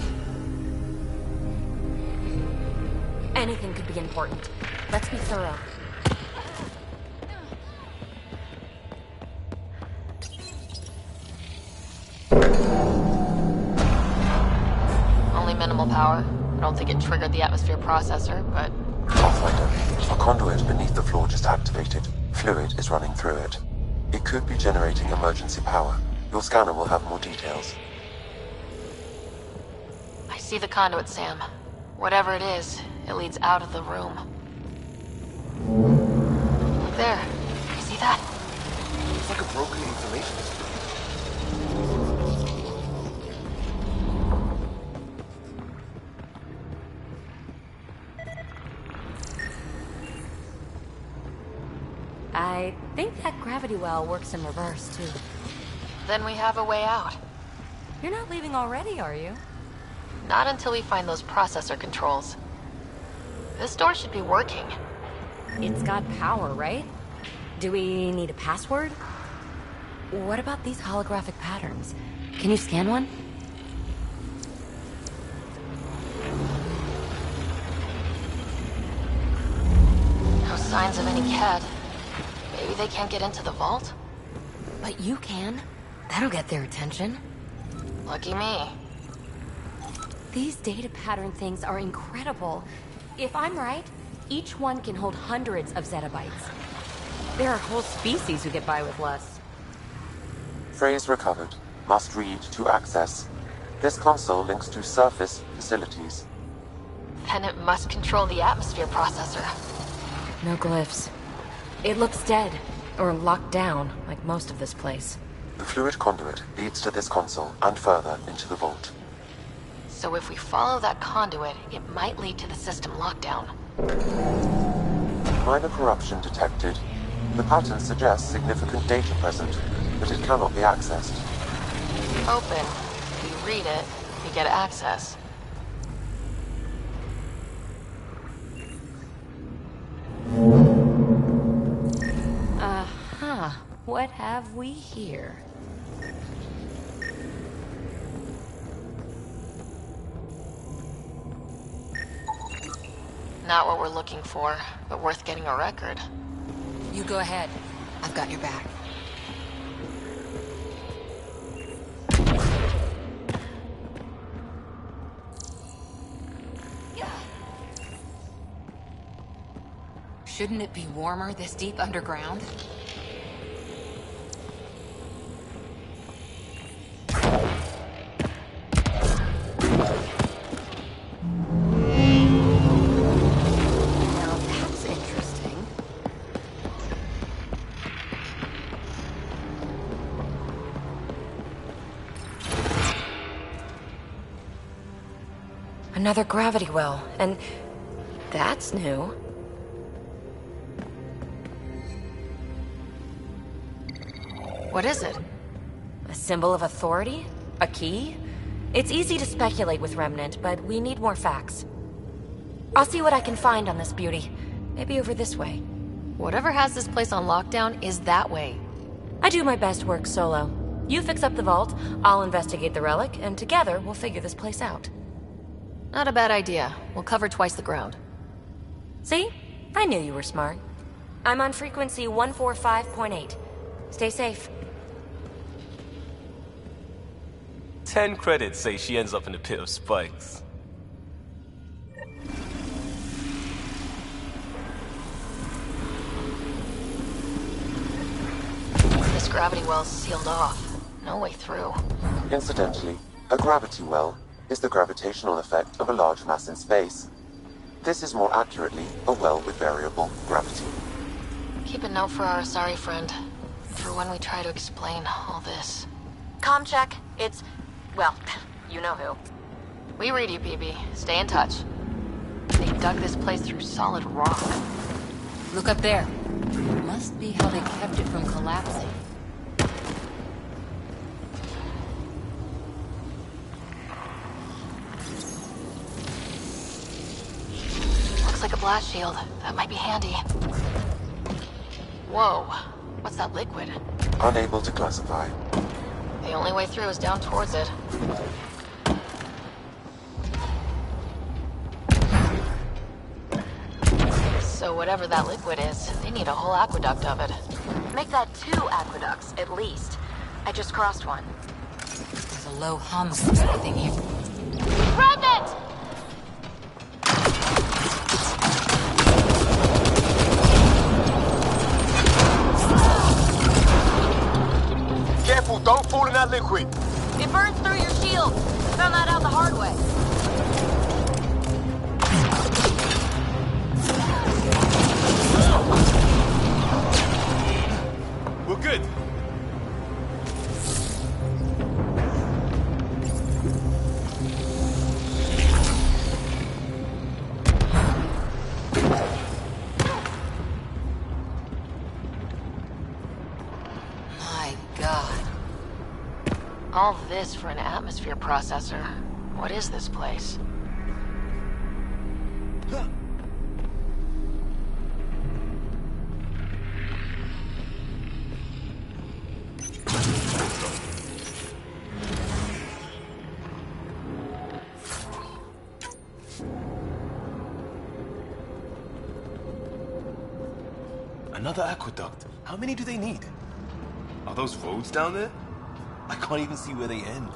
Speaker 9: Anything could be important. Let's be thorough.
Speaker 2: Only minimal power. I don't think it triggered the atmosphere processor, but...
Speaker 13: Pathfinder, a conduit beneath the floor just activated. Fluid is running through it. It could be generating emergency power. Your scanner will have more details.
Speaker 2: I see the conduit, Sam. Whatever it is, it leads out of the room. Look there. You see that?
Speaker 6: It's like a broken information system.
Speaker 9: I think that gravity well works in reverse, too.
Speaker 2: Then we have a way out.
Speaker 9: You're not leaving already, are you?
Speaker 2: Not until we find those processor controls. This door should be working.
Speaker 9: It's got power, right? Do we need a password? What about these holographic patterns? Can you scan one?
Speaker 2: No signs of any cat. Maybe they can't get into the vault?
Speaker 9: But you can. That'll get their attention.
Speaker 2: Lucky me.
Speaker 9: These data pattern things are incredible. If I'm right, each one can hold hundreds of zettabytes. There are whole species who get by with less.
Speaker 13: Phrase recovered. Must read to access. This console links to surface facilities.
Speaker 2: Then it must control the atmosphere processor.
Speaker 9: No glyphs. It looks dead, or locked down, like most of this place.
Speaker 13: The fluid conduit leads to this console and further into the vault.
Speaker 2: So if we follow that conduit, it might lead to the system lockdown.
Speaker 13: Minor corruption detected. The pattern suggests significant data present, but it cannot be accessed.
Speaker 2: Open. You read it, you get access.
Speaker 9: Aha. What have we here?
Speaker 2: Not what we're looking for, but worth getting a record.
Speaker 22: You go ahead. I've got your back. Shouldn't it be warmer this deep underground?
Speaker 9: Now that's interesting. Another gravity well, and that's new.
Speaker 2: What is it?
Speaker 9: A symbol of authority? A key? It's easy to speculate with Remnant, but we need more facts. I'll see what I can find on this beauty. Maybe over this way.
Speaker 2: Whatever has this place on lockdown is that way.
Speaker 9: I do my best work solo. You fix up the vault, I'll investigate the relic, and together we'll figure this place out.
Speaker 2: Not a bad idea. We'll cover twice the ground.
Speaker 9: See? I knew you were smart. I'm on frequency 145.8. Stay safe.
Speaker 1: 10 credits say she ends up in a pit of spikes.
Speaker 2: This gravity well's sealed off. No way through.
Speaker 13: Incidentally, a gravity well is the gravitational effect of a large mass in space. This is more accurately a well with variable gravity.
Speaker 2: Keep a note for our Asari friend, for when we try to explain all this.
Speaker 9: Comm check. It's... well, you know who.
Speaker 2: We read you, PB. Stay in touch. They dug this place through solid rock.
Speaker 22: Look up there. Must be how they kept it from collapsing.
Speaker 2: Looks like a blast shield. That might be handy. Whoa. What's that liquid?
Speaker 13: Unable to classify.
Speaker 2: The only way through is down towards it. So whatever that liquid is, they need a whole aqueduct of it.
Speaker 9: Make that 2 aqueducts, at least. I just crossed one.
Speaker 22: There's a low hum from something here.
Speaker 9: Remnant!
Speaker 1: Careful, don't fall in that liquid.
Speaker 9: It burns through your shield. Found that out the hard way.
Speaker 1: We're good.
Speaker 22: My God.
Speaker 2: All this for an atmosphere processor. What is this place?
Speaker 1: Another aqueduct. How many do they need? Are those roads down there? I can't even see where they end.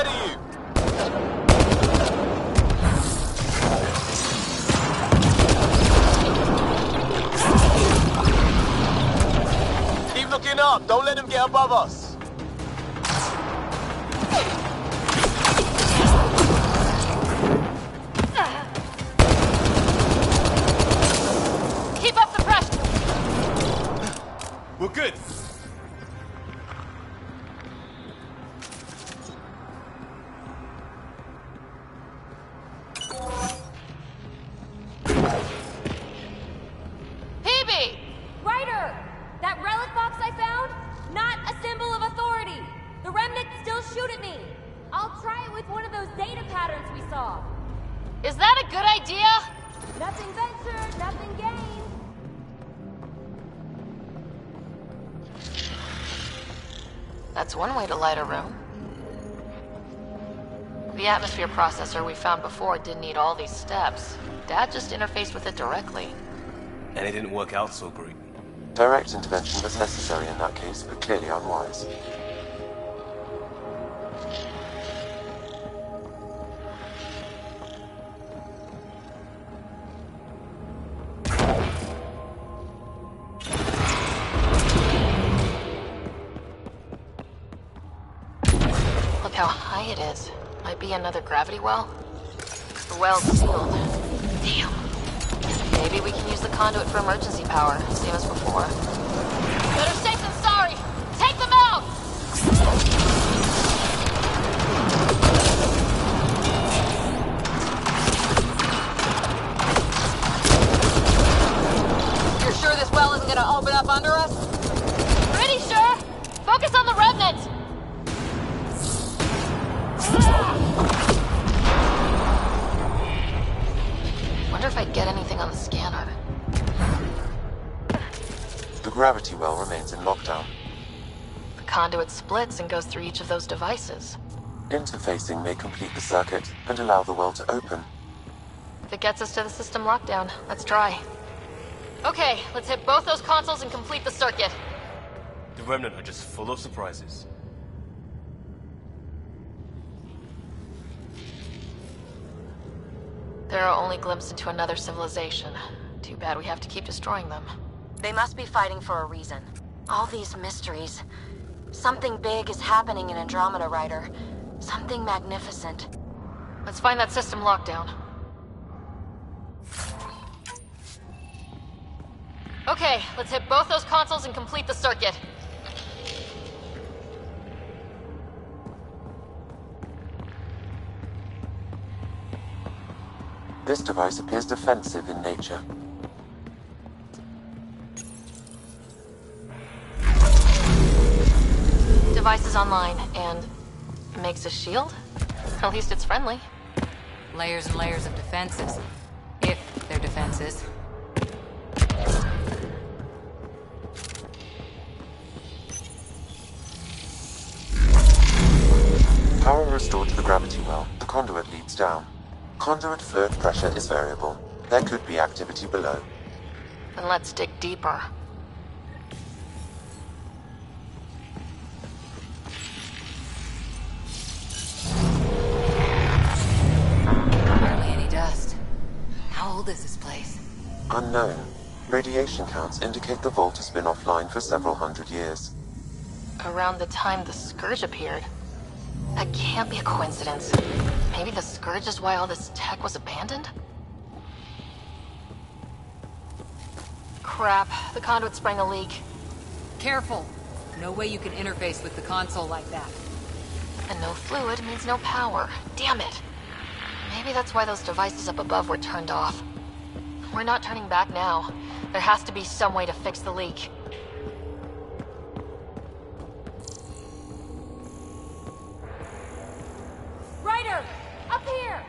Speaker 1: ahead of you! Keep looking up. Don't let him get above us.
Speaker 2: Keep up the pressure!
Speaker 1: We're good.
Speaker 2: Hebe!
Speaker 9: Ryder! That relic box I found? Not a symbol of authority! The remnants still shoot at me! I'll try it with one of those data patterns we saw.
Speaker 2: Is that a good idea?
Speaker 9: Nothing ventured, nothing gained.
Speaker 2: That's one way to light a room. The atmosphere processor we found before didn't need all these steps. Dad just interfaced with it directly.
Speaker 1: And it didn't work out so great.
Speaker 13: Direct intervention was necessary in that case, but clearly unwise.
Speaker 2: Look how high it is. Might be another gravity well. The well's sealed. Damn. Maybe we can use the conduit for emergency power, same as before. Better safe than sorry! Take them out! You're sure this well isn't gonna open up under us? Pretty sure! Focus on the remnant! Wonder if I'd get anything on the scanner.
Speaker 13: The gravity well remains in lockdown.
Speaker 2: The conduit splits and goes through each of those devices.
Speaker 13: Interfacing may complete the circuit and allow the well to open.
Speaker 2: If it gets us to the system lockdown, let's try. Okay, let's hit both those consoles and complete the circuit.
Speaker 1: The Remnant are just full of surprises.
Speaker 2: They're our only glimpse into another civilization. Too bad we have to keep destroying them.
Speaker 9: They must be fighting for a reason. All these mysteries. Something big is happening in Andromeda, Ryder. Something magnificent.
Speaker 2: Let's find that system lockdown. Okay, let's hit both those consoles and complete the circuit.
Speaker 13: This device appears defensive in nature.
Speaker 2: Device is online, and makes a shield? At least it's friendly.
Speaker 20: Layers and layers of defenses. If they're defenses.
Speaker 13: Power restored to the gravity well. The conduit leads down. Conduit fluid pressure is variable. There could be activity below.
Speaker 2: Then let's dig deeper.
Speaker 20: Barely any dust. How old is this place?
Speaker 13: Unknown. Radiation counts indicate the vault has been offline for several hundred years.
Speaker 2: Around the time the Scourge appeared. That can't be a coincidence. Maybe the Scourge is why all this tech was abandoned? Crap, the conduit sprang a leak.
Speaker 20: Careful. No way you can interface with the console like that.
Speaker 2: And no fluid means no power. Damn it. Maybe that's why those devices up above were turned off. We're not turning back now. There has to be some way to fix the leak.
Speaker 9: Ryder! Up here!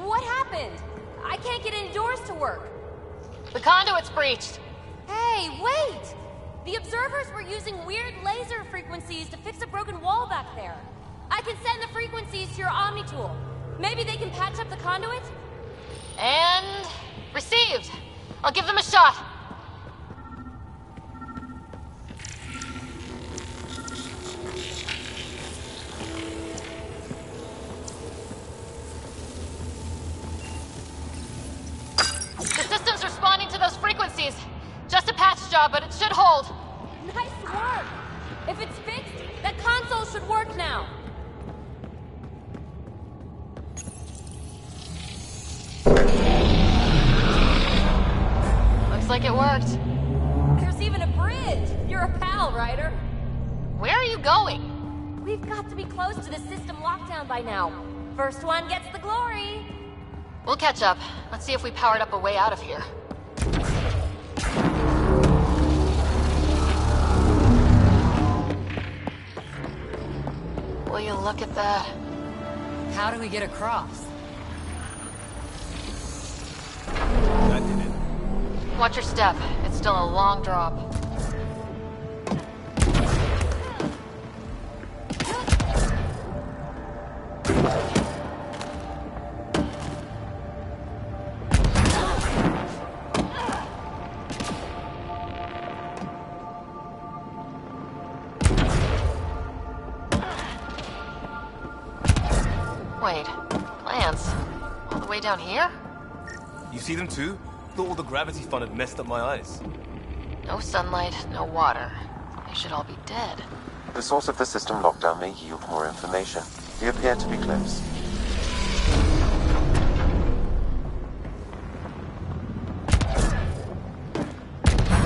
Speaker 9: What happened? I can't get any doors to work.
Speaker 2: The conduit's breached.
Speaker 9: Hey, wait! The observers were using weird laser frequencies to fix a broken wall back there. I can send the frequencies to your Omni tool. Maybe they can patch up the conduit?
Speaker 2: And... received. I'll give them a shot. test job, but it should hold.
Speaker 9: Nice work! If it's fixed, the console should work now.
Speaker 2: Looks like it worked.
Speaker 9: There's even a bridge! You're a pal, Ryder.
Speaker 2: Where are you going?
Speaker 9: We've got to be close to the system lockdown by now. First one gets the glory.
Speaker 2: We'll catch up. Let's see if we powered up a way out of here. Will you look at that?
Speaker 10: How do we get across?
Speaker 1: That did it.
Speaker 2: Watch your step. It's still a long drop. Wait, plants? All the way down here?
Speaker 1: You see them too? Thought all the gravity fun had messed up my eyes.
Speaker 2: No sunlight, no water. They should all be dead.
Speaker 13: The source of the system lockdown may yield more information. We appear to be close.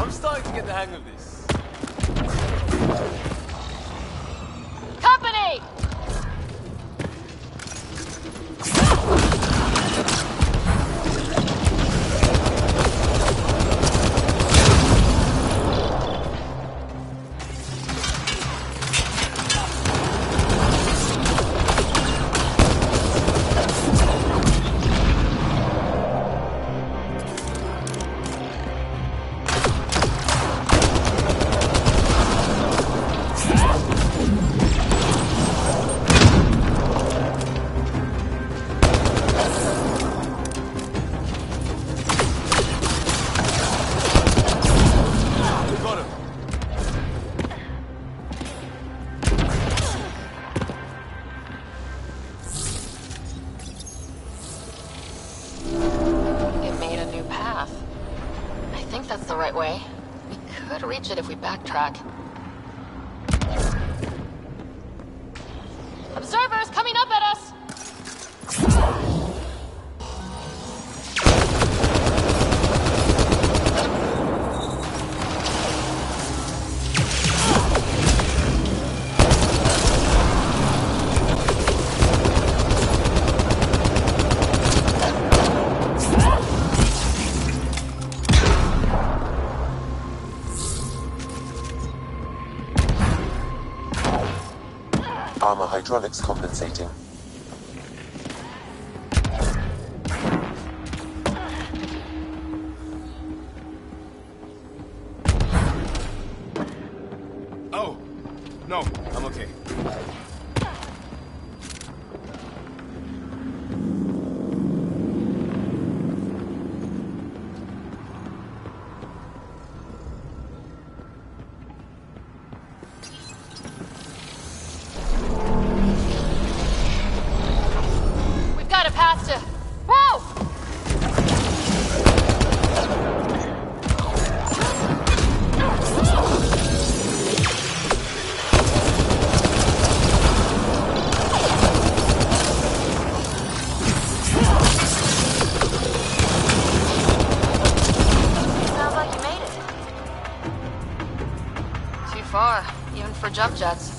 Speaker 1: I'm starting to get the hang of this.
Speaker 2: Company! Way. We could reach it if we backtrack. Observers coming up at us!
Speaker 13: Armor hydraulics compensating.
Speaker 1: Oh, no, I'm okay.
Speaker 2: Far, even for jump jets.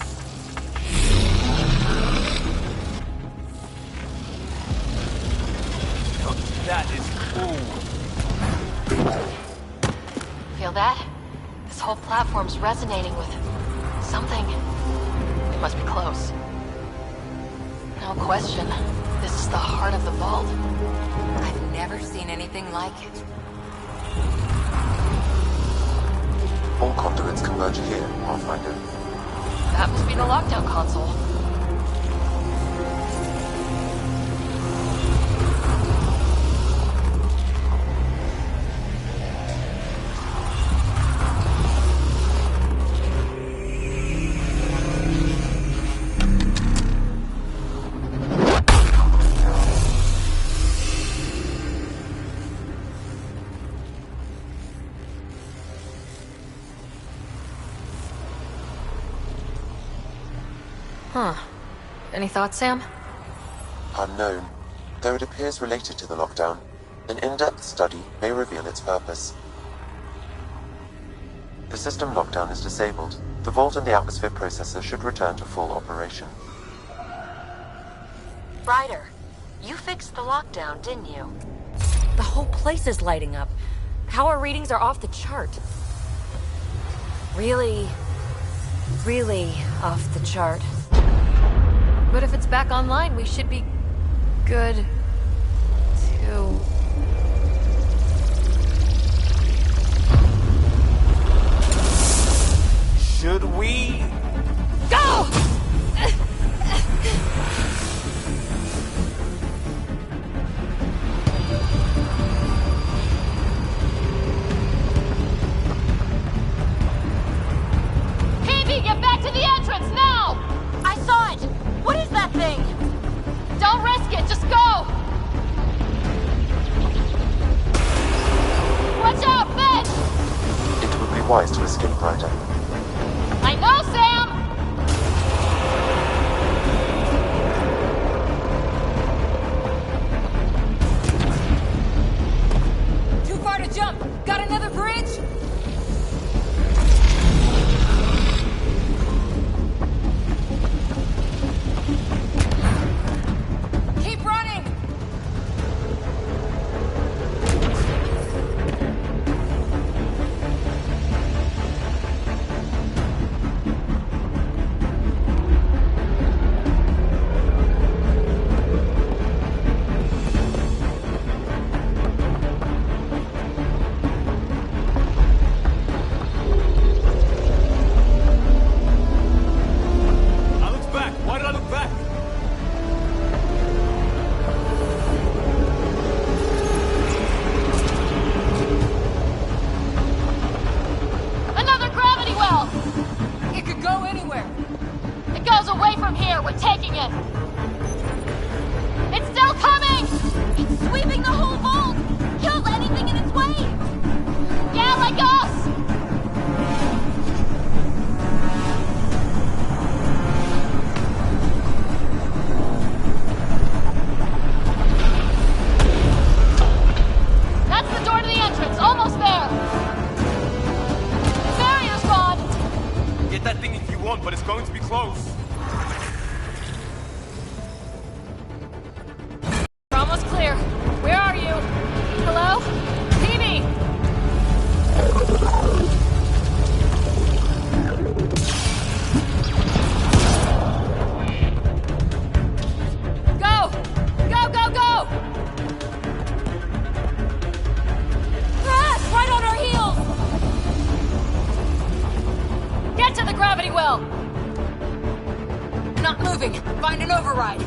Speaker 1: That is cool.
Speaker 2: Feel that? This whole platform's resonating with something. It must be close. No question. This is the heart of the vault.
Speaker 10: I've never seen anything like it.
Speaker 13: All conduits converge here, Pathfinder.
Speaker 2: That must be the lockdown console. Any thoughts, Sam?
Speaker 13: Unknown. Though it appears related to the lockdown, an in-depth study may reveal its purpose. The system lockdown is disabled. The vault and the atmosphere processor should return to full operation.
Speaker 9: Ryder, you fixed the lockdown, didn't you? The whole place is lighting up. Power readings are off the chart. Really, really off the chart.
Speaker 2: But if it's back online, we should be good too.
Speaker 1: Should we?
Speaker 2: Go!
Speaker 14: Phoebe, get back to the entrance now!
Speaker 9: I saw it! What is that thing?
Speaker 14: Don't risk it, just go! Watch out, Ben!
Speaker 13: It would be wise to escape, Ryder.
Speaker 14: I know, Sam!
Speaker 10: Too far to jump! Got another bridge? Keep running!
Speaker 1: I looked back. Why did I look back?
Speaker 14: Another gravity well!
Speaker 10: It could go anywhere.
Speaker 14: It goes away from here, we're taking it! It's still coming!
Speaker 9: It's sweeping the whole vault! Kills anything in its way!
Speaker 14: Yeah, like us! That's the door to the entrance, almost there! The barrier's gone!
Speaker 1: Get that thing if you want, but it's going to be close.
Speaker 14: We're almost clear. Where are you? Hello? Phoebe! Go! Go, go, go!
Speaker 9: Ah, it's right on our heels!
Speaker 14: Get to the gravity well!
Speaker 10: Not moving. Find an override.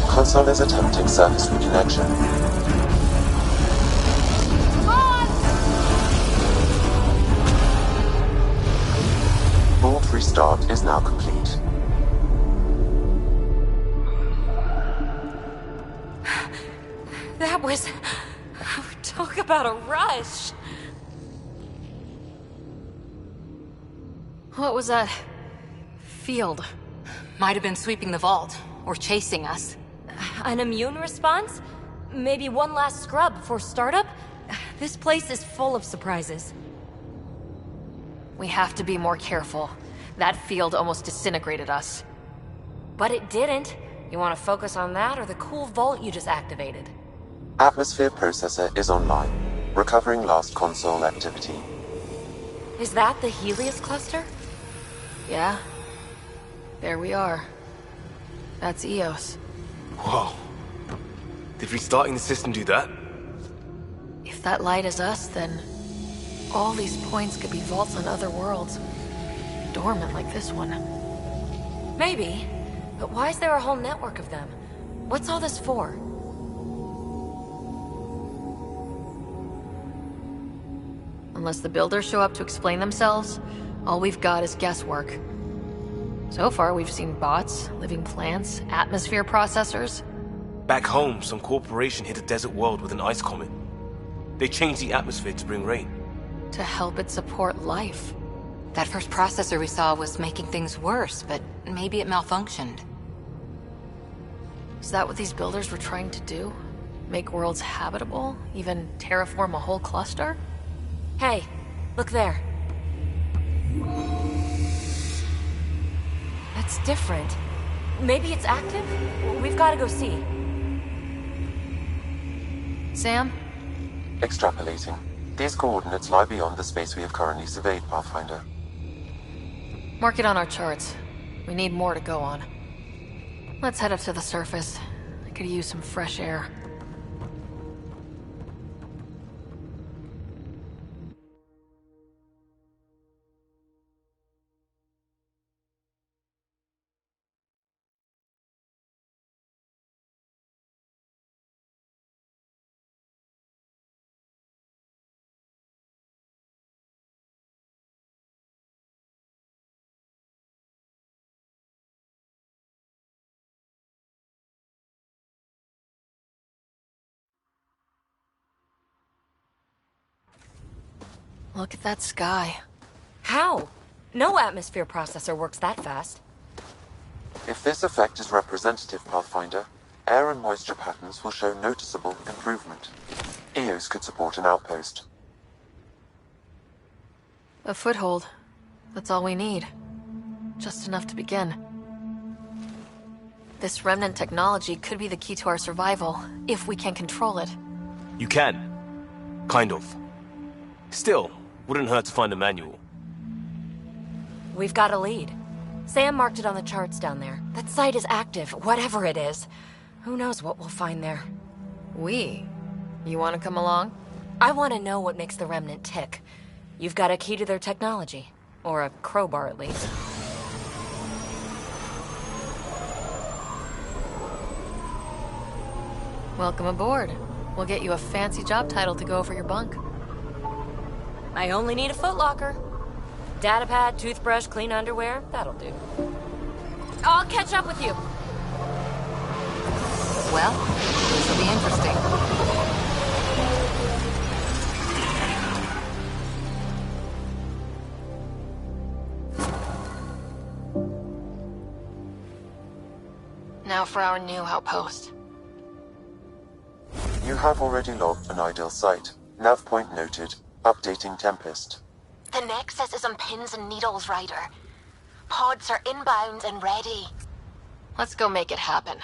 Speaker 13: Console is attempting surface reconnection. Vault restart is now complete.
Speaker 9: That was... Talk about a rush!
Speaker 2: What was that? Field.
Speaker 10: Might have been sweeping the vault, or chasing us.
Speaker 9: An immune response? Maybe one last scrub before startup? This place is full of surprises.
Speaker 2: We have to be more careful. That field almost disintegrated us.
Speaker 9: But it didn't. You want to focus on that or the cool vault you just activated?
Speaker 13: Atmosphere processor is online, recovering last console activity.
Speaker 9: Is that the Helios cluster?
Speaker 2: Yeah. There we are. That's Eos.
Speaker 1: Whoa. Did restarting the system do that?
Speaker 2: If that light is us, then all these points could be vaults on other worlds. Dormant like this one.
Speaker 9: Maybe. But why is there a whole network of them? What's all this for?
Speaker 2: Unless the builders show up to explain themselves, all we've got is guesswork. So far, we've seen bots, living plants, atmosphere processors.
Speaker 1: Back home, some corporation hit a desert world with an ice comet. They changed the atmosphere to bring rain.
Speaker 2: To help it support life.
Speaker 22: That first processor we saw was making things worse, but maybe it malfunctioned.
Speaker 2: Is that what these builders were trying to do? Make worlds habitable? Even terraform a whole cluster?
Speaker 9: Hey, look there. That's different. Maybe it's active? We've got to go see.
Speaker 2: Sam?
Speaker 13: Extrapolating. These coordinates lie beyond the space we have currently surveyed, Pathfinder.
Speaker 2: Mark it on our charts. We need more to go on. Let's head up to the surface. I could use some fresh air. Look at that sky.
Speaker 9: How? No atmosphere processor works that fast.
Speaker 13: If this effect is representative, Pathfinder, air and moisture patterns will show noticeable improvement. Eos could support an outpost.
Speaker 2: A foothold. That's all we need. Just enough to begin. This remnant technology could be the key to our survival, if we can control it.
Speaker 1: You can. Kind of. Still, wouldn't hurt to find a manual.
Speaker 9: We've got a lead. Sam marked it on the charts down there. That site is active, whatever it is. Who knows what we'll find there.
Speaker 2: We? You want to come along?
Speaker 9: I want to know what makes the Remnant tick. You've got a key to their technology. Or a crowbar, at least.
Speaker 2: Welcome aboard. We'll get you a fancy job title to go over your bunk.
Speaker 9: I only need a footlocker. Datapad, toothbrush, clean underwear, that'll do. I'll catch up with you.
Speaker 22: Well, this will be interesting.
Speaker 2: Now for our new outpost.
Speaker 13: You have already logged an ideal site. Nav point noted. Updating Tempest.
Speaker 22: The Nexus is on pins and needles, Ryder. Pods are inbound and ready.
Speaker 2: Let's go make it happen.